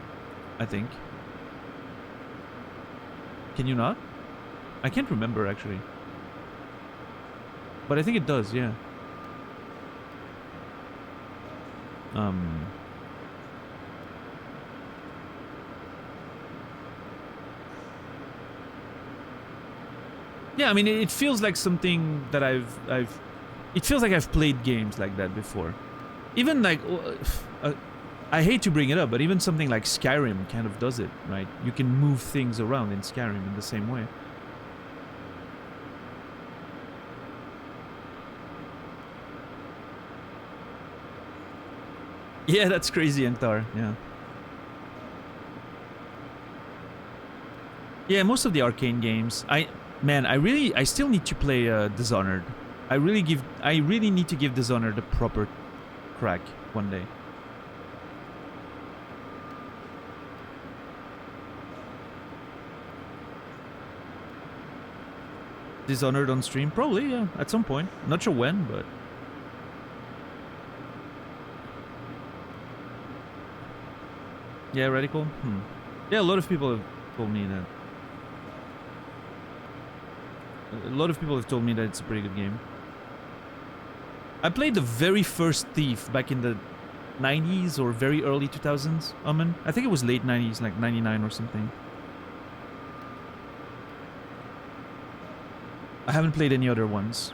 I think. Can you not? I can't remember, actually. But I think it does, yeah. Yeah, I mean, it feels like something that it feels like I've played games like that before. Even like, I hate to bring it up, but even something like Skyrim kind of does it, right? You can move things around in Skyrim in the same way. Yeah, that's crazy, Antar, yeah. Yeah, most of the Arcane games, Man, I still need to play Dishonored. I really need to give Dishonored a proper crack one day. Dishonored on stream? Probably, yeah, at some point. Not sure when, but... Yeah, Radical? Yeah, a lot of people have told me that. A lot of people have told me that it's a pretty good game. I played the very first Thief back in the 90s or very early 2000s, Amen. I think it was late 90s, like 99 or something. I haven't played any other ones.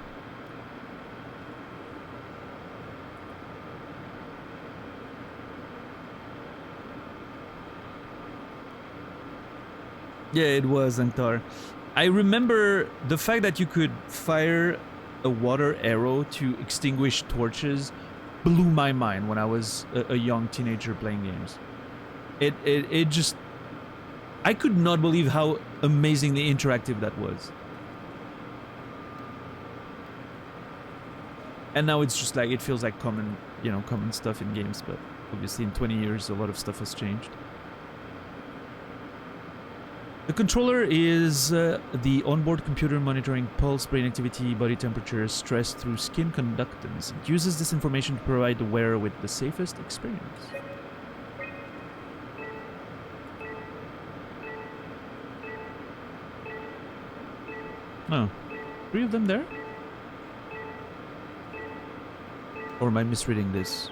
Yeah, it was, Antar. I remember the fact that you could fire a water arrow to extinguish torches blew my mind when I was a young teenager playing games. It just... I could not believe how amazingly interactive that was. And now it's just like, it feels like common stuff in games, but obviously in 20 years a lot of stuff has changed. The controller is the onboard computer monitoring pulse, brain activity, body temperature, stress through skin conductance. It uses this information to provide the wearer with the safest experience. Oh, 3 of them there? Or am I misreading this?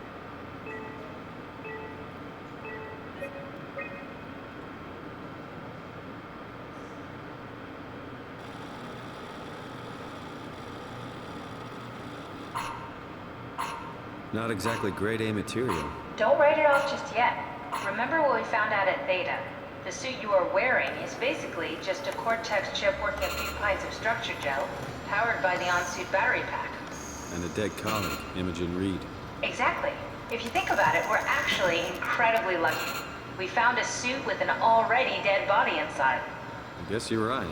Not exactly grade A material. Don't write it off just yet. Remember what we found out at Theta? The suit you are wearing is basically just a Cortex chip working a few pints of structure gel, powered by the on-suit battery pack. And a dead colleague, Imogen Reed. Exactly. If you think about it, we're actually incredibly lucky. We found a suit with an already dead body inside. I guess you're right.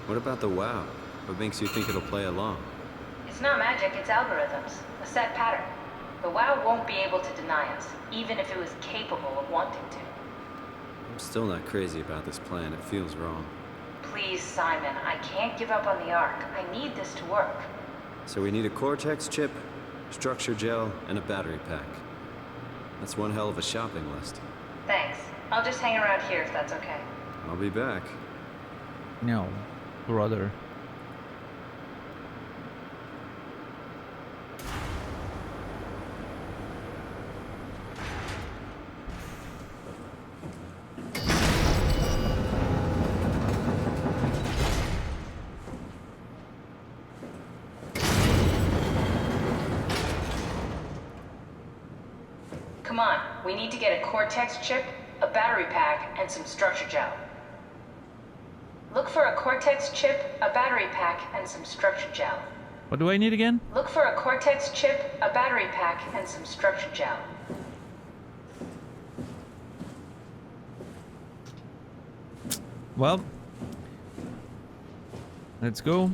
What about the WoW? What makes you think it'll play along? It's not magic, it's algorithms. A set pattern. The WoW won't be able to deny us, even if it was capable of wanting to. I'm still not crazy about this plan. It feels wrong. Please, Simon, I can't give up on the Ark. I need this to work. So we need a Cortex chip, structure gel, and a battery pack. That's one hell of a shopping list. Thanks. I'll just hang around here if that's okay. I'll be back. No, brother. Come on, we need to get a Cortex chip, a battery pack, and some structure gel. Look for a Cortex chip, a battery pack, and some structure gel. What do I need again? Look for a Cortex chip, a battery pack, and some structure gel. Well, let's go.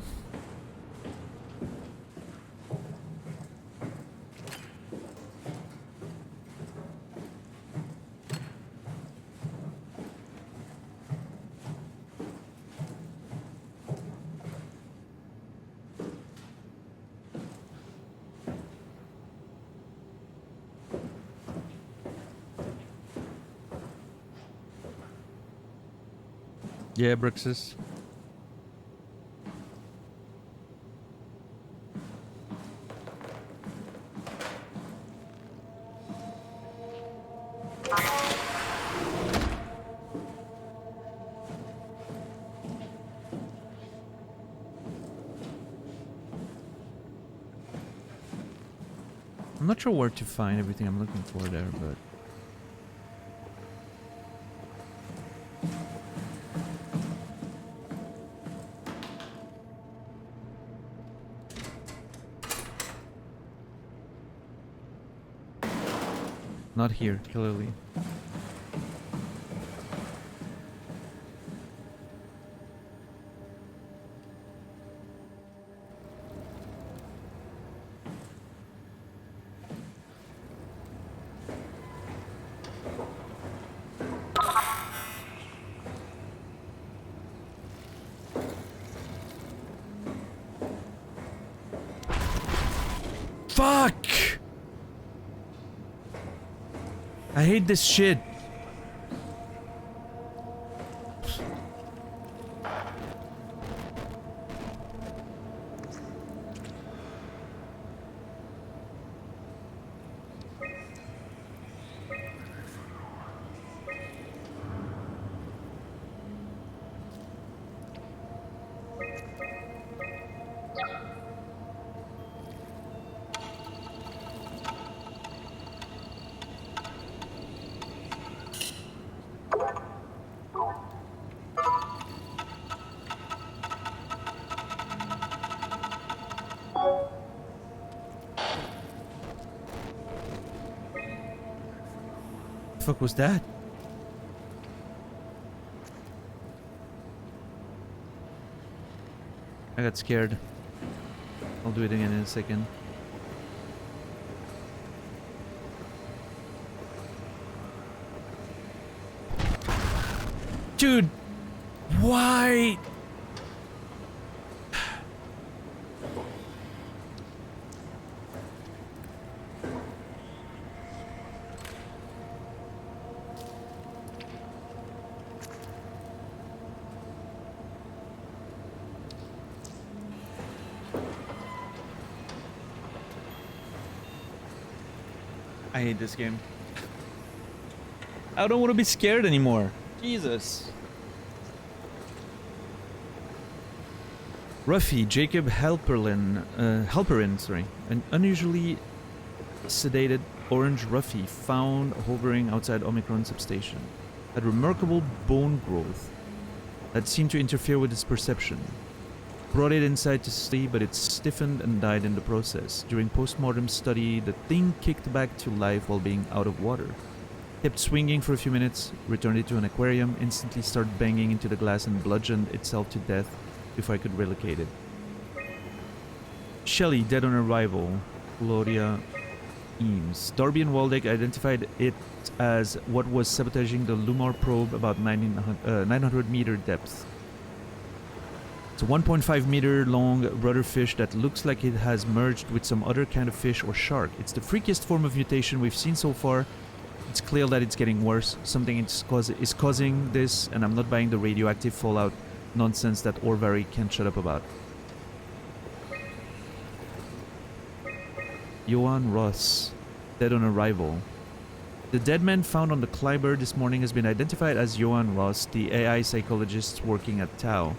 Yeah, Brixus. I'm not sure where to find everything I'm looking for there, but... Not here, clearly. Fuck! I hate this shit. The fuck was that? I got scared. I'll do it again in a second. Dude, why? I hate this game. I don't want to be scared anymore. Jesus. Ruffy, Jacob Halperin, sorry. An unusually sedated orange Ruffy found hovering outside Omicron substation. Had remarkable bone growth that seemed to interfere with its perception. Brought it inside to sleep, but it stiffened and died in the process. During post-mortem study, the thing kicked back to life while being out of water. Kept swinging for a few minutes, returned it to an aquarium, instantly started banging into the glass and bludgeoned itself to death before I could relocate it. Shelley, dead on arrival. Claudia Eames. Darby and Waldeck identified it as what was sabotaging the Lumar probe about 900 meter depth. It's a 1.5 meter long rudder fish that looks like it has merged with some other kind of fish or shark. It's the freakiest form of mutation we've seen so far. It's clear that it's getting worse. Something is causing this, and I'm not buying the radioactive fallout nonsense that Orvari can't shut up about. Johan Ross, dead on arrival. The dead man found on the climber this morning has been identified as Johan Ross, the AI psychologist working at Tau.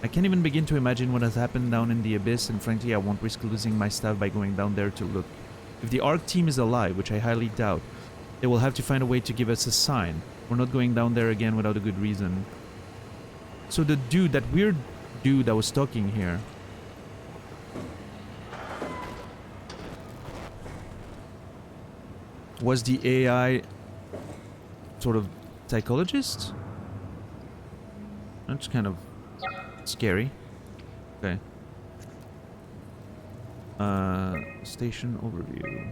I can't even begin to imagine what has happened down in the abyss, and frankly I won't risk losing my staff by going down there to look. If the ARC team is alive, which I highly doubt, they will have to find a way to give us a sign. We're not going down there again without a good reason. So the dude, that weird dude that was talking here, was the AI sort of psychologist? That's kind of scary. Okay. Station overview.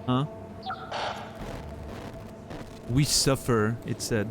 Huh? We suffer, it said.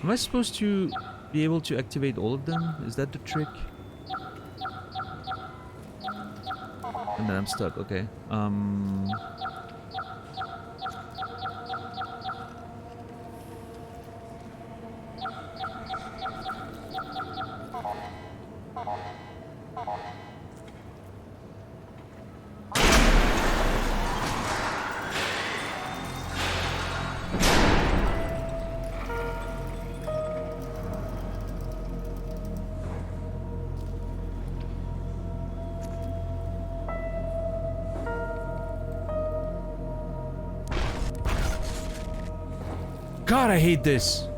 Am I supposed to be able to activate all of them? Is that the trick? And then I'm stuck, okay. God, I hate this.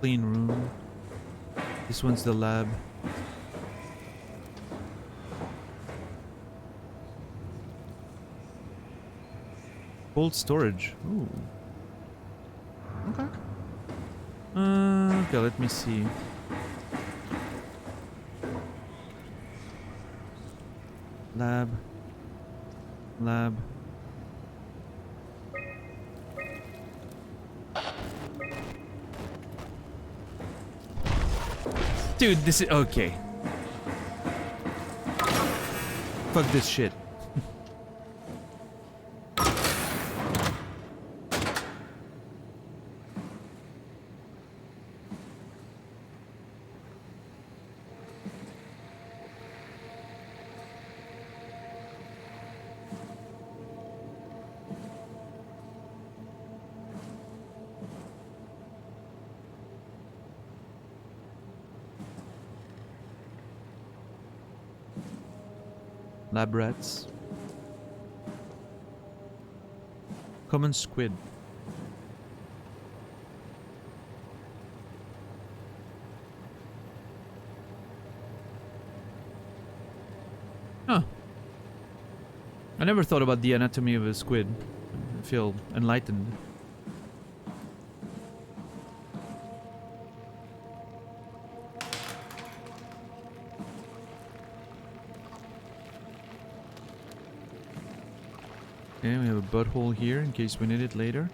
Clean room. This one's the lab. Cold storage. Ooh. Okay. Okay, let me see. Lab. Lab. Dude, this is okay. Fuck this shit. Lab rats. Common squid. Huh. I never thought about the anatomy of a squid. I feel enlightened. Okay, we have a butthole here in case we need it later.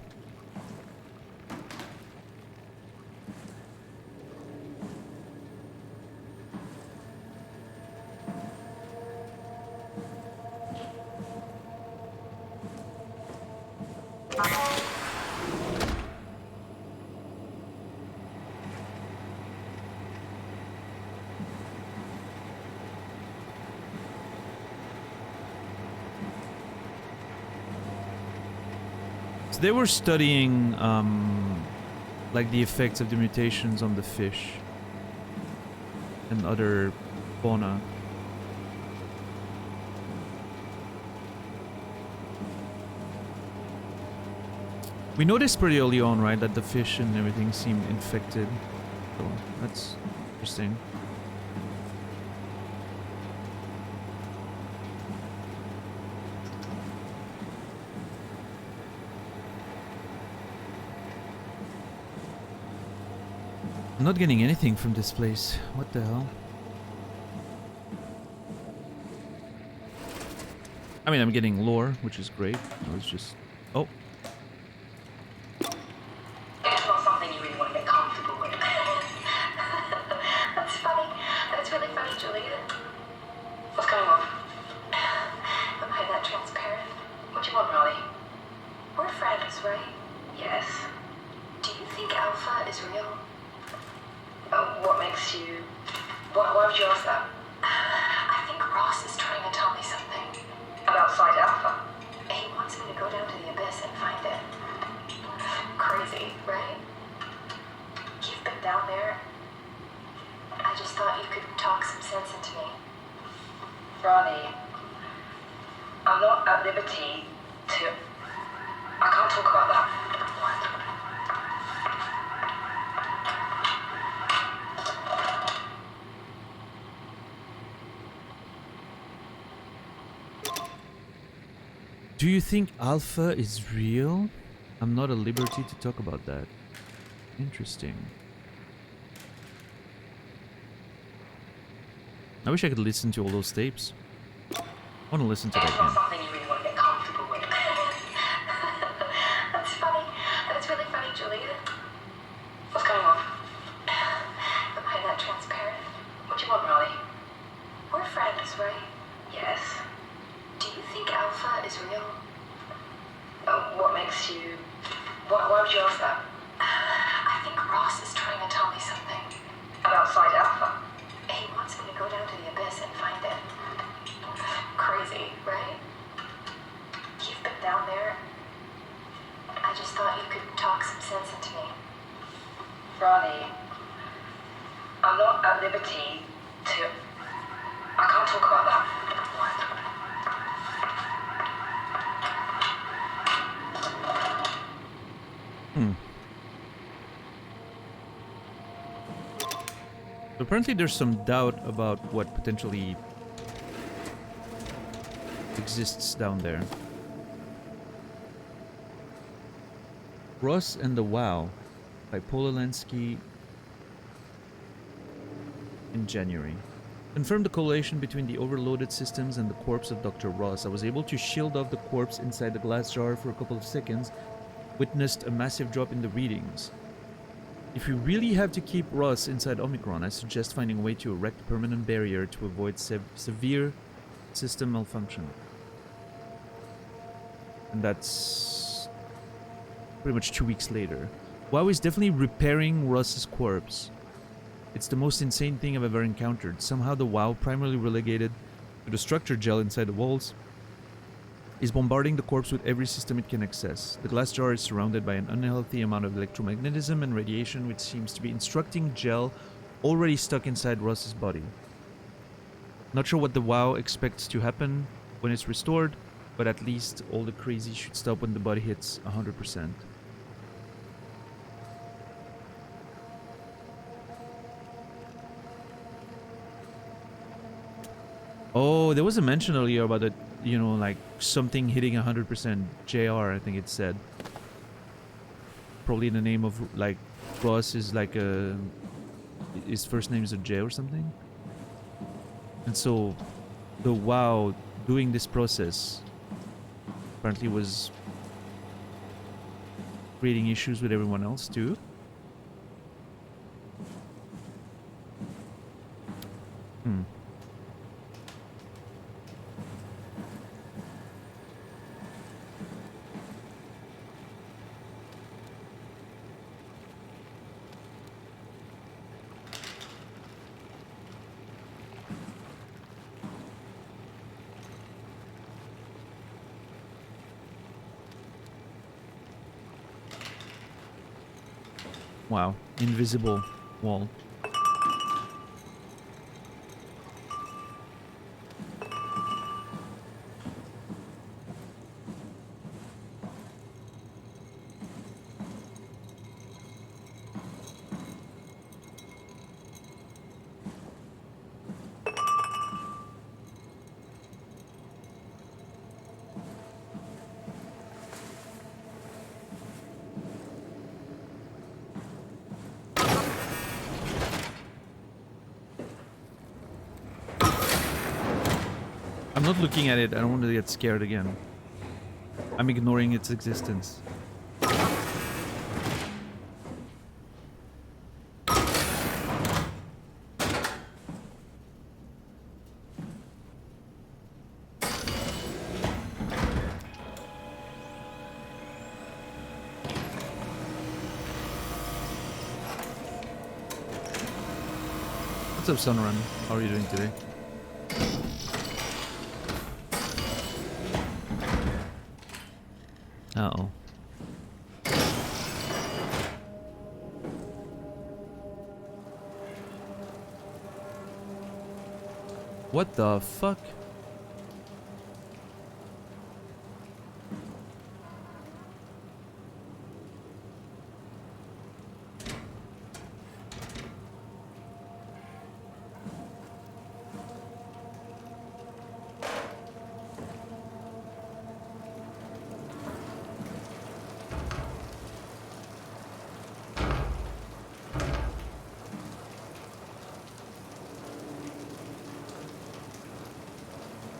They were studying like the effects of the mutations on the fish and other fauna. We noticed pretty early on, right, that the fish and everything seemed infected. So that's interesting. I'm not getting anything from this place. What the hell? I mean, I'm getting lore, which is great. I was just... Oh. It's not something you really want to get comfortable with. That's funny. That's really funny, Julia. What's going on? Am I that transparent? What do you want, Molly? We're friends, right? Yes. Do you think Alpha is real? What makes you... Why would you ask that? I think Ross is trying to tell me something. About Side Alpha? He wants me to go down to the abyss and find it. Crazy, right? You've been down there. I just thought you could talk some sense into me. Ronnie, I'm not at liberty to... I can't talk about that. Do you think Alpha is real? I'm not at liberty to talk about that. Interesting. I wish I could listen to all those tapes. I want to listen to that It's not again. something you really want to get comfortable with. That's funny. That's really funny, Julia. What's going on? Am I that transparent? What do you want, Molly? We're friends, right? Yes. Do you think Alpha is real? What makes you... Why would you ask that? I think Ross is trying to tell me something. About Side Alpha? He wants me to go down to the abyss and find it. Crazy, right? You've been down there. I just thought you could talk some sense into me. Ronnie, I'm not at liberty to... I can't talk about that. Apparently there's some doubt about what potentially exists down there. Ross and the Wow by Pololensky in January. Confirmed the correlation between the overloaded systems and the corpse of Dr. Ross. I was able to shield off the corpse inside the glass jar for a couple of seconds. Witnessed a massive drop in the readings. If you really have to keep Ross inside Omicron, I suggest finding a way to erect a permanent barrier to avoid severe system malfunction. And that's pretty much 2 weeks later. WoW is definitely repairing Ross's corpse. It's the most insane thing I've ever encountered. Somehow the WoW, primarily relegated to the structure gel inside the walls, is bombarding the corpse with every system it can access. The glass jar is surrounded by an unhealthy amount of electromagnetism and radiation, which seems to be instructing gel already stuck inside Ross's body. Not sure what the WoW expects to happen when it's restored, but at least all the crazy should stop when the body hits 100%. Oh, there was a mention earlier about it, you know, like something hitting 100% JR, I think it said. Probably in the name of, like, Ross is like a... his first name is a J or something. And so, the WoW doing this process Apparently was creating issues with everyone else too. Wow, invisible wall. I'm not looking at it. I don't want to get scared again. I'm ignoring its existence. What's up, Sunrun? How are you doing today? Uh-oh. What the fuck?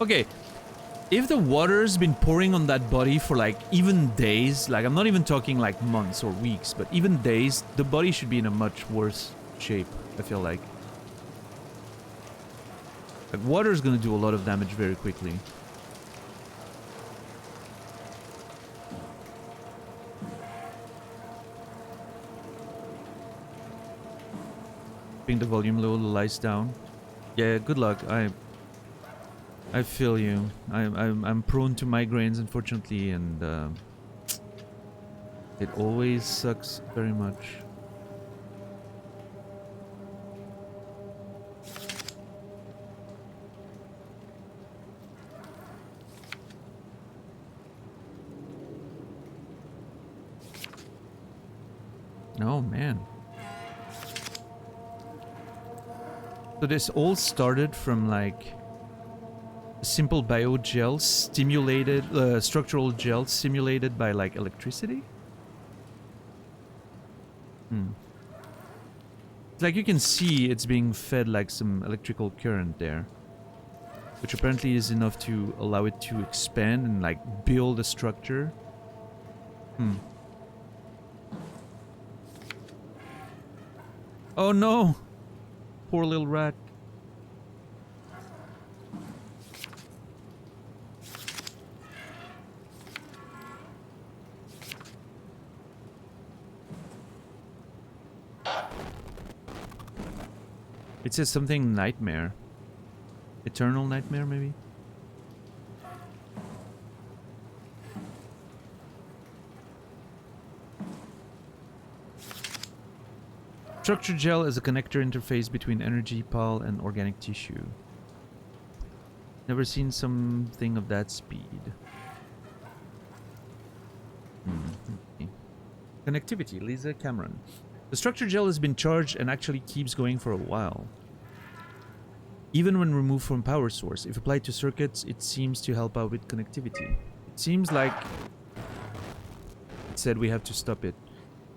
Okay, if the water's been pouring on that body for like even days, like I'm not even talking like months or weeks, but even days, the body should be in a much worse shape, I feel like. Like water's gonna do a lot of damage very quickly. Bring the volume low, the lights down. Yeah, good luck. I feel you. I'm prone to migraines, unfortunately, and it always sucks very much. Oh man. So this all started from like simple biogel stimulated, structural gel simulated by like electricity? It's like you can see it's being fed like some electrical current there, which apparently is enough to allow it to expand and like build a structure. Oh no! Poor little rat. It says something nightmare. Eternal nightmare, maybe? Structure gel is a connector interface between energy, pulse, and organic tissue. Never seen something of that speed. Okay. Connectivity, Lisa Cameron. The structure gel has been charged and actually keeps going for a while. Even when removed from power source, if applied to circuits, it seems to help out with connectivity. It seems like it said we have to stop it.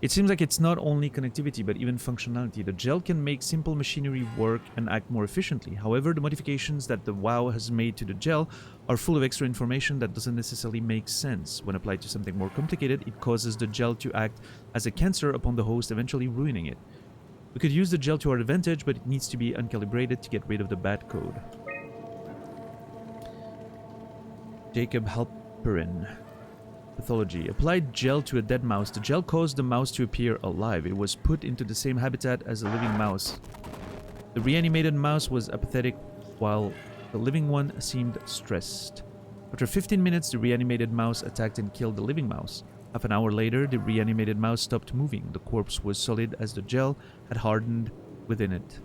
It seems like it's not only connectivity, but even functionality. The gel can make simple machinery work and act more efficiently. However, the modifications that the WoW has made to the gel are full of extra information that doesn't necessarily make sense. When applied to something more complicated, it causes the gel to act as a cancer upon the host, eventually ruining it. We could use the gel to our advantage, but it needs to be uncalibrated to get rid of the bad code. Jacob Halperin. Pathology. Applied gel to a dead mouse. The gel caused the mouse to appear alive. It was put into the same habitat as a living mouse. The reanimated mouse was apathetic, while the living one seemed stressed. After 15 minutes, the reanimated mouse attacked and killed the living mouse. Half an hour later, the reanimated mouse stopped moving. The corpse was solid as the gel had hardened within it.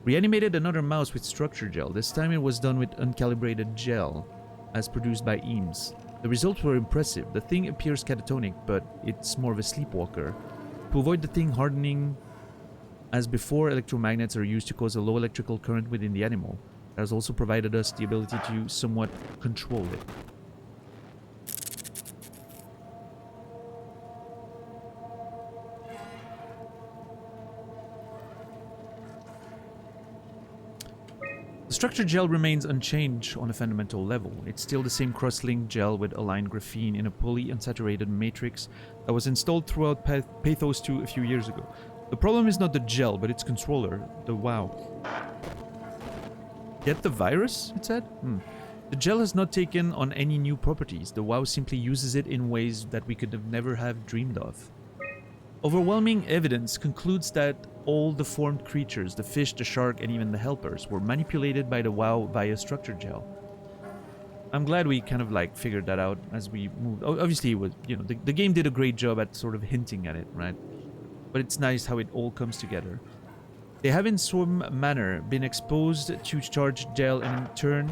Reanimated another mouse with structure gel. This time it was done with uncalibrated gel, as produced by Eames. The results were impressive. The thing appears catatonic, but it's more of a sleepwalker. To avoid the thing hardening, as before, electromagnets are used to cause a low electrical current within the animal. It has also provided us the ability to somewhat control it. The structure gel remains unchanged on a fundamental level. It's still the same cross-linked gel with aligned graphene in a polyunsaturated matrix that was installed throughout Pathos 2 a few years ago. The problem is not the gel, but its controller, the WoW. Get the virus, it said? The gel has not taken on any new properties. The WoW simply uses it in ways that we could have never have dreamed of. Overwhelming evidence concludes that all deformed creatures, the fish, the shark, and even the helpers, were manipulated by the WoW via structure gel. I'm glad we kind of like figured that out as we moved. Obviously, it was, you know, the game did a great job at sort of hinting at it, right? But it's nice how it all comes together. They have in some manner been exposed to charged gel and in turn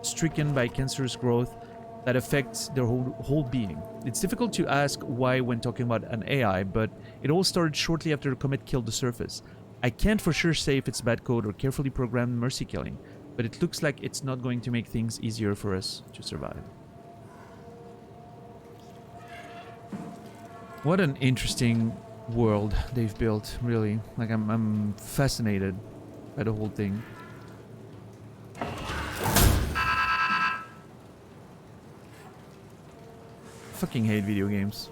stricken by cancerous growth that affects their whole being. It's difficult to ask why when talking about an AI, but it all started shortly after the comet killed the surface. I can't for sure say if it's bad code or carefully programmed mercy killing, but it looks like it's not going to make things easier for us to survive. What an interesting world they've built, really. Like, I'm fascinated by the whole thing. Fucking hate video games.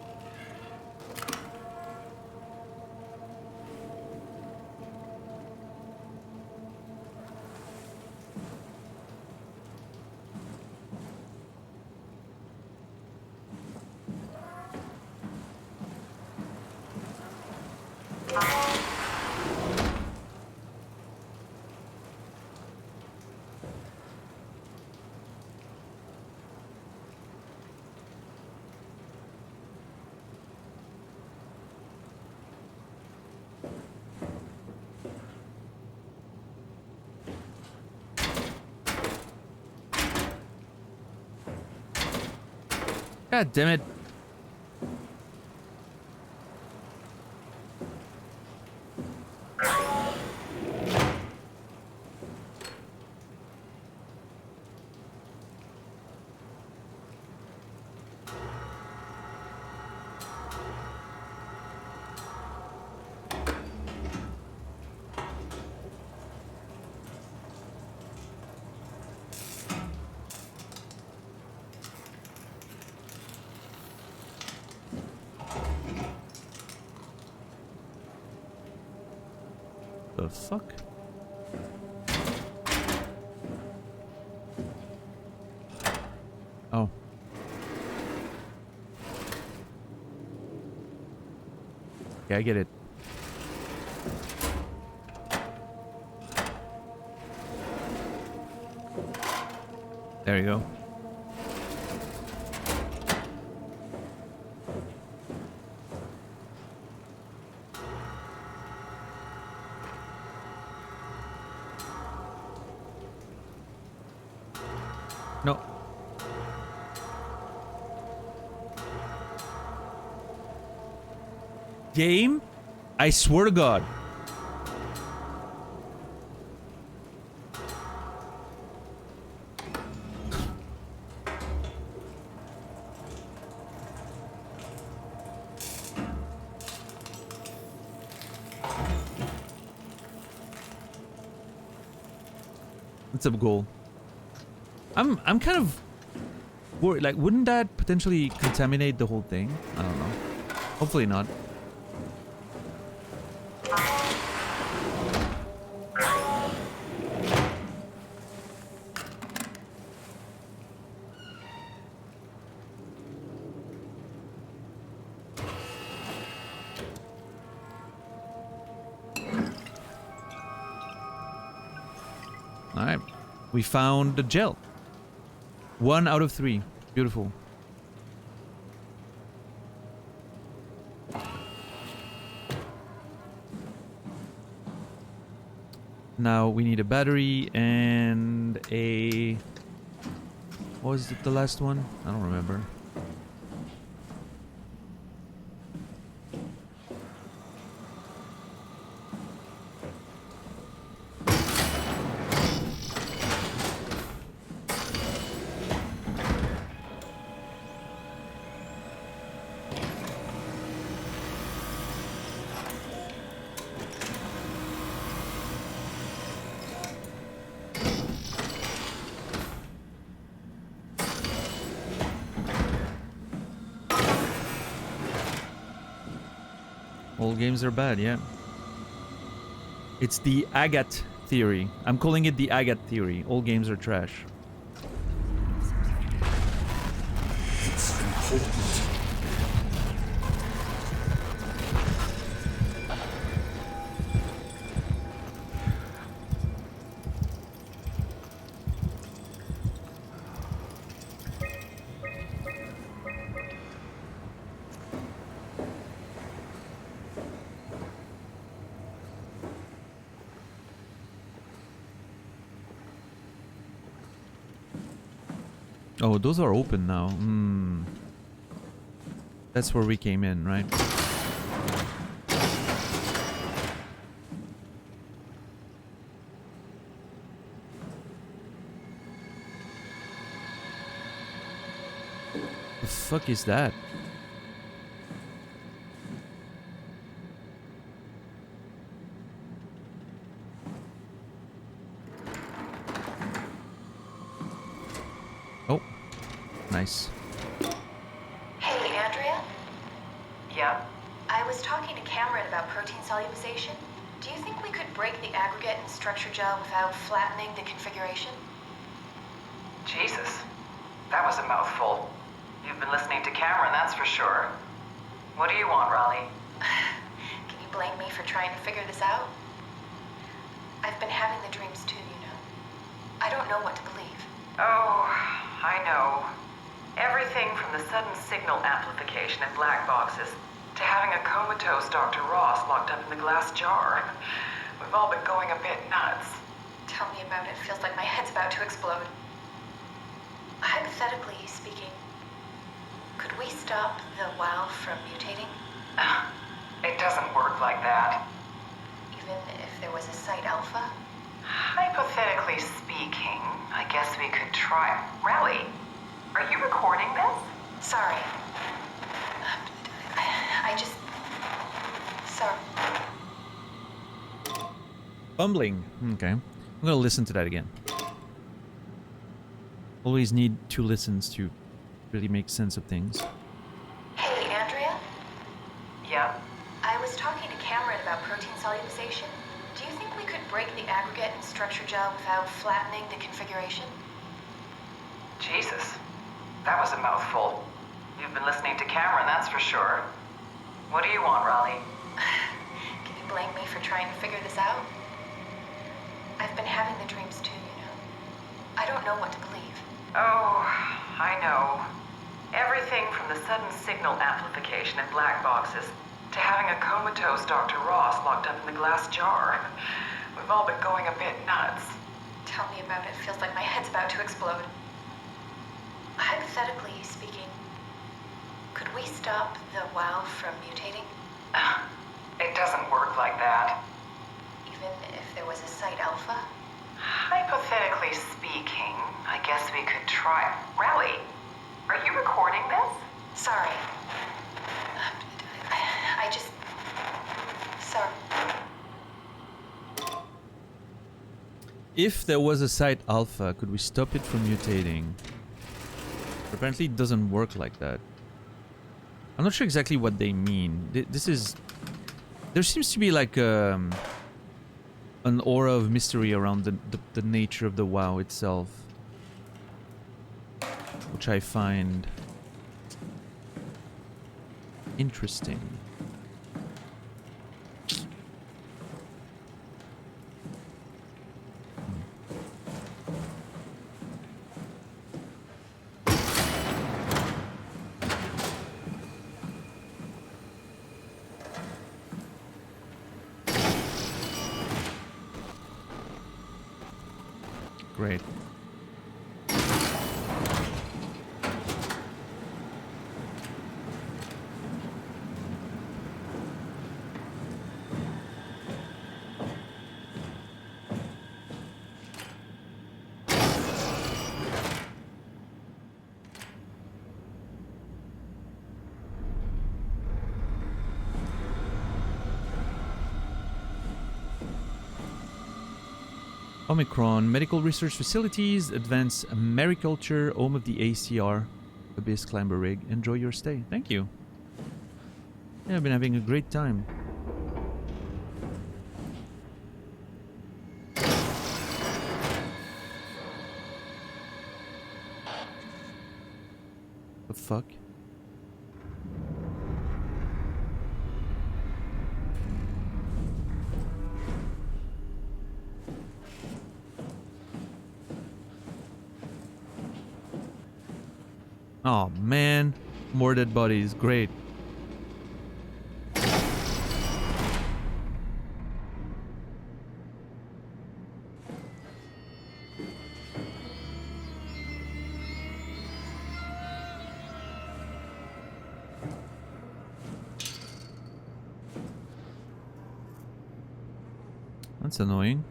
God damn it. The fuck? Oh. Yeah, I get it. There you go. No. Game? I swear to God. It's a goal. I'm kind of worried. Like, wouldn't that potentially contaminate the whole thing? I don't know. Hopefully not. Alright. We found the gel. 1 out of 3. Beautiful. Now we need a battery and a... What was it, the last one? I don't remember. All games are bad, yeah. It's the agate theory. I'm calling it the agate theory. All games are trash. It's important. Oh, those are open now. Hmm. That's where we came in, right? The fuck is that? Oh, nice. Hey, Andrea? Yeah? I was talking to Cameron about protein solubilization. Do you think we could break the aggregate and structure gel without flattening the configuration? Jesus. That was a mouthful. You've been listening to Cameron, that's for sure. What do you want, Raleigh? Can you blame me for trying to figure this out? I've been having the dreams too, you know. I don't know what to believe. Oh, I know. Everything from the sudden signal amplification in black boxes to having a comatose Dr. Ross locked up in the glass jar. We've all been going a bit nuts. Tell me about it. Feels like my head's about to explode. Hypothetically speaking, could we stop the WoW from mutating? It doesn't work like that. Even if there was a Site Alpha? Hypothetically speaking, I guess we could try. Raleigh, are you recording this? Sorry. I just... Sorry. Bumbling. Okay. I'm gonna listen to that again. Always need 2 listens to really make sense of things. Hey, Andrea? Yeah? I was talking to Cameron about protein solubilization. Do you think we could break the aggregate and structure gel without flattening the configuration? Jesus. That was a mouthful. You've been listening to Cameron, that's for sure. What do you want, Raleigh? Can you blame me for trying to figure this out? I've been having the dreams too, you know. I don't know what to believe. Oh, I know. Everything from the sudden signal amplification in black boxes to having a comatose Dr. Ross locked up in the glass jar. We've all been going a bit nuts. Tell me about it. Feels like my head's about to explode. Hypothetically speaking, could we stop the WoW from mutating? It doesn't work like that. Even if there was a Site Alpha? Hypothetically speaking, I guess we could try. Raleigh, are you recording this? Sorry. I just... Sorry. If there was a site alpha, could we stop it from mutating? Apparently it doesn't work like that. I'm not sure exactly what they mean. This is... There seems to be like an aura of mystery around the nature of the WoW itself, which I find interesting. Great. Omicron, medical research facilities, advanced mariculture, home of the ACR, Abyss Climber Rig. Enjoy your stay. Thank you. Yeah, I've been having a great time. The fuck? Oh man, more dead bodies, great. That's annoying.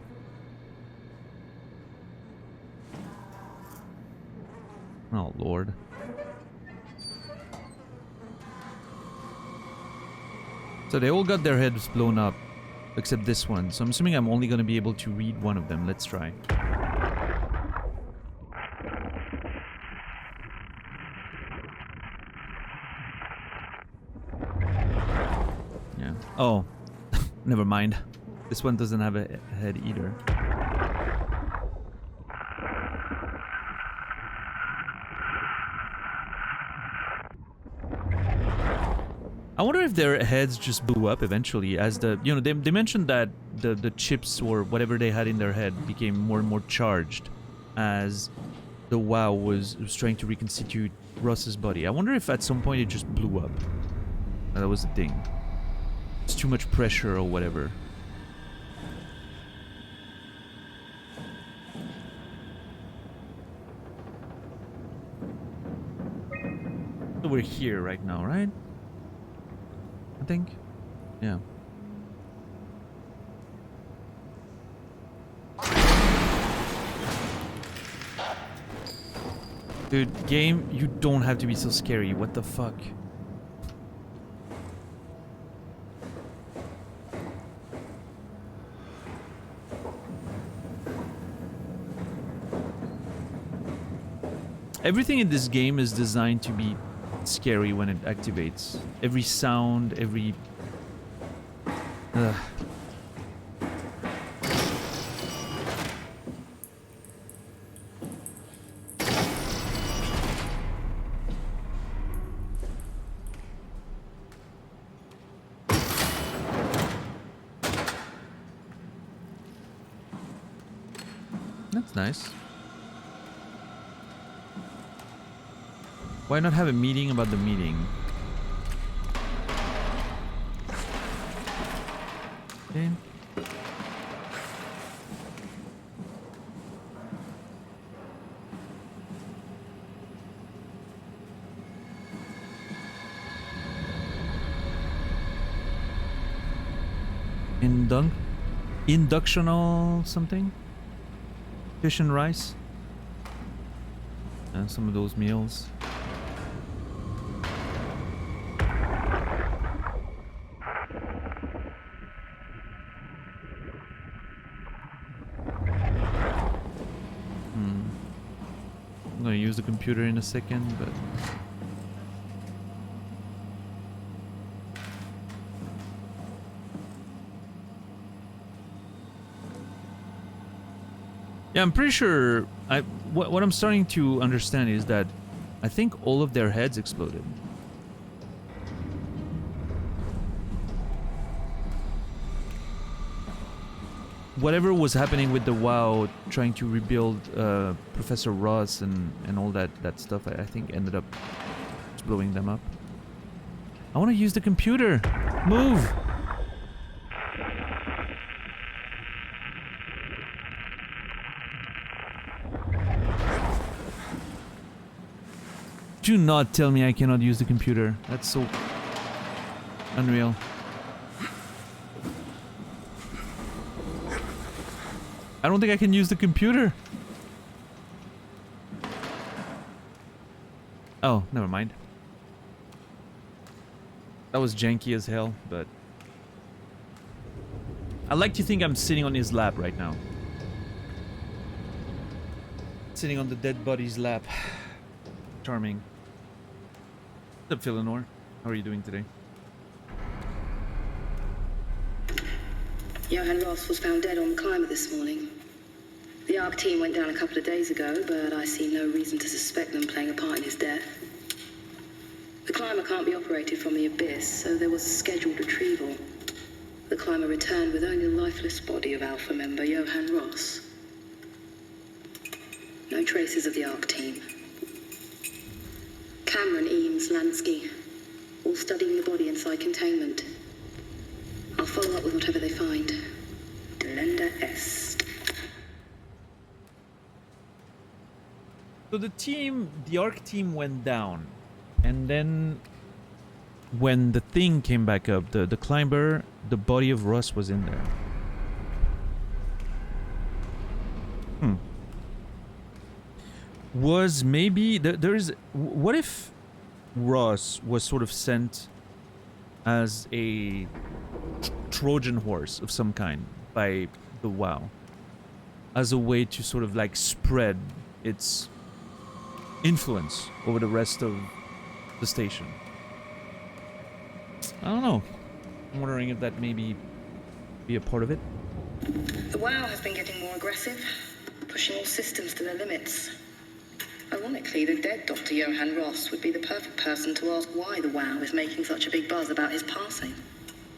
Oh Lord. So they all got their heads blown up, except this one. So I'm assuming I'm only going to be able to read one of them. Let's try. Yeah. Oh, never mind. This one doesn't have a head either. I wonder if their heads just blew up eventually as the, you know, they mentioned that the chips or whatever they had in their head became more and more charged as the WoW was trying to reconstitute Russ's body. I wonder if at some point it just blew up. That was the thing. It's too much pressure or whatever. So we're here right now, right? I think. Yeah. Dude, game, you don't have to be so scary. What the fuck? Everything in this game is designed to be scary when it activates. Every sound, every... That's nice. Why not have a meeting about the meeting? Okay. Inductional something? Fish and rice? And some of those meals. gonna use the computer in a second, but... Yeah, I'm pretty sure... What I'm starting to understand is that I think all of their heads exploded. Whatever was happening with the WoW, trying to rebuild Professor Ross and all that stuff, I think ended up blowing them up. I want to use the computer! Move! Do not tell me I cannot use the computer. That's so unreal. I don't think I can use the computer. Oh, never mind. That was janky as hell, but... I like to think I'm sitting on his lap right now. Sitting on the dead body's lap. Charming. What's up, Philanor? How are you doing today? Johan Ross was found dead on the climber this morning. The ARC team went down a couple of days ago, but I see no reason to suspect them playing a part in his death. The climber can't be operated from the abyss, so there was a scheduled retrieval. The climber returned with only the lifeless body of Alpha member Johan Ross. No traces of the ARC team. Cameron, Eames, Lansky, all studying the body inside containment. I'll follow up with whatever they find. Delenda Est. So the ARC team went down, and then when the thing came back up, the climber, the body of Ross was in there. Was maybe there's what if Ross was sort of sent as a Trojan horse of some kind by the WoW as a way to sort of like spread its influence over the rest of the station? I don't know. I'm wondering if that maybe be a part of it. The WoW has been getting more aggressive, pushing all systems to their limits. Ironically, the dead Dr. Johan Ross would be the perfect person to ask why the WoW is making such a big buzz about his passing.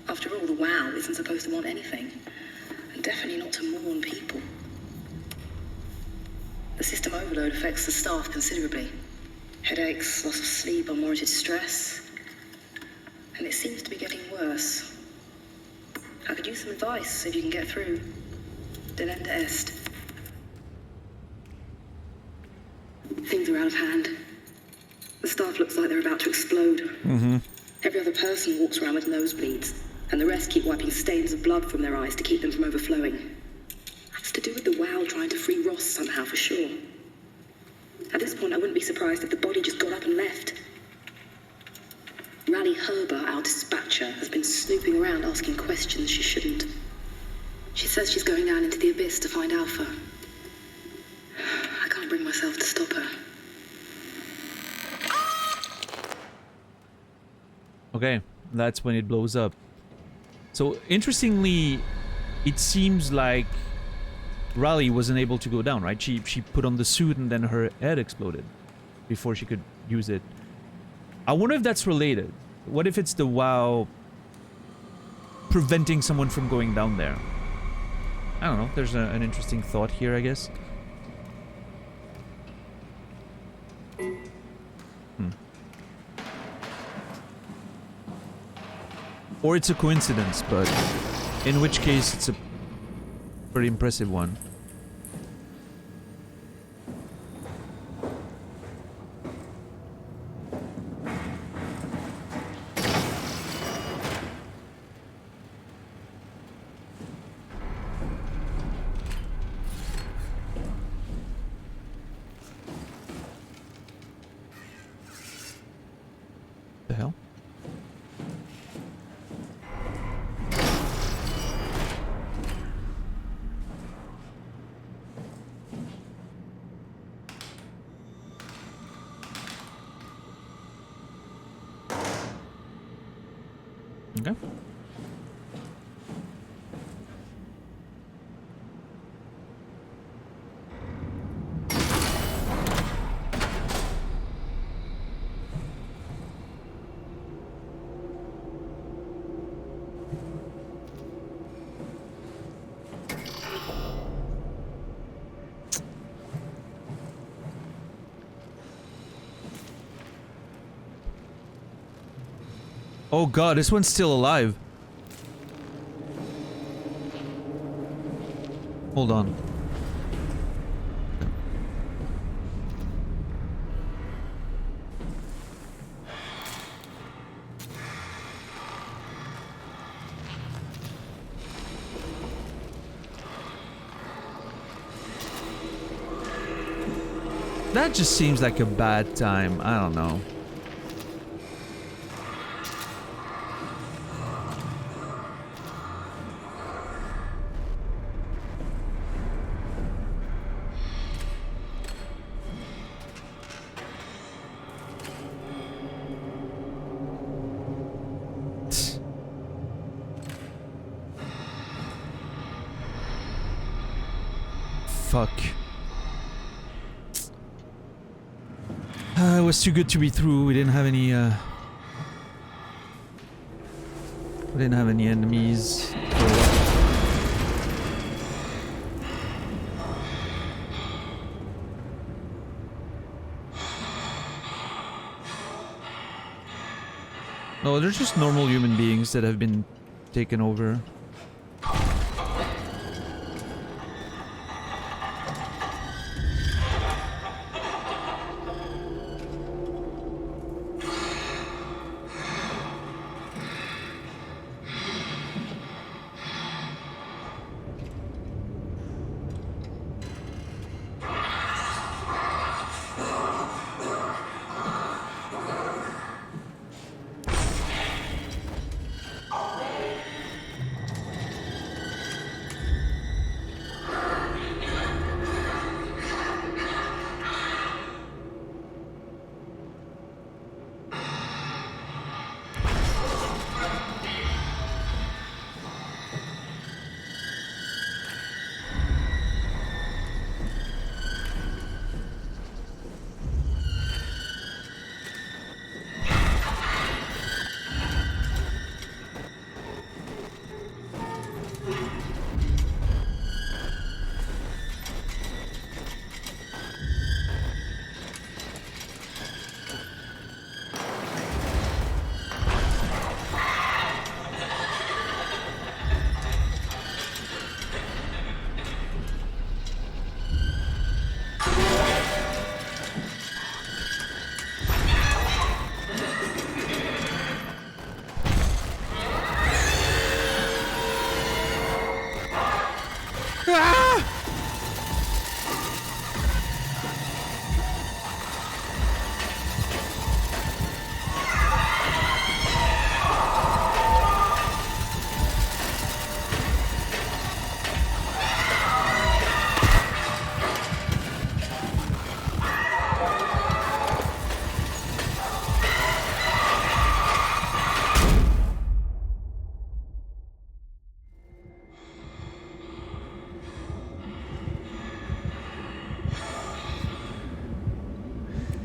After all, the WoW isn't supposed to want anything, and definitely not to mourn people. The system overload affects the staff considerably. Headaches, loss of sleep, unwarranted stress. And it seems to be getting worse. I could use some advice if you can get through. Delenda Est. Things are out of hand. The staff looks like they're about to explode. Every other person walks around with nosebleeds, and the rest keep wiping stains of blood from their eyes to keep them from overflowing. That's to do with the WoW trying to free Ross somehow, for sure. At this point, I wouldn't be surprised if the body just got up and left. Rally Herber, our dispatcher, has been snooping around asking questions she shouldn't. She says she's going down into the abyss to find Alpha. I can't bring myself to stop her. Okay, that's when it blows up. So, interestingly, it seems like Raleigh wasn't able to go down, right? She put on the suit and then her head exploded before she could use it. I wonder if that's related. What if it's the WoW preventing someone from going down there? I don't know. There's an interesting thought here, I guess. Or it's a coincidence, but in which case it's a pretty impressive one. The hell? Okay. Oh god, this one's still alive. Hold on. That just seems like a bad time. I don't know. Fuck. It was too good to be true. We didn't have any, we didn't have any enemies. No, they're just normal human beings that have been taken over.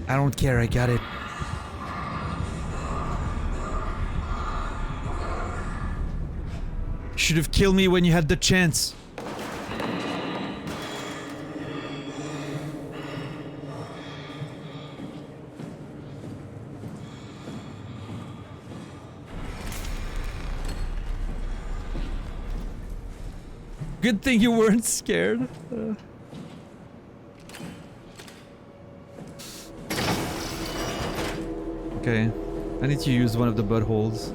I don't care, I got it. Should have killed me when you had the chance. Good thing you weren't scared. Okay, I need to use one of the buttholes.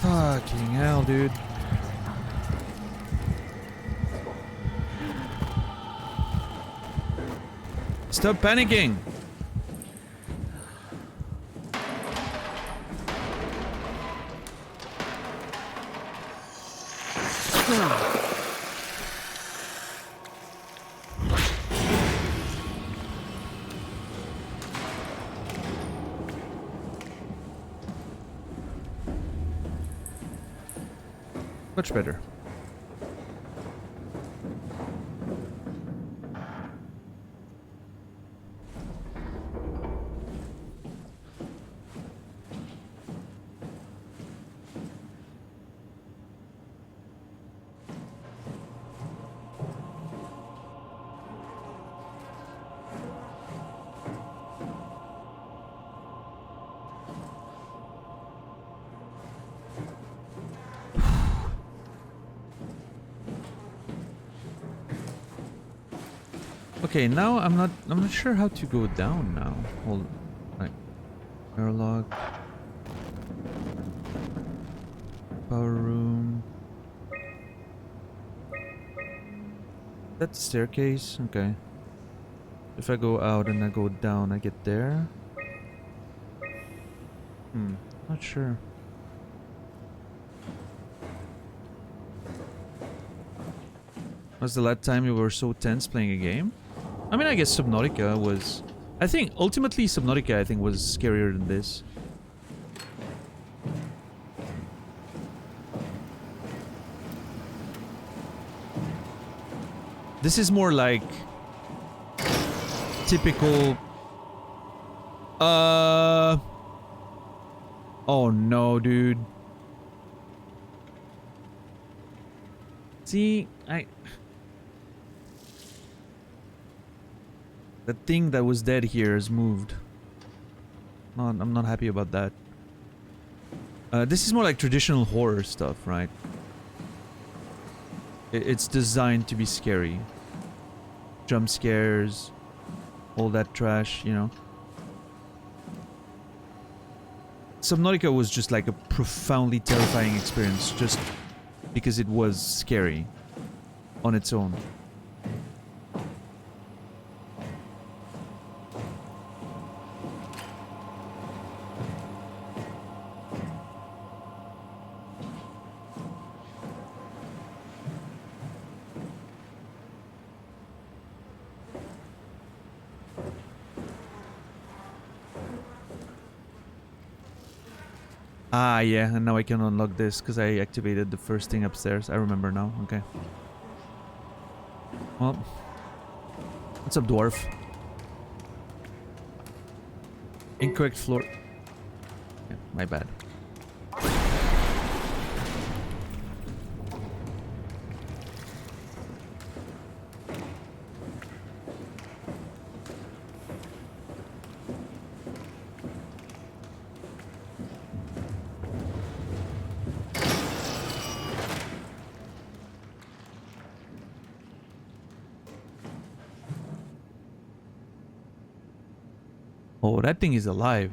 Fucking hell, dude. Stop panicking! Much better. Okay, now I'm not sure how to go down now. Hold, right. Airlock. Power room. That staircase? Okay. If I go out and I go down, I get there. Not sure. Was the last time you were so tense playing a game? I mean, I guess Subnautica was... I think, ultimately, Subnautica, I think, was scarier than this. This is more like... typical... Oh no, dude. See, the thing that was dead here has moved. I'm not happy about that. This is more like traditional horror stuff, right? It's designed to be scary. Jump scares, all that trash, you know. Subnautica was just like a profoundly terrifying experience just because it was scary on its own. Ah, yeah, and now I can unlock this because I activated the first thing upstairs. I remember now. Okay. Well, what's up, dwarf? Incorrect floor. Yeah, my bad. Oh, that thing is alive.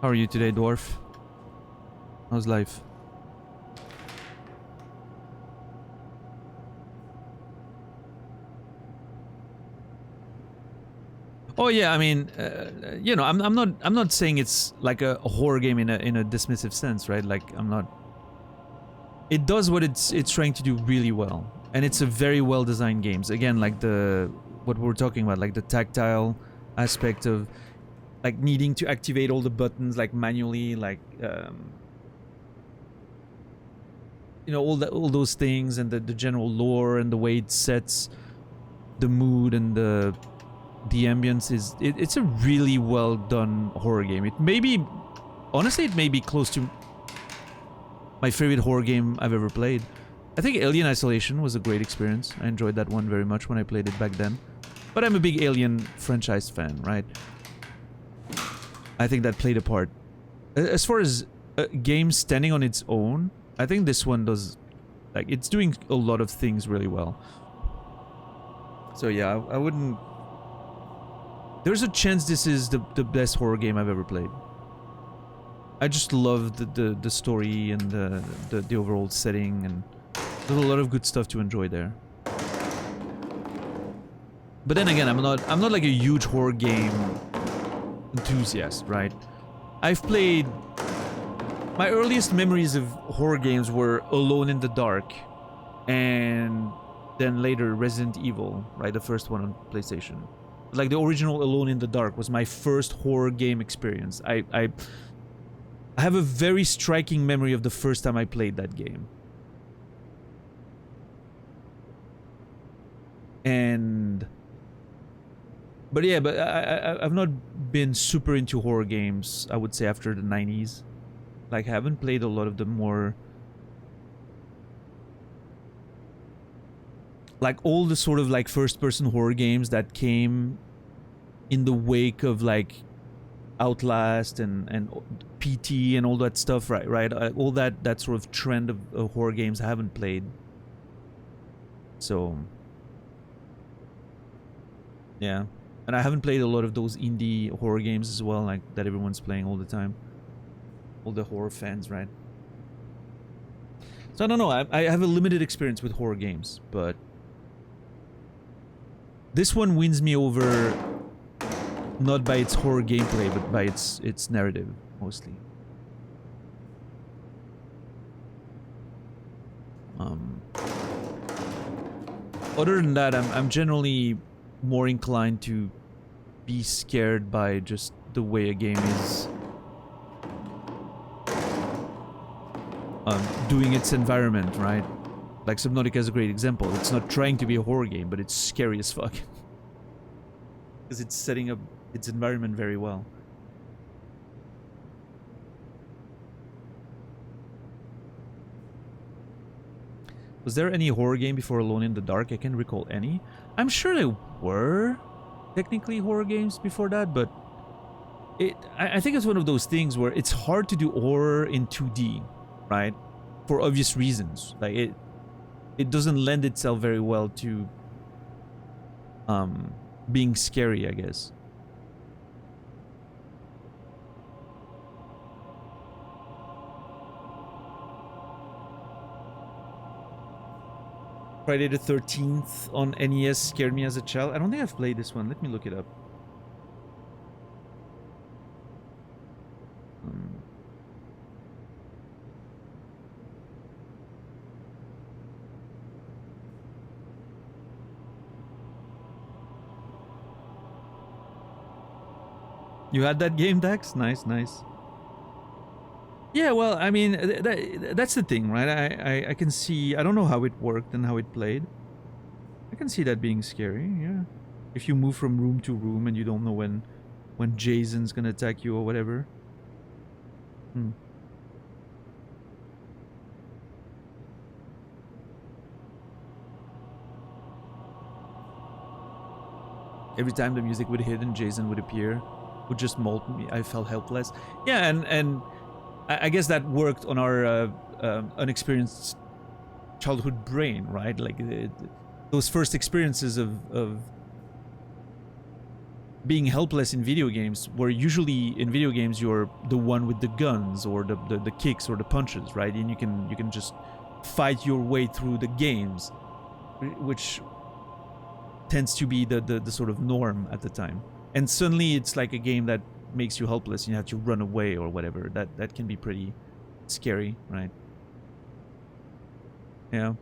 How are you today, dwarf? How's life? Oh yeah, I mean, you know, I'm not saying it's like a horror game in a dismissive sense, right? Like I'm not. It does what it's trying to do really well, and it's a very well designed game. Again, like what we're talking about, like the tactile aspect of. Like needing to activate all the buttons like manually, like you know, all those things, and the general lore and the way it sets the mood and the ambience is it's a really well done horror game. It may be, honestly, it may be close to my favorite horror game I've ever played. I think Alien Isolation was a great experience. I enjoyed that one very much when I played it back then. But I'm a big Alien franchise fan, right? I think that played a part. As far as a game standing on its own, I think this one does, like, it's doing a lot of things really well. So yeah, I wouldn't... There's a chance this is the best horror game I've ever played. I just love the story and the overall setting, and There's a lot of good stuff to enjoy there. But then again, I'm not like a huge horror game enthusiast, right? I've played... My earliest memories of horror games were Alone in the Dark, and then later Resident Evil, right? The first one on PlayStation. Like the original Alone in the Dark was my first horror game experience. I have a very striking memory of the first time I played that game. But yeah, but I've not been super into horror games, I would say, after the 90s. Like, I haven't played a lot of the more... Like, all the sort of, like, first-person horror games that came in the wake of, like, Outlast and PT and all that stuff, right? All that sort of trend of horror games I haven't played. So... yeah. And I haven't played a lot of those indie horror games as well, like, that everyone's playing all the time. All the horror fans, right? So I don't know, I have a limited experience with horror games, but... this one wins me over not by its horror gameplay, but by its narrative, mostly. Other than that, I'm generally more inclined to be scared by just the way a game is doing its environment, right? Like Subnautica is a great example. It's not trying to be a horror game, but it's scary as fuck. Because it's setting up its environment very well. Was there any horror game before Alone in the Dark? I can't recall any. I'm sure there were technically horror games before that, but I think it's one of those things where it's hard to do horror in 2D, right? For obvious reasons. Like it doesn't lend itself very well to being scary, I guess. Friday the 13th on NES scared me as a child. I don't think I've played this one. Let me look it up. You had that game, Dax? Nice, nice. Yeah, well, I mean, that's the thing, right? I can see... I don't know how it worked and how it played. I can see that being scary, yeah. If you move from room to room and you don't know when Jason's gonna attack you or whatever. Every time the music would hit and Jason would appear, would just mold me. I felt helpless. Yeah, and I guess that worked on our unexperienced childhood brain, right? Like those first experiences of being helpless in video games, where usually in video games you're the one with the guns or the kicks or the punches, right? And you can just fight your way through the games, which tends to be the sort of norm at the time. And suddenly it's like a game that makes you helpless and you have to run away or whatever. That can be pretty scary, right? Yeah.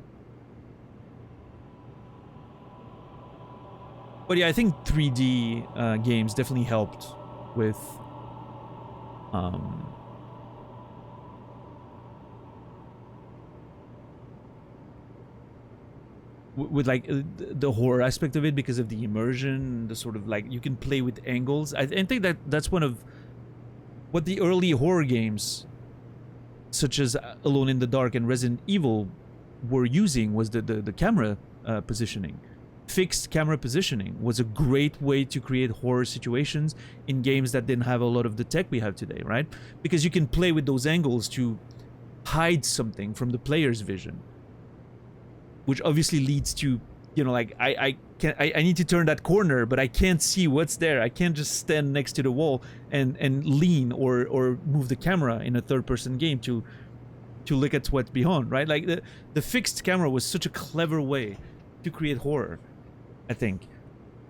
But yeah, I think 3D games definitely helped with like the horror aspect of it, because of the immersion, the sort of like you can play with angles. I think that's one of what the early horror games, such as Alone in the Dark and Resident Evil, were using, was the camera positioning. Fixed camera positioning was a great way to create horror situations in games that didn't have a lot of the tech we have today, right? Because you can play with those angles to hide something from the player's vision, which obviously leads to, you know, like I need to turn that corner, but I can't see what's there. I can't just stand next to the wall and lean or move the camera in a third-person game to to look at what's behind, right? Like the fixed camera was such a clever way to create horror, I think.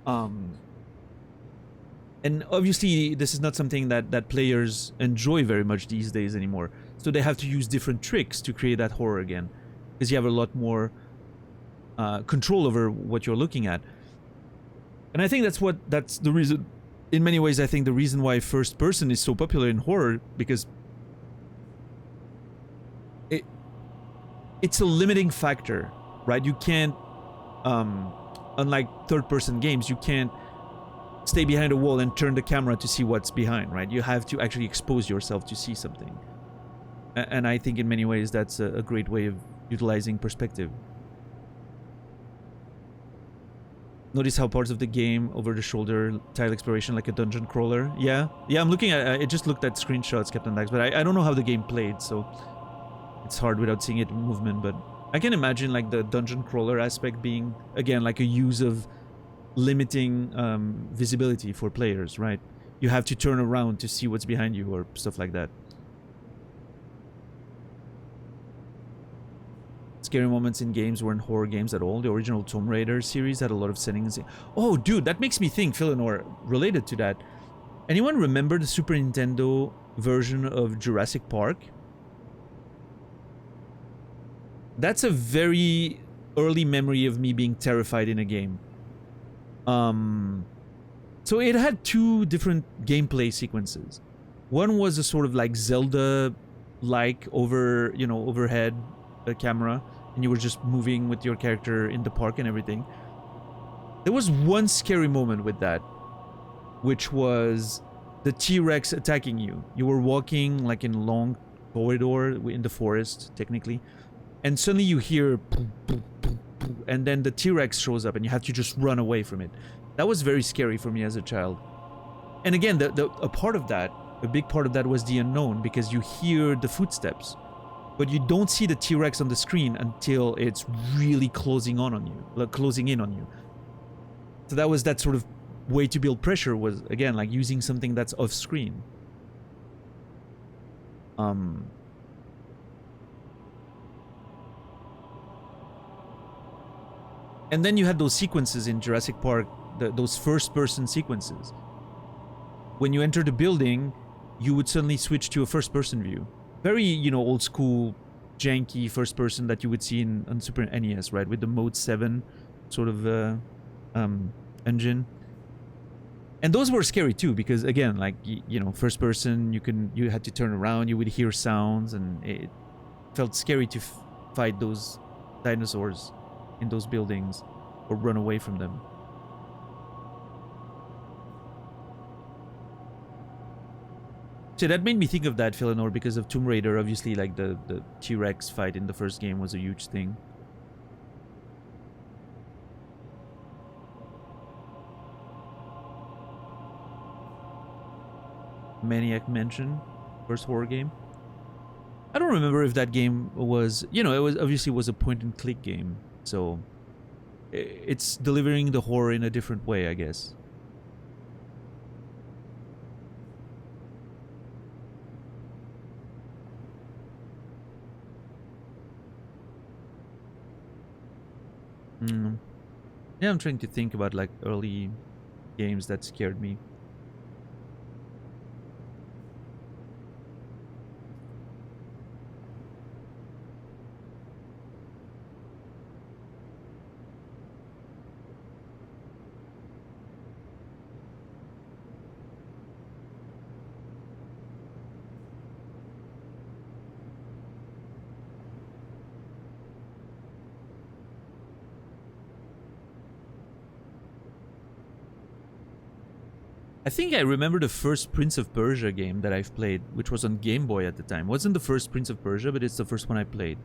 And obviously this is not something that players enjoy very much these days anymore. So they have to use different tricks to create that horror again, because you have a lot more control over what you're looking at. And I think that's the reason, in many ways, I think the reason why first person is so popular in horror, because it's a limiting factor, right? You can't, unlike third person games, you can't stay behind a wall and turn the camera to see what's behind, right? You have to actually expose yourself to see something. And I think in many ways that's a great way of utilizing perspective. Notice how parts of the game over the shoulder tile exploration like a dungeon crawler. Yeah, I'm looking at, I just looked at screenshots, Captain Dax, but I don't know how the game played, so it's hard without seeing it in movement. But I can imagine like the dungeon crawler aspect being, again, like a use of limiting visibility for players, right? You have to turn around to see what's behind you or stuff like that. Scary moments in games weren't horror games at all. The original Tomb Raider series had a lot of settings. Oh, dude, that makes me think, Philanor, related to that. Anyone remember the Super Nintendo version of Jurassic Park? That's a very early memory of me being terrified in a game. So it had two different gameplay sequences. One was a sort of like Zelda-like overhead camera, and you were just moving with your character in the park and everything. There was one scary moment with that, which was the T-Rex attacking you. You were walking like in a long corridor in the forest, technically, and suddenly you hear boom, boom, boom, boom, and then the T-Rex shows up and you have to just run away from it. That was very scary for me as a child. And again, a big part of that was the unknown, because you hear the footsteps, but you don't see the T-Rex on the screen until it's really closing in on you. So that was that sort of way to build pressure, was, again, like using something that's off screen. And then you had those sequences in Jurassic Park, those first-person sequences. When you enter the building, you would suddenly switch to a first-person view. Very, old school, janky first person that you would see on Super NES, right? With the Mode 7 sort of engine. And those were scary too, because again, like, first person, you had to turn around, you would hear sounds, and it felt scary to fight those dinosaurs in those buildings or run away from them. So that made me think of that, Philanor, because of Tomb Raider. Obviously, like the T-Rex fight in the first game was a huge thing. Maniac Mansion, first horror game. I don't remember if that game was, it was obviously was a point-and-click game, so it's delivering the horror in a different way, I guess. Yeah, I'm trying to think about like early games that scared me. I think I remember the first Prince of Persia game that I've played, which was on Game Boy at the time. It wasn't the first Prince of Persia, but it's the first one I played.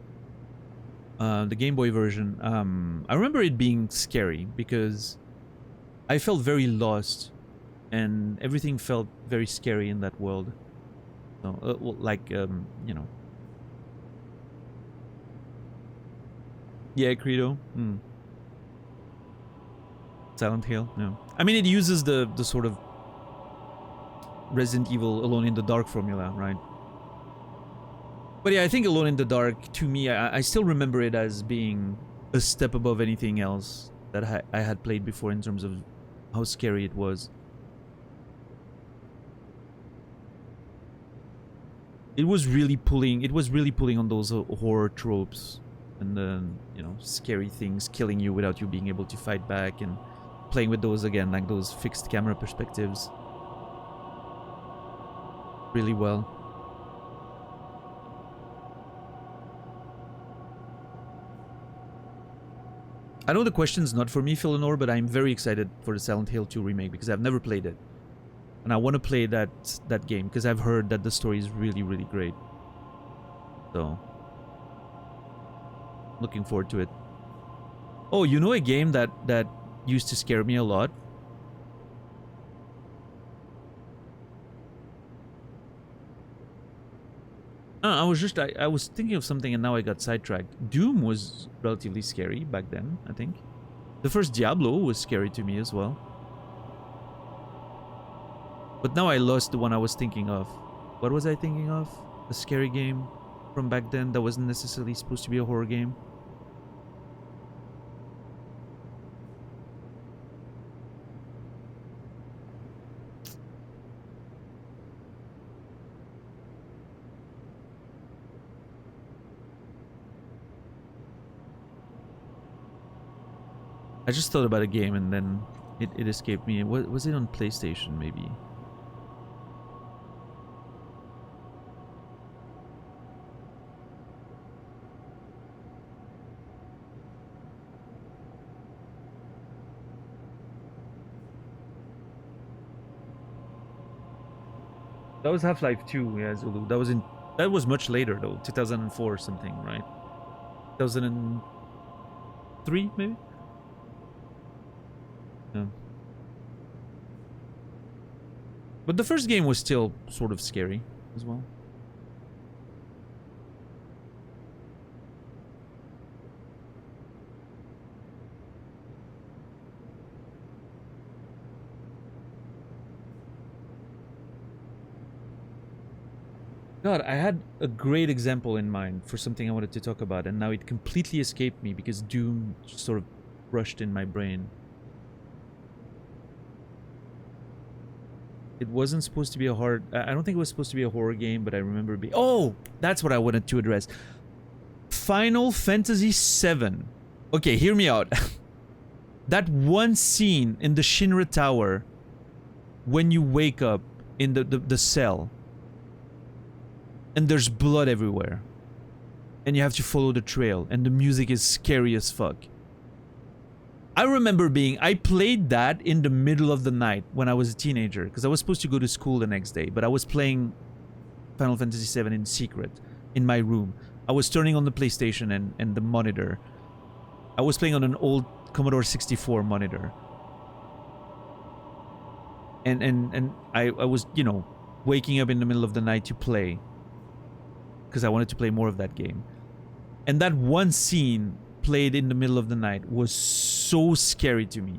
The Game Boy version. I remember it being scary because I felt very lost, and everything felt very scary in that world. So, Yeah, Credo. Silent Hill. No, I mean, it uses the sort of Resident Evil Alone in the Dark formula, right? But yeah, I think Alone in the Dark, to me, I still remember it as being a step above anything else that I had played before in terms of how scary it was. It was really pulling on those horror tropes and then, you know, scary things killing you without you being able to fight back, and playing with those again, like those fixed camera perspectives really well. I know the question's not for me, Philanor, but I'm very excited for the Silent Hill 2 remake because I've never played it. And I want to play that game because I've heard that the story is really, really great. So, looking forward to it. Oh, you know a game that used to scare me a lot? I was thinking of something and now I got sidetracked. Doom was relatively scary back then, I think. The first Diablo was scary to me as well. But now I lost the one I was thinking of. What was I thinking of? A scary game from back then that wasn't necessarily supposed to be a horror game. I just thought about a game and then it escaped me. Was it on PlayStation, maybe? That was Half-Life 2, yeah, Zulu. That was much later though, 2004 or something, right? 2003, maybe? Yeah. But the first game was still sort of scary as well. God, I had a great example in mind for something I wanted to talk about, and now it completely escaped me because Doom sort of rushed in my brain. It wasn't supposed to be a hard... I don't think it was supposed to be a horror game, but I remember being... Oh! That's what I wanted to address. Final Fantasy VII. Okay, hear me out. That one scene in the Shinra Tower when you wake up in the cell and there's blood everywhere and you have to follow the trail and the music is scary as fuck. I remember I played that in the middle of the night when I was a teenager because I was supposed to go to school the next day, but I was playing Final Fantasy VII in secret in my room. I was turning on the PlayStation and the monitor. I was playing on an old Commodore 64 monitor. And I was, you know, waking up in the middle of the night to play because I wanted to play more of that game. And that one scene played in the middle of the night was so scary to me.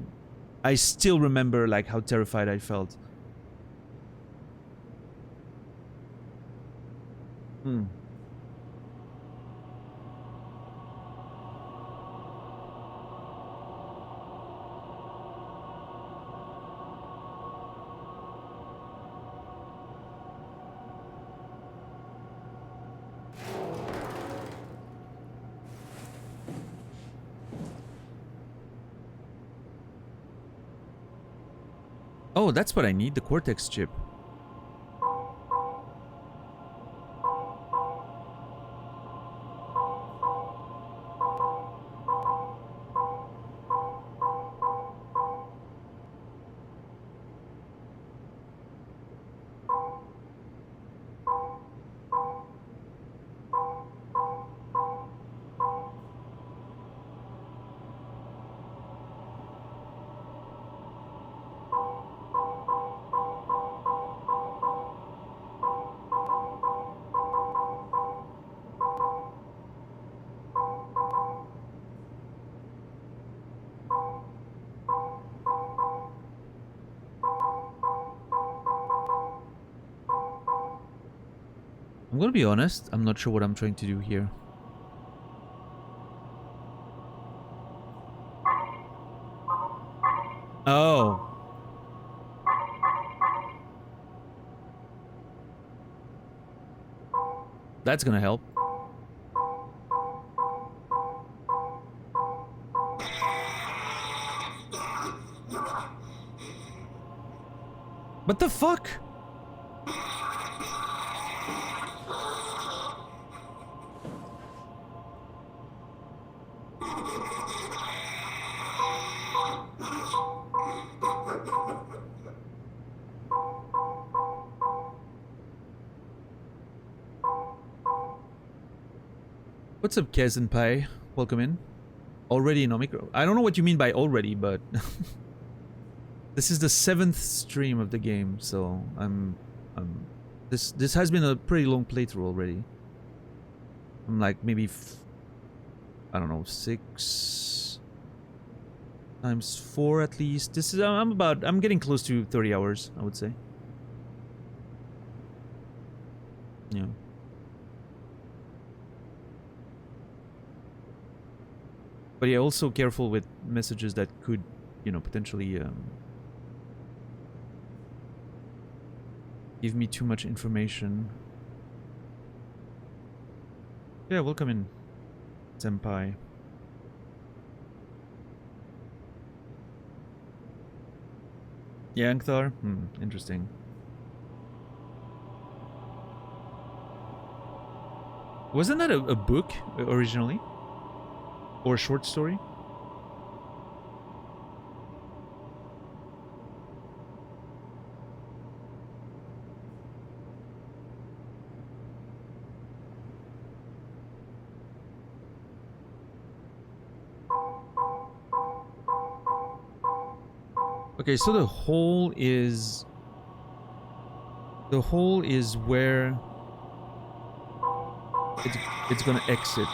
I still remember like how terrified I felt. Oh, that's what I need, the Cortex chip. I'm gonna be honest, I'm not sure what I'm trying to do here. Oh. That's gonna help. What the fuck? What's up, Kaz Pie? Welcome in. Already in Omicron. I don't know what you mean by already, but this is the 7th stream of the game, so this has been a pretty long playthrough already. I'm like maybe I don't know, 6 times 4 at least. This is I'm getting close to 30 hours, I would say. Yeah. But yeah, also careful with messages that could, you know, potentially give me too much information. Yeah, welcome in, Senpai. Yeah, Ankthar? Interesting. Wasn't that a book originally? Or a short story? Okay, so the hole is where it's gonna exit.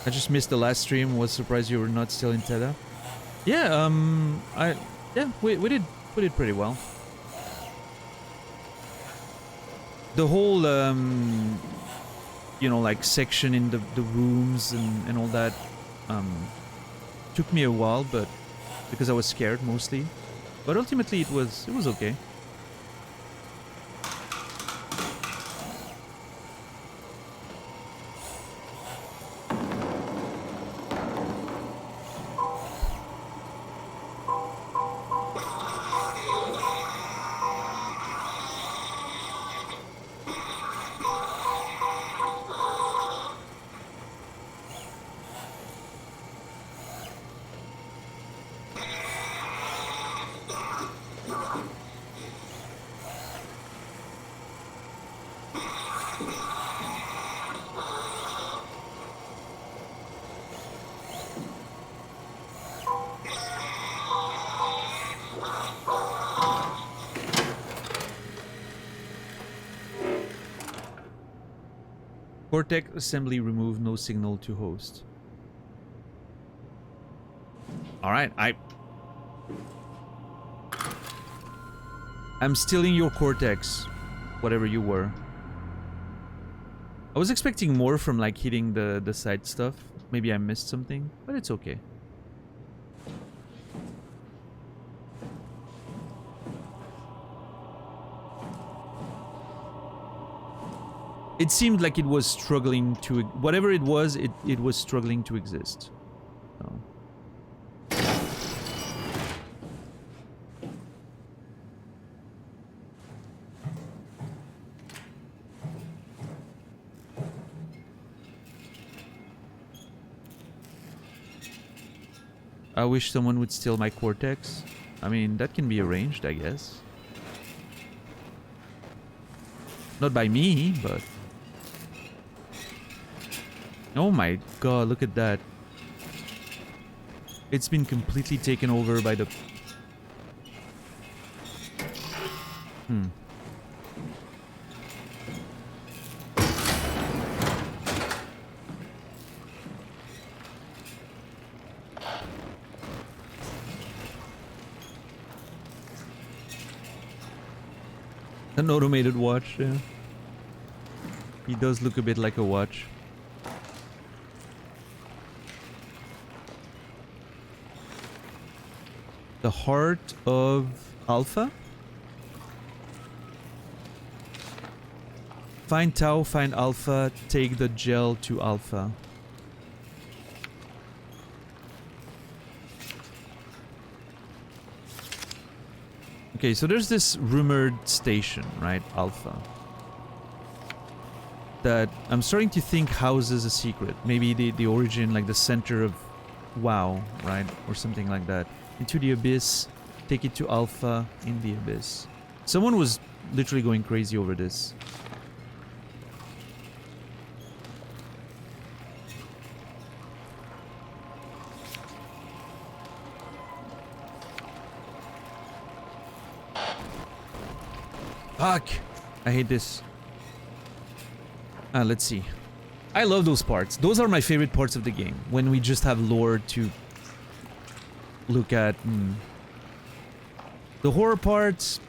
I just missed the last stream. Was surprised you were not still in Teda. Yeah, we did pretty well. The whole you know, like section in the rooms and all that took me a while, but because I was scared mostly. But ultimately it was okay. Cortex assembly removed, no signal to host. Alright, I'm stealing your Cortex, whatever you were. I was expecting more from like hitting the side stuff. Maybe I missed something, but it's okay. It seemed like it was struggling to... Whatever it was struggling to exist. So. I wish someone would steal my Cortex. I mean, that can be arranged, I guess. Not by me, but... Oh my god, look at that. It's been completely taken over by the... An automated watch, yeah. He does look a bit like a watch. The heart of Alpha? Find Tau, find Alpha, take the gel to Alpha. Okay, so there's this rumored station, right? Alpha. That I'm starting to think houses a secret. Maybe the origin, like the center of WoW, right? Or something like that. Into the Abyss, take it to Alpha, in the Abyss. Someone was literally going crazy over this. Fuck! I hate this. Let's see. I love those parts. Those are my favorite parts of the game. When we just have lore to look at. The horror parts.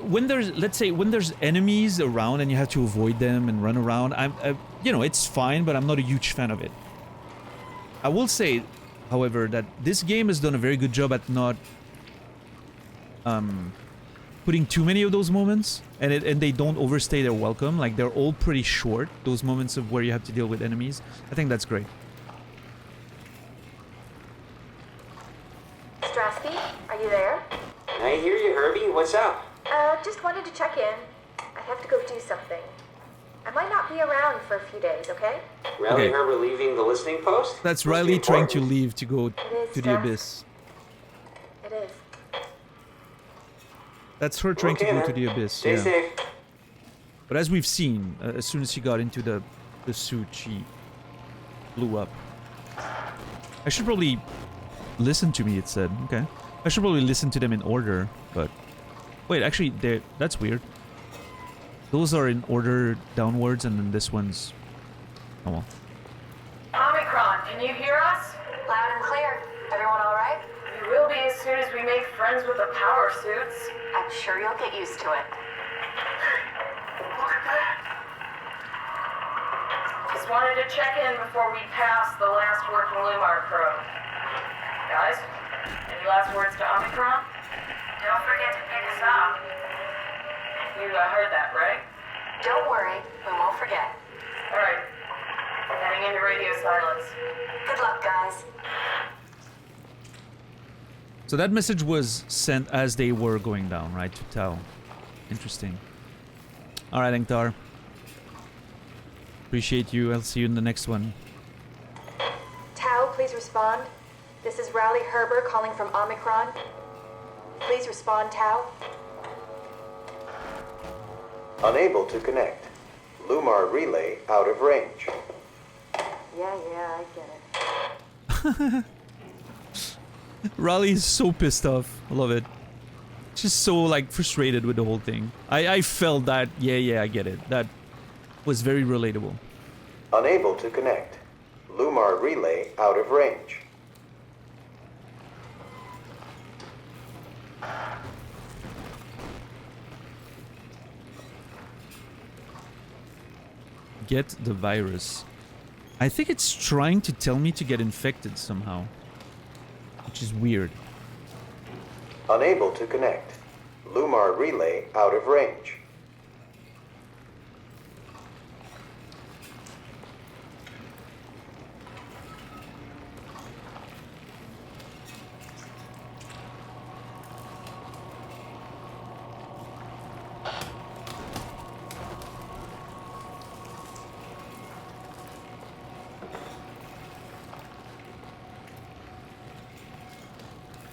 When there's, let's say, when there's enemies around and you have to avoid them and run around, you know, it's fine, but I'm not a huge fan of it. I will say, however, that this game has done a very good job at not putting too many of those moments, and they don't overstay their welcome. Like, they're all pretty short, those moments of where you have to deal with enemies. I think that's great. Strasky, are you there? I hear you, Herbie. What's up? Just wanted to check in. I have to go do something. I might not be around for a few days, okay? Riley Okay. Herbert leaving the listening post? That's Must Riley be trying to important. leave to go It is, to the Jeff. Abyss. It is. That's her trying to Okay, go then. to the Abyss, Stay yeah. safe. But as we've seen, as soon as she got into the suit, she blew up. I should probably listen to me, it said. Okay. I should probably listen to them in order, but... Wait, actually, that's weird. Those are in order downwards, and then this one's... Oh well. Omicron, can you hear us? Loud and clear. Everyone all right? We will be as soon as we make friends with the power suits. I'm sure you'll get used to it. Look at that. Just wanted to check in before we pass the last working Lumar crew. Guys, any last words to Omicron? Don't forget to pick us up. You heard that, right? Don't worry, we won't forget. Alright. Heading into radio silence. Good luck, guys. So that message was sent as they were going down, right? To Tau. Interesting. Alright, Engtar. Appreciate you. I'll see you in the next one. Tau, please respond. This is Riley Herbert calling from Omicron. Please respond, Tau. Unable to connect. Lumar relay out of range. Yeah, I get it. Riley is so pissed off. I love it. She's so, like, frustrated with the whole thing. I felt that, yeah, I get it. That was very relatable. Unable to connect. Lumar relay out of range. Get the virus. I think it's trying to tell me to get infected somehow. Which is weird. Unable to connect. Lumar relay out of range.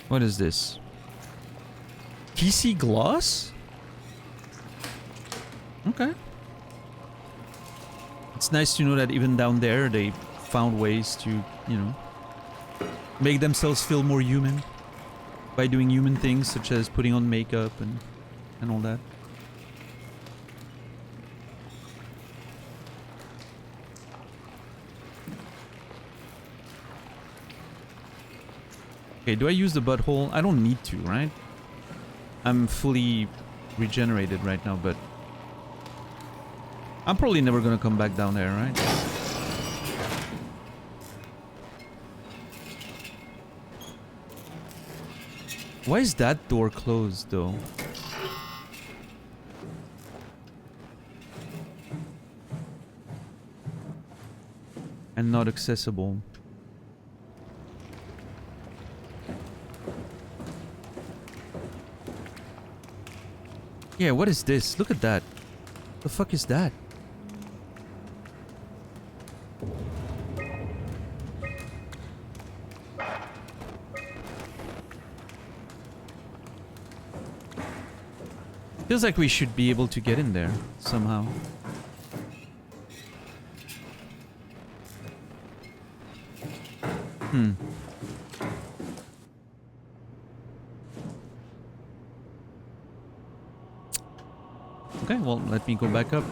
What is this? PC gloss? Okay. It's nice to know that even down there they found ways to, you know, make themselves feel more human by doing human things such as putting on makeup and all that. Okay, do I use the butthole? I don't need to, right? I'm fully regenerated right now, but I'm probably never gonna come back down there, right? Why is that door closed, though? And not accessible. Yeah, what is this? Look at that. The fuck is that? Feels like we should be able to get in there somehow. Okay, well, let me go back up.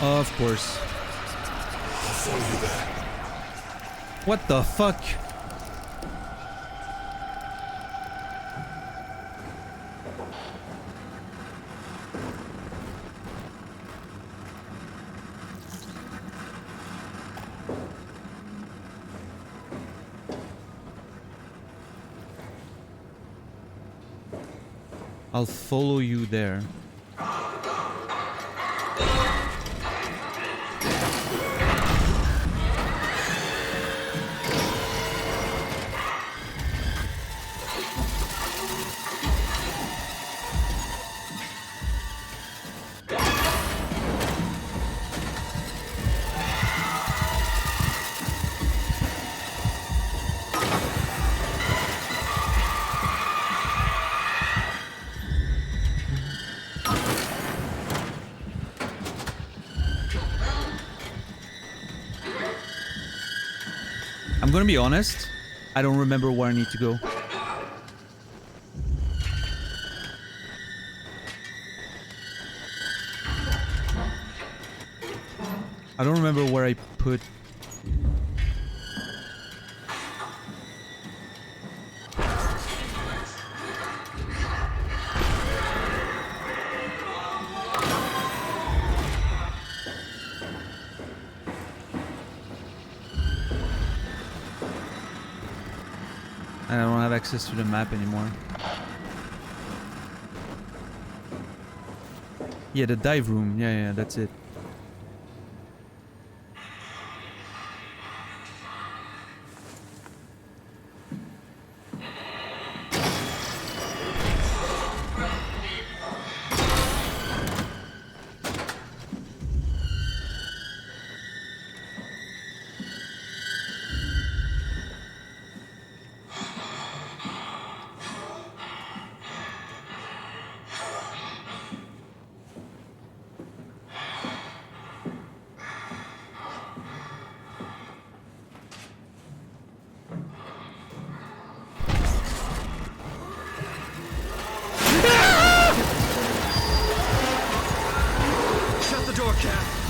Of course. What the fuck? I'll follow you there. I'm gonna be honest, I don't remember where I need to go. I don't remember where I put... I don't have access to the map anymore. Yeah, the dive room. Yeah, that's it.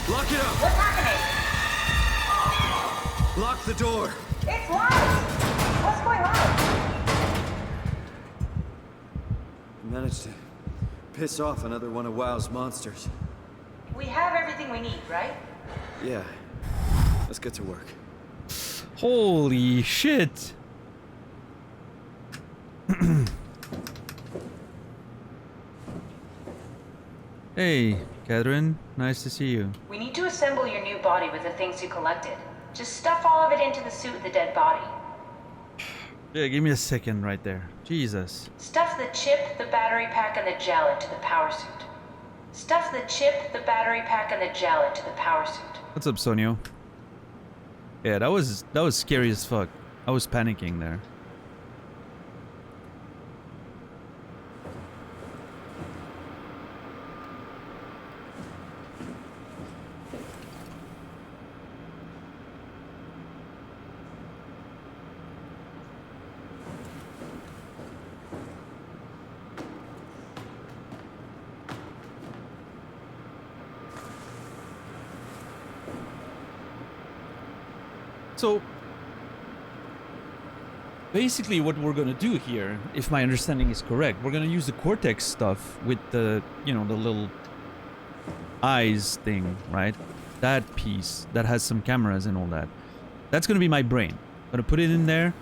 Lock it up! What's happening? Lock the door! It's locked! What's going on? I managed to piss off another one of WoW's monsters. We have everything we need, right? Yeah. Let's get to work. Holy shit! Hey, Catherine. Nice to see you. We need to assemble your new body with the things you collected. Just stuff all of it into the suit with the dead body. Yeah, give me a second right there. Jesus. Stuff the chip, the battery pack, and the gel into the power suit. Stuff the chip, the battery pack, and the gel into the power suit. What's up, Sonio? Yeah, that was scary as fuck. I was panicking there. So basically what we're gonna do here, if my understanding is correct, we're gonna use the Cortex stuff with the, you know, the little eyes thing, right? That piece that has some cameras and all that. That's gonna be my brain. I'm gonna put it in there.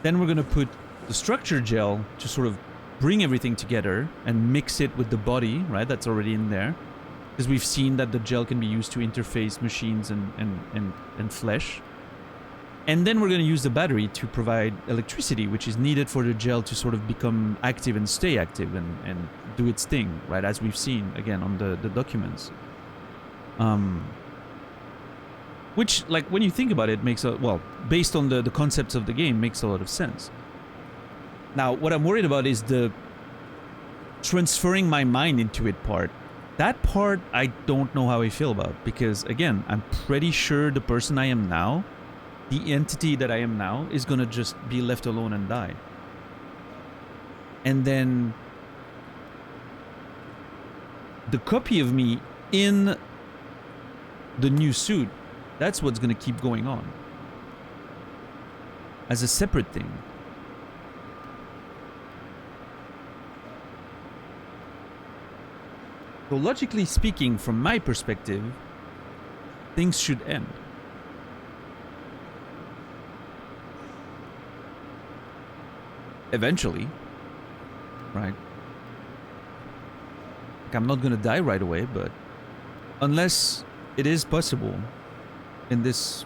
Then we're gonna put the structure gel to sort of bring everything together and mix it with the body, right? That's already in there. Because we've seen that the gel can be used to interface machines and flesh. And then we're going to use the battery to provide electricity, which is needed for the gel to sort of become active and stay active and do its thing, right? As we've seen, again, on the documents. Which, like, when you think about it, makes a... Well, based on the concepts of the game, makes a lot of sense. Now, what I'm worried about is the transferring my mind into it part. That part, I don't know how I feel about. Because, again, I'm pretty sure the person I am now, the entity that I am now, is gonna just be left alone and die. And then the copy of me in the new suit, that's what's gonna keep going on. As a separate thing. So logically speaking, from my perspective, things should end. Eventually. Right? Like, I'm not gonna die right away, but... Unless it is possible in this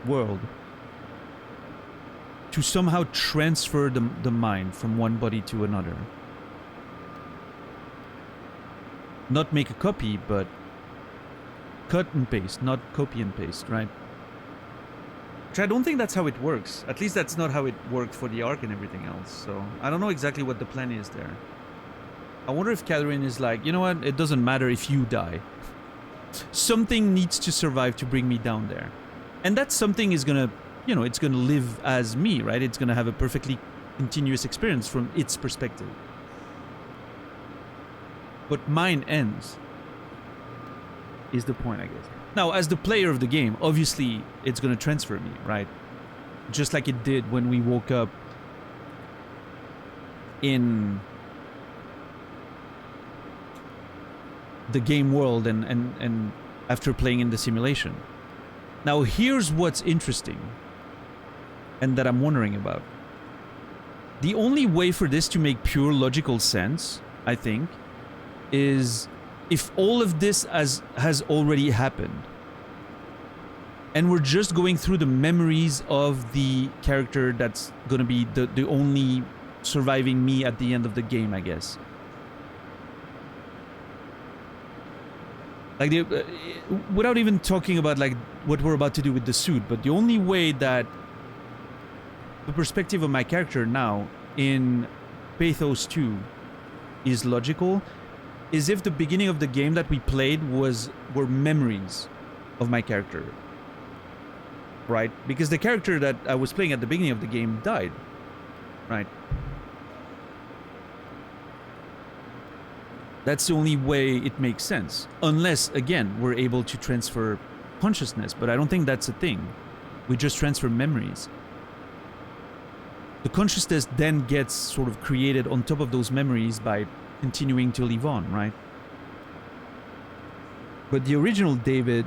world to somehow transfer the mind from one body to another. Not make a copy, but cut and paste, not copy and paste, right? Which I don't think that's how it works. At least that's not how it worked for the Ark and everything else. So I don't know exactly what the plan is there. I wonder if Catherine is like, you know what? It doesn't matter if you die. Something needs to survive to bring me down there. And that something is gonna, you know, it's gonna live as me, right? It's gonna have a perfectly continuous experience from its perspective. But mine ends, is the point, I guess. Now, as the player of the game, obviously, it's going to transfer me, right? Just like it did when we woke up in the game world and after playing in the simulation. Now, here's what's interesting and that I'm wondering about. The only way for this to make pure logical sense, I think, is if all of this has already happened and we're just going through the memories of the character that's gonna be the only surviving me at the end of the game, I guess. Like, without even talking about like what we're about to do with the suit, but the only way that the perspective of my character now in Pathos 2 is logical is if the beginning of the game that we played were memories of my character. Right? Because the character that I was playing at the beginning of the game died. Right? That's the only way it makes sense. Unless, again, we're able to transfer consciousness. But I don't think that's a thing. We just transfer memories. The consciousness then gets sort of created on top of those memories by continuing to live on, right? But the original David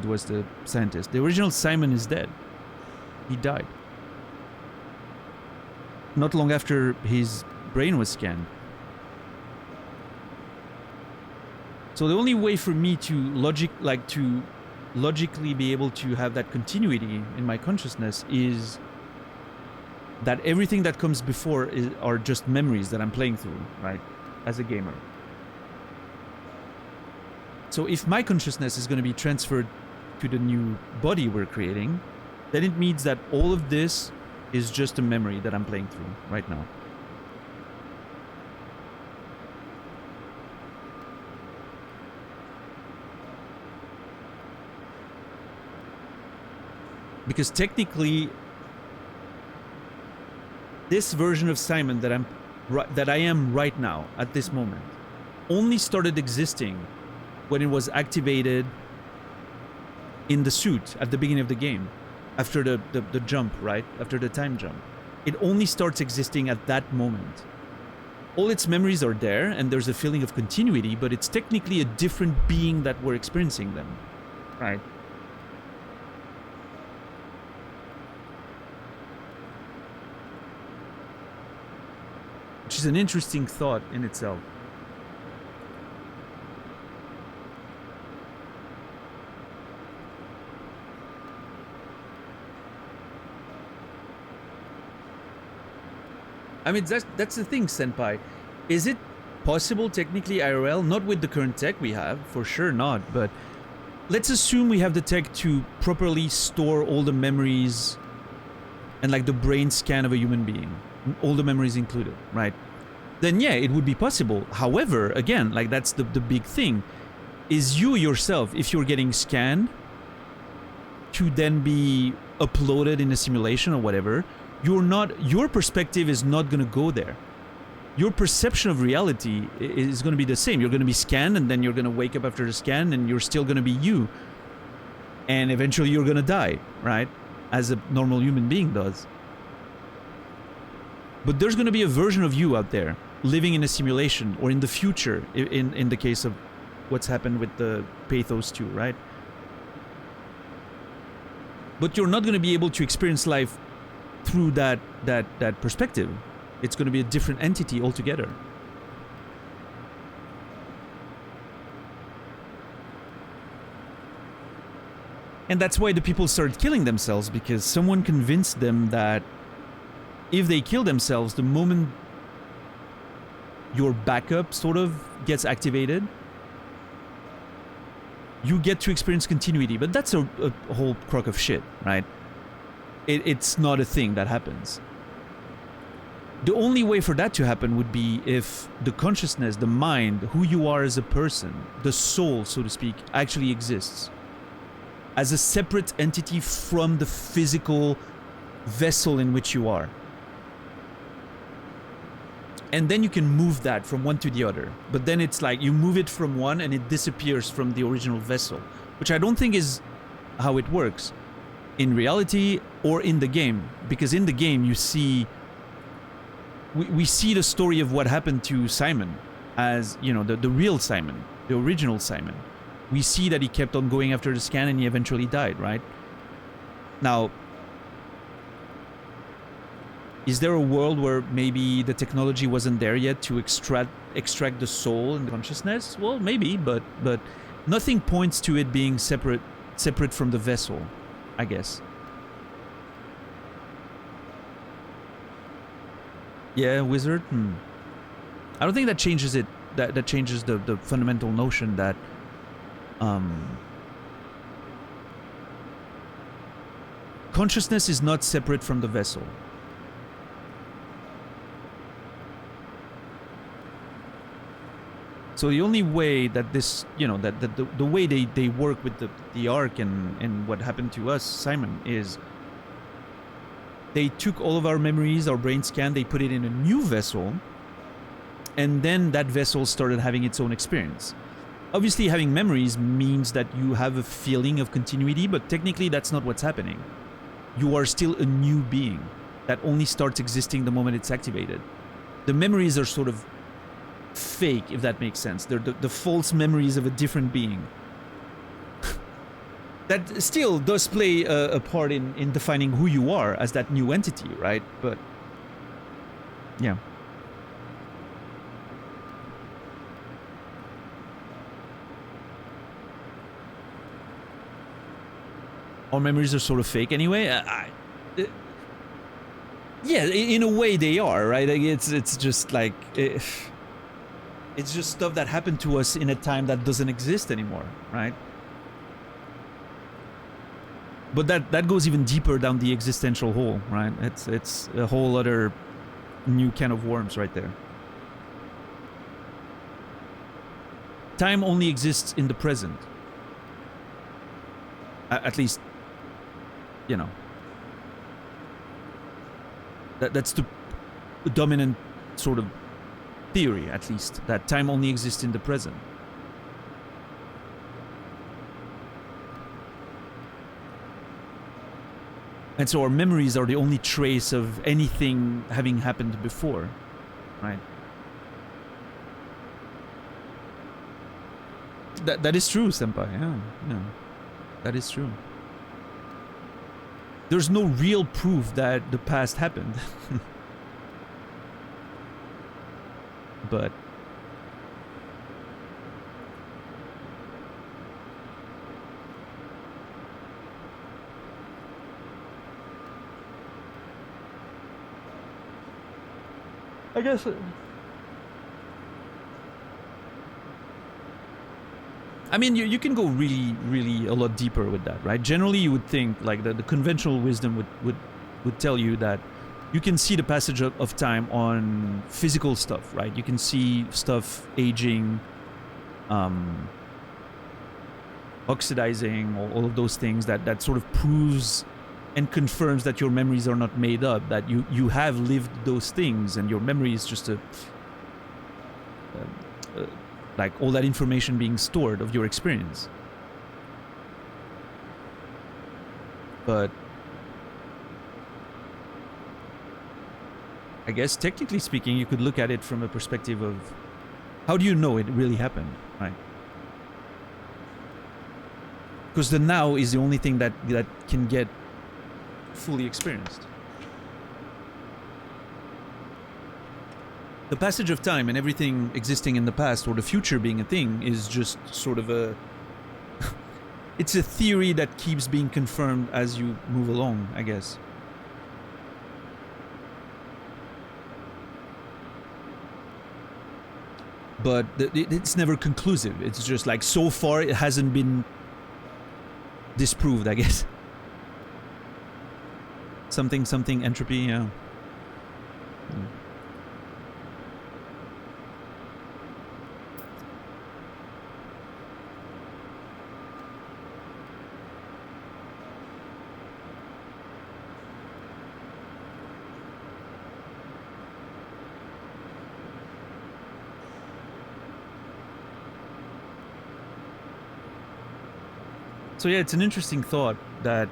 was the scientist. The original Simon is dead. He died. Not long after his brain was scanned. So the only way for me to logically be able to have that continuity in my consciousness is that everything that comes before are just memories that I'm playing through, right? As a gamer. So if my consciousness is going to be transferred to the new body we're creating, then it means that all of this is just a memory that I'm playing through right now. Because technically, this version of Simon that I am right now at this moment only started existing when it was activated in the suit at the beginning of the game, after the jump, right? After the time jump. It only starts existing at that moment. All its memories are there, and there's a feeling of continuity, but it's technically a different being that we're experiencing them, right? Which is an interesting thought in itself. I mean, that's the thing, Senpai. Is it possible technically IRL? Not with the current tech we have, for sure not, but let's assume we have the tech to properly store all the memories and like the brain scan of a human being. All the memories included, right? Then yeah, it would be possible. However, again, like that's the big thing. Is you yourself, if you're getting scanned to then be uploaded in a simulation or whatever, your perspective is not going to go there. Your perception of reality is going to be the same. You're going to be scanned, and then you're going to wake up after the scan, and you're still going to be you. And eventually you're going to die, right? As a normal human being does. But there's going to be a version of you out there, living in a simulation, or in the future, in the case of what's happened with the Pathos 2, right? But you're not going to be able to experience life through that perspective. It's going to be a different entity altogether. And that's why the people started killing themselves, because someone convinced them that if they kill themselves, the moment your backup sort of gets activated, you get to experience continuity. But that's a whole crock of shit, right? It's not a thing that happens. The only way for that to happen would be if the consciousness, the mind, who you are as a person, the soul, so to speak, actually exists as a separate entity from the physical vessel in which you are. And then you can move that from one to the other. But then it's like you move it from one and it disappears from the original vessel, which I don't think is how it works in reality or in the game. Because in the game you see... We see the story of what happened to Simon as, you know, the real Simon, the original Simon. We see that he kept on going after the scan and he eventually died, right? Now, is there a world where maybe the technology wasn't there yet to extract the soul and the consciousness? Well, maybe, but nothing points to it being separate from the vessel, I guess. Yeah, wizard? I don't think that changes it. That changes the fundamental notion that consciousness is not separate from the vessel. So the only way that this, you know, that the way they work with the Ark and what happened to us, Simon, is they took all of our memories, our brain scan, they put it in a new vessel, and then that vessel started having its own experience. Obviously, having memories means that you have a feeling of continuity, but technically that's not what's happening. You are still a new being that only starts existing the moment it's activated. The memories are sort of fake, if that makes sense. They're the false memories of a different being. That still does play a part in defining who you are as that new entity, right? But, yeah. Our memories are sort of fake anyway. Yeah, in a way they are, right? Like it's just like... It's just stuff that happened to us in a time that doesn't exist anymore, right? But that goes even deeper down the existential hole, right? It's a whole other new can of worms right there. Time only exists in the present. At least, you know. That's the dominant sort of theory, at least, that time only exists in the present. And so our memories are the only trace of anything having happened before, right? That is true, Senpai, yeah. That is true. There's no real proof that the past happened. But I guess I mean, you can go really a lot deeper with that, right? Generally, you would think, like, the conventional wisdom would tell you that you can see the passage of time on physical stuff, right? You can see stuff aging, oxidizing, all of those things that sort of proves and confirms that your memories are not made up, that you have lived those things, and your memory is just like all that information being stored of your experience. But I guess technically speaking, you could look at it from a perspective of how do you know it really happened, right? Because the now is the only thing that can get fully experienced. The passage of time and everything existing in the past or the future being a thing is just sort of a... it's a theory that keeps being confirmed as you move along, I guess. But it's never conclusive. It's just like, so far it hasn't been disproved, I guess. Something entropy, yeah. So yeah, it's an interesting thought that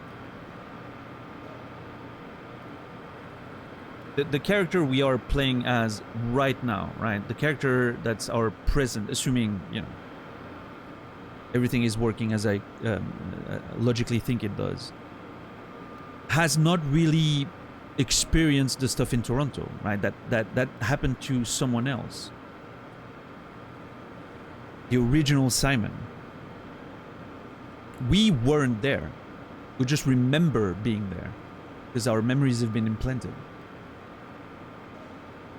the character we are playing as right now, right? The character that's our present, assuming, you know, everything is working as I logically think it does, has not really experienced the stuff in Toronto, right? That happened to someone else. The original Simon. We weren't there. We just remember being there because our memories have been implanted,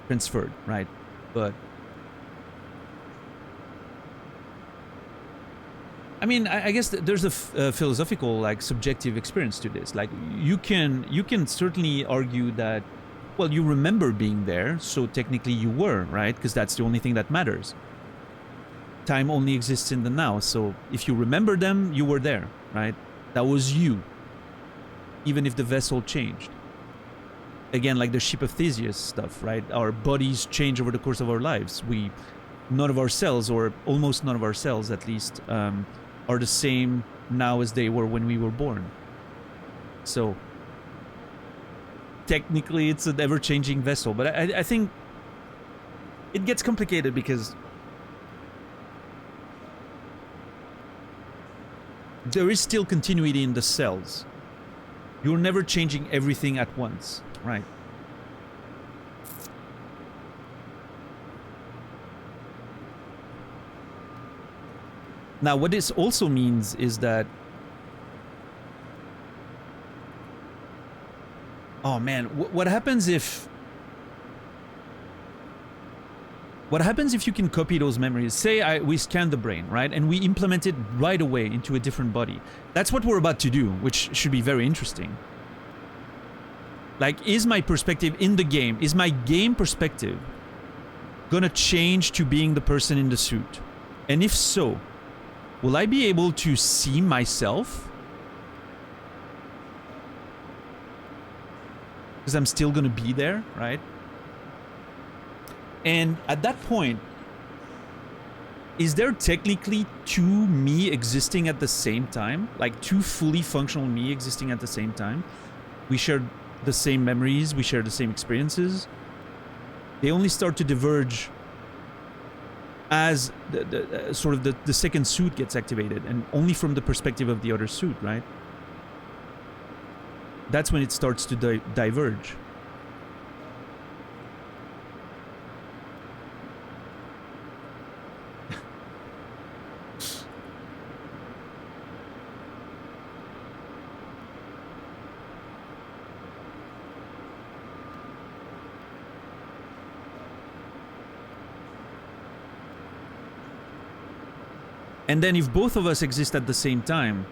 transferred, right? But I mean, I guess there's a philosophical, like, subjective experience to this. Like, you can certainly argue that, well, you remember being there, so technically you were, right? Because that's the only thing that matters. Time only exists in the now, so if you remember them, you were there, right? That was you, even if the vessel changed. Again, like the ship of Theseus stuff, right? Our bodies change over the course of our lives. None of our cells, or almost none of our cells at least, are the same now as they were when we were born. So technically it's an ever-changing vessel, but I think it gets complicated because there is still continuity in the cells. You're never changing everything at once, right? Now, what this also means is that... oh man, what happens if... what happens if you can copy those memories? Say we scan the brain, right? And we implement it right away into a different body. That's what we're about to do, which should be very interesting. Like, is my perspective in the game, is my game perspective gonna change to being the person in the suit? And if so, will I be able to see myself? Because I'm still gonna be there, right? And at that point, is there technically two me existing at the same time? Like two fully functional me existing at the same time? we share the same memories, we share the same experiences. They only start to diverge as sort of the second suit gets activated, and only from the perspective of the other suit, right? That's when it starts to diverge. And then if both of us exist at the same time,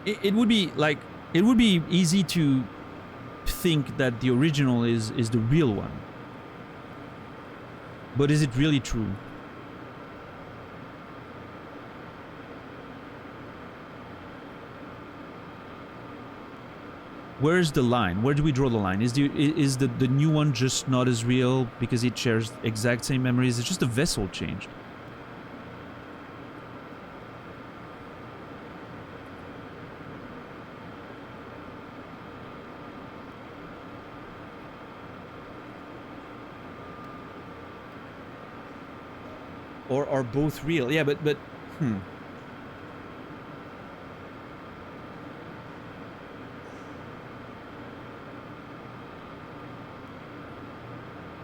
it would be like, it would be easy to think that the original is the real one. But is it really true? Where's the line? Where do we draw the line? Is the new one just not as real because it shares exact same memories? It's just a vessel changed. Or are both real? Yeah, but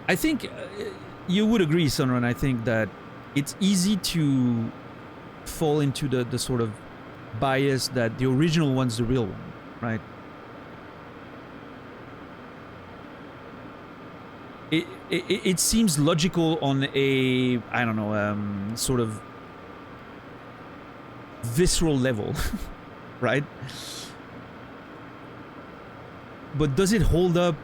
I think you would agree, Sunrun, I think that it's easy to fall into the sort of bias that the original one's the real one, right? It seems logical on a, I don't know, sort of visceral level, right? But does it hold up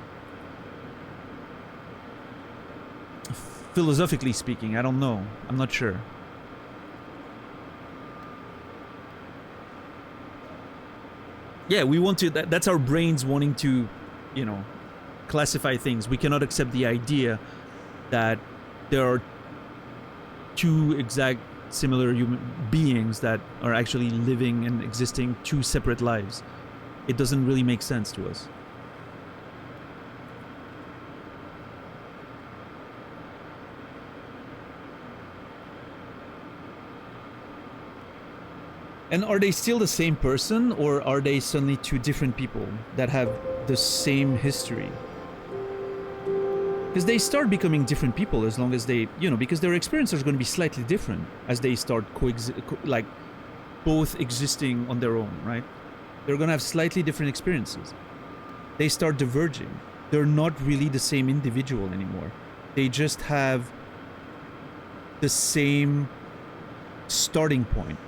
philosophically speaking? I don't know. I'm not sure. Yeah, we want to, that's our brains wanting to, you know, classify things. We cannot accept the idea that there are two exact similar human beings that are actually living and existing two separate lives. It doesn't really make sense to us. And are they still the same person, or are they suddenly two different people that have the same history? Because they start becoming different people as long as they, you know, because their experiences are going to be slightly different as they start like both existing on their own, right? They're going to have slightly different experiences. They start diverging. They're not really the same individual anymore. They just have the same starting point,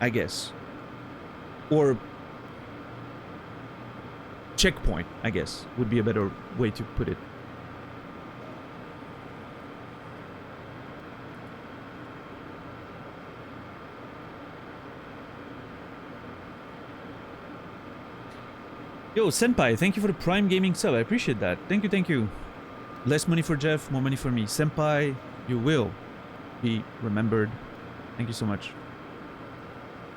I guess. Or checkpoint, I guess, would be a better way to put it. Yo, Senpai, thank you for the Prime Gaming sub. I appreciate that. Thank you, thank you. Less money for Jeff, more money for me. Senpai, you will be remembered. Thank you so much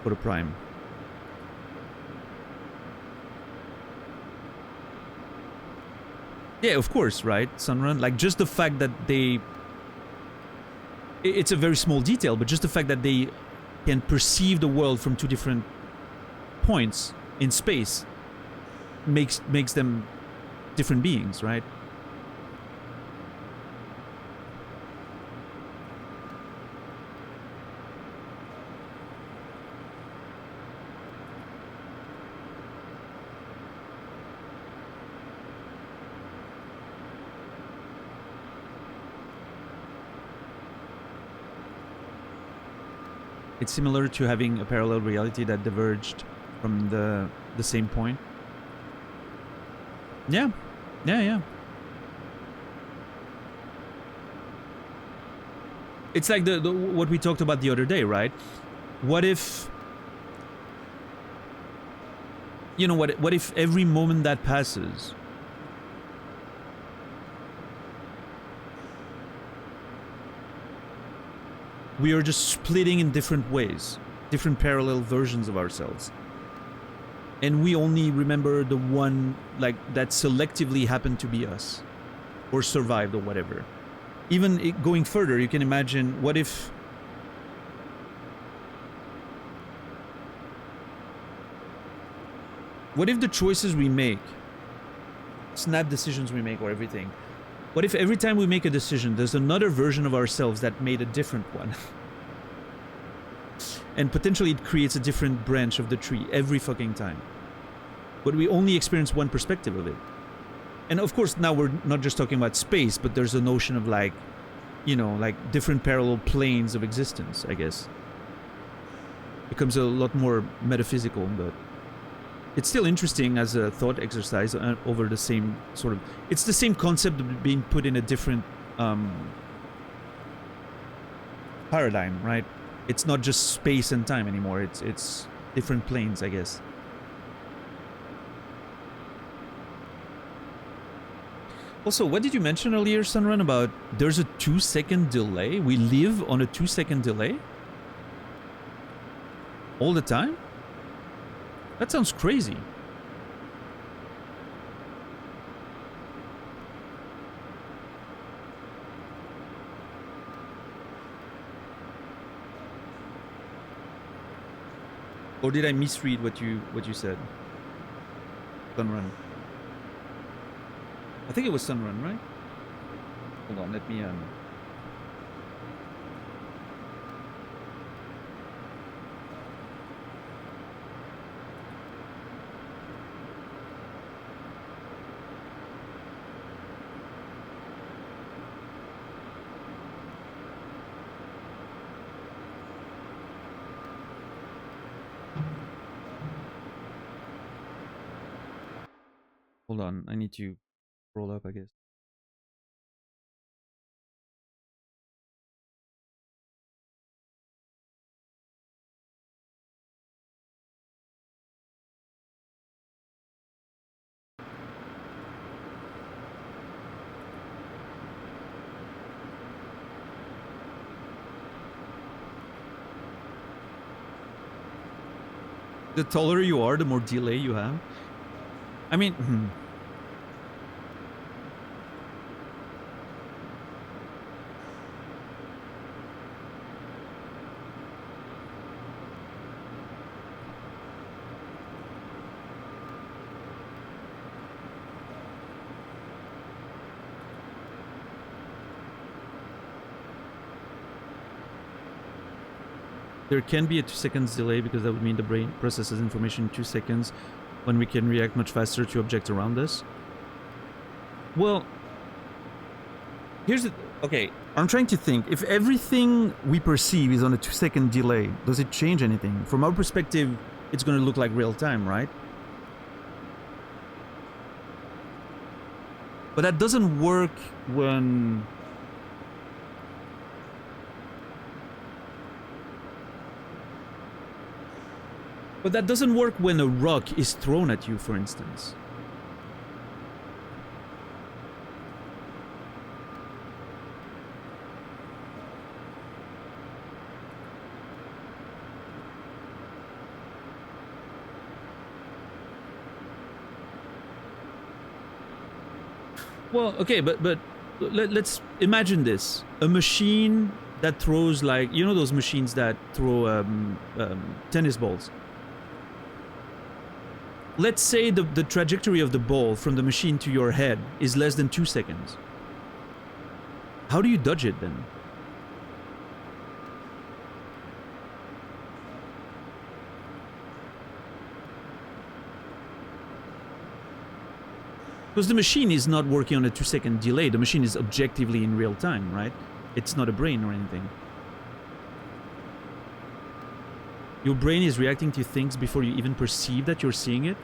for the Prime. Yeah, of course, right, Sunrun? Like, just the fact that they... It's a very small detail, but just the fact that they can perceive the world from two different points in space makes them different beings, right? It's similar to having a parallel reality that diverged from the same point. Yeah. Yeah. It's like the what we talked about the other day, right? What if, you know, what if every moment that passes we are just splitting in different ways, different parallel versions of ourselves. and we only remember the one like that selectively happened to be us or survived or whatever. Even going further, you can imagine what if the choices we make, snap decisions we make or everything, what if every time we make a decision there's another version of ourselves that made a different one? And potentially it creates a different branch of the tree every fucking time. But we only experience one perspective of it. And of course now we're not just talking about space, but there's a notion of like, you know, like different parallel planes of existence, I guess. Becomes a lot more metaphysical, but it's still interesting as a thought exercise over the same sort of... It's the same concept of being put in a different paradigm, right? It's not just space and time anymore. It's different planes, I guess. Also, what did you mention earlier, Sunrun, about there's a 2-second delay? We live on a 2-second delay? All the time? That sounds crazy. Or did I misread what you said? Sunrun. I think it was Sunrun, right? Hold on, let me hold on, I need to roll up, I guess. The taller you are, the more delay you have. I mean, there can be a 2 seconds delay because that would mean the brain processes information in 2 seconds when we can react much faster to objects around us. Well, here's the... Okay, I'm trying to think. If everything we perceive is on a 2-second delay, does it change anything? From our perspective, it's going to look like real time, right? But that doesn't work when... But that doesn't work when a rock is thrown at you, for instance. Well, okay, but let's imagine this. A machine that throws, like, you know those machines that throw tennis balls? Let's say the trajectory of the ball from the machine to your head is less than 2 seconds. How do you dodge it then? Because the machine is not working on a 2-second delay. The machine is objectively in real time, right? It's not a brain or anything. Your brain is reacting to things before you even perceive that you're seeing it.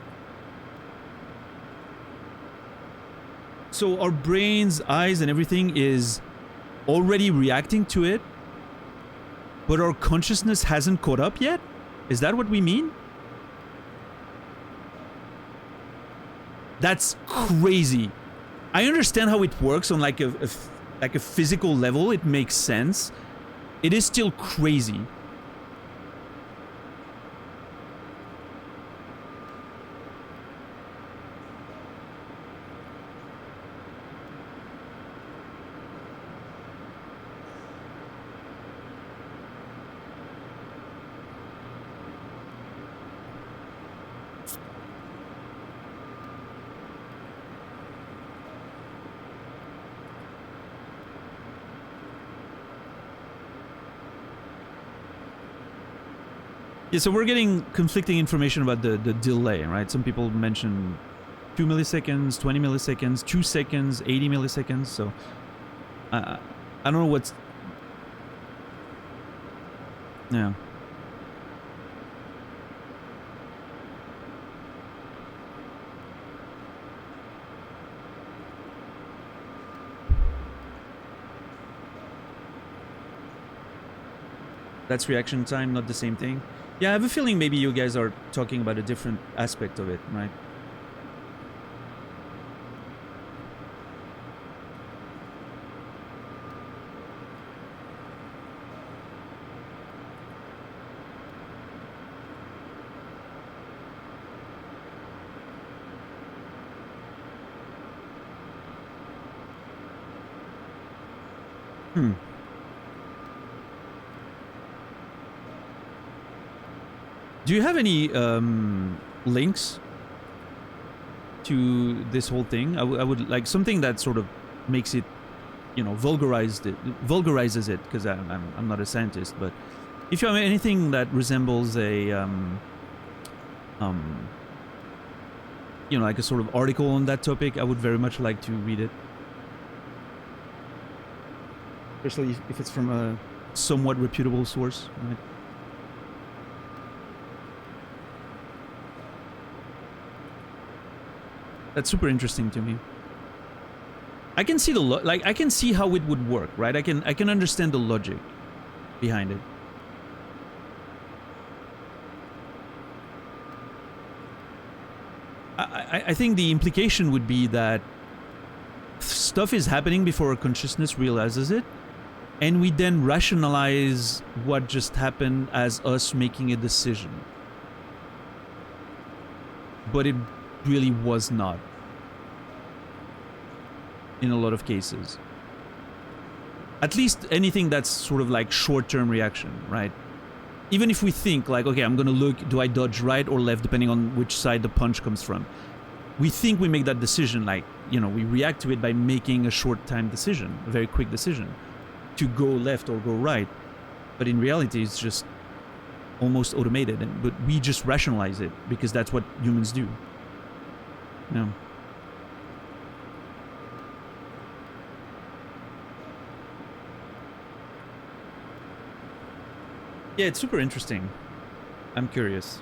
So our brains, eyes, and everything is already reacting to it, but our consciousness hasn't caught up yet? Is that what we mean? That's crazy. I understand how it works on like a physical level. It makes sense. It is still crazy. Yeah, so we're getting conflicting information about the delay, right? Some people mention 2 milliseconds, 20 milliseconds, 2 seconds, 80 milliseconds. So I don't know what's... Yeah. That's reaction time, not the same thing. Yeah, I have a feeling maybe you guys are talking about a different aspect of it, right? Do you have any links to this whole thing? I would like something that sort of makes it, you know, vulgarizes it, because I'm not a scientist, but if you have anything that resembles a you know, like a sort of article on that topic, I would very much like to read it. Especially if it's from a somewhat reputable source, right? That's super interesting to me. I can see the I can see how it would work, right? I can understand the logic behind it. I think the implication would be that stuff is happening before our consciousness realizes it, and we then rationalize what just happened as us making a decision. But it really was not, in a lot of cases. At least anything that's sort of like short-term reaction, right? Even if we think like, okay, I'm gonna look, do I dodge right or left, depending on which side the punch comes from. We think we make that decision, like, you know, we react to it by making a short-time decision, a very quick decision, to go left or go right. But in reality, it's just almost automated, but we just rationalize it because that's what humans do. Yeah. Yeah, it's super interesting. I'm curious.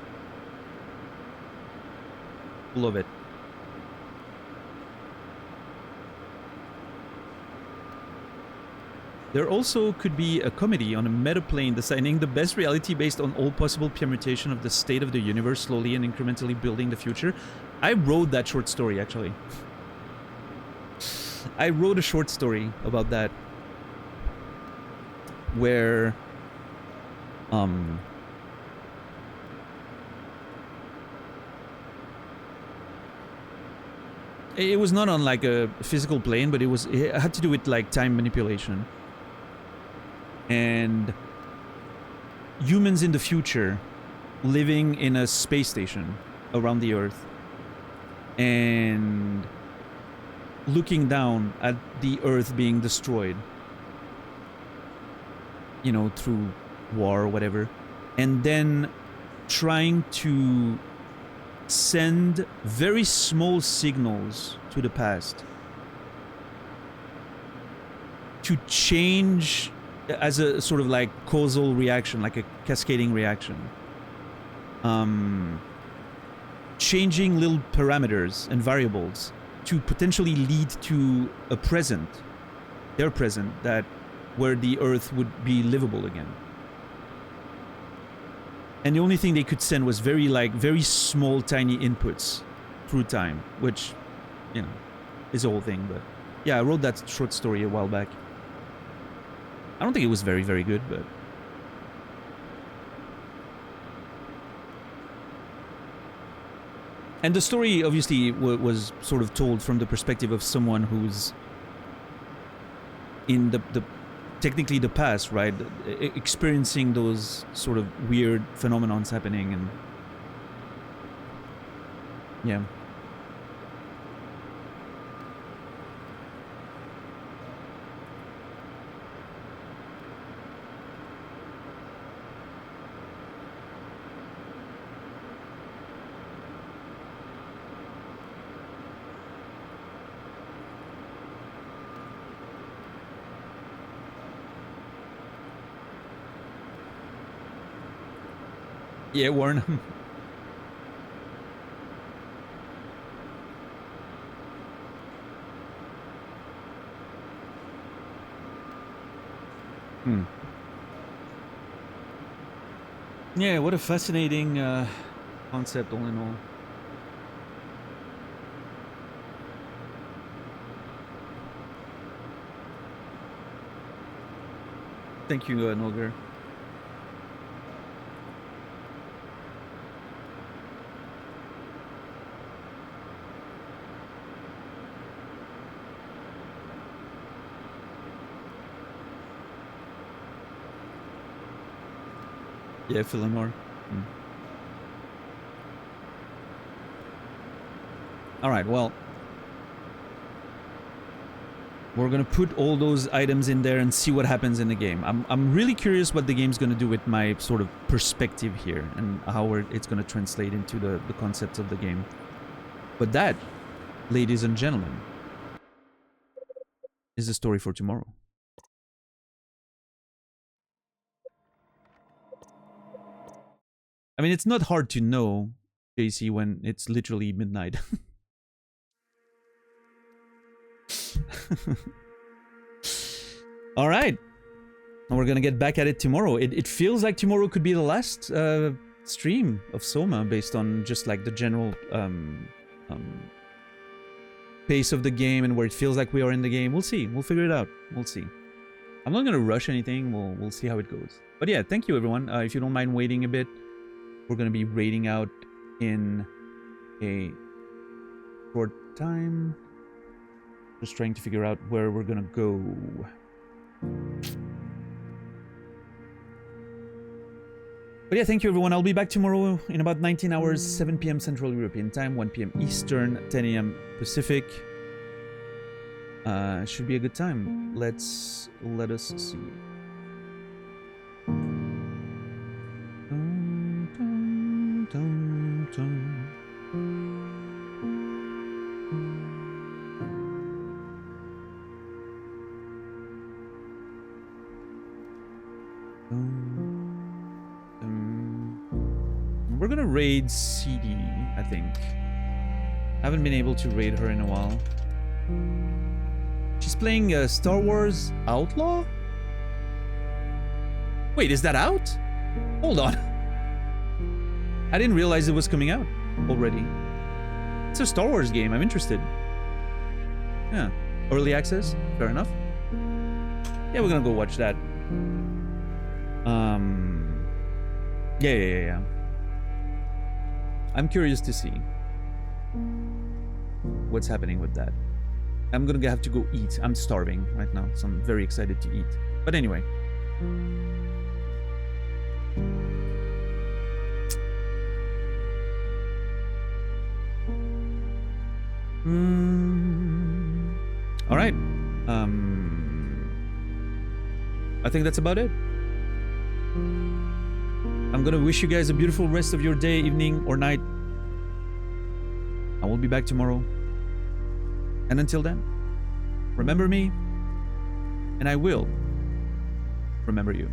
Love it. There also could be a comedy on a metaplane designing the best reality based on all possible permutation of the state of the universe, slowly and incrementally building the future. I wrote that short story, actually. I wrote a short story about that, where it was not on like a physical plane, but it had to do with like time manipulation. And humans in the future living in a space station around the Earth and looking down at the Earth being destroyed, you know, through war or whatever, and then trying to send very small signals to the past to change as a sort of like causal reaction, like a cascading reaction. Changing little parameters and variables to potentially lead to a present, their present, that where the Earth would be livable again. And the only thing they could send was very small, tiny inputs through time, which, you know, is a whole thing. But yeah, I wrote that short story a while back. I don't think it was very, very good, but... And the story, obviously, was sort of told from the perspective of someone who's in the technically the past, right? Experiencing those sort of weird phenomenons happening, and... yeah. Yeah, Warren. Yeah, what a fascinating concept, all in all. Thank you, Noger. Yeah, Philanor. All right, well, we're gonna put all those items in there and see what happens in the game. I'm really curious what the game's gonna do with my sort of perspective here and how it's gonna translate into the concepts of the game. But that, ladies and gentlemen, is the story for tomorrow. I mean, it's not hard to know, JC, when it's literally midnight. All right, we're gonna get back at it tomorrow. It feels like tomorrow could be the last stream of Soma, based on just like the general pace of the game and where it feels like we are in the game. We'll see. We'll figure it out. We'll see. I'm not gonna rush anything. We'll see how it goes. But yeah, thank you everyone. If you don't mind waiting a bit, we're gonna be raiding out in a short time. Just trying to figure out where we're gonna go. But yeah, thank you everyone. I'll be back tomorrow in about 19 hours, 7 p.m. Central European Time, 1 p.m. Eastern, 10 a.m. Pacific. Should be a good time. Let us see. We're gonna raid CD, I think. Haven't been able to raid her in a while. She's playing Star Wars Outlaw? Wait, is that out? Hold on. I didn't realize it was coming out already. It's a Star Wars game. I'm interested. Yeah. Early access? Fair enough. Yeah, we're gonna go watch that. Yeah. I'm curious to see what's happening with that. I'm gonna have to go eat. I'm starving right now, so I'm very excited to eat. But anyway. All right. I think that's about it. I'm gonna wish you guys a beautiful rest of your day, evening, or night. I will be back tomorrow. And until then, remember me, and I will remember you.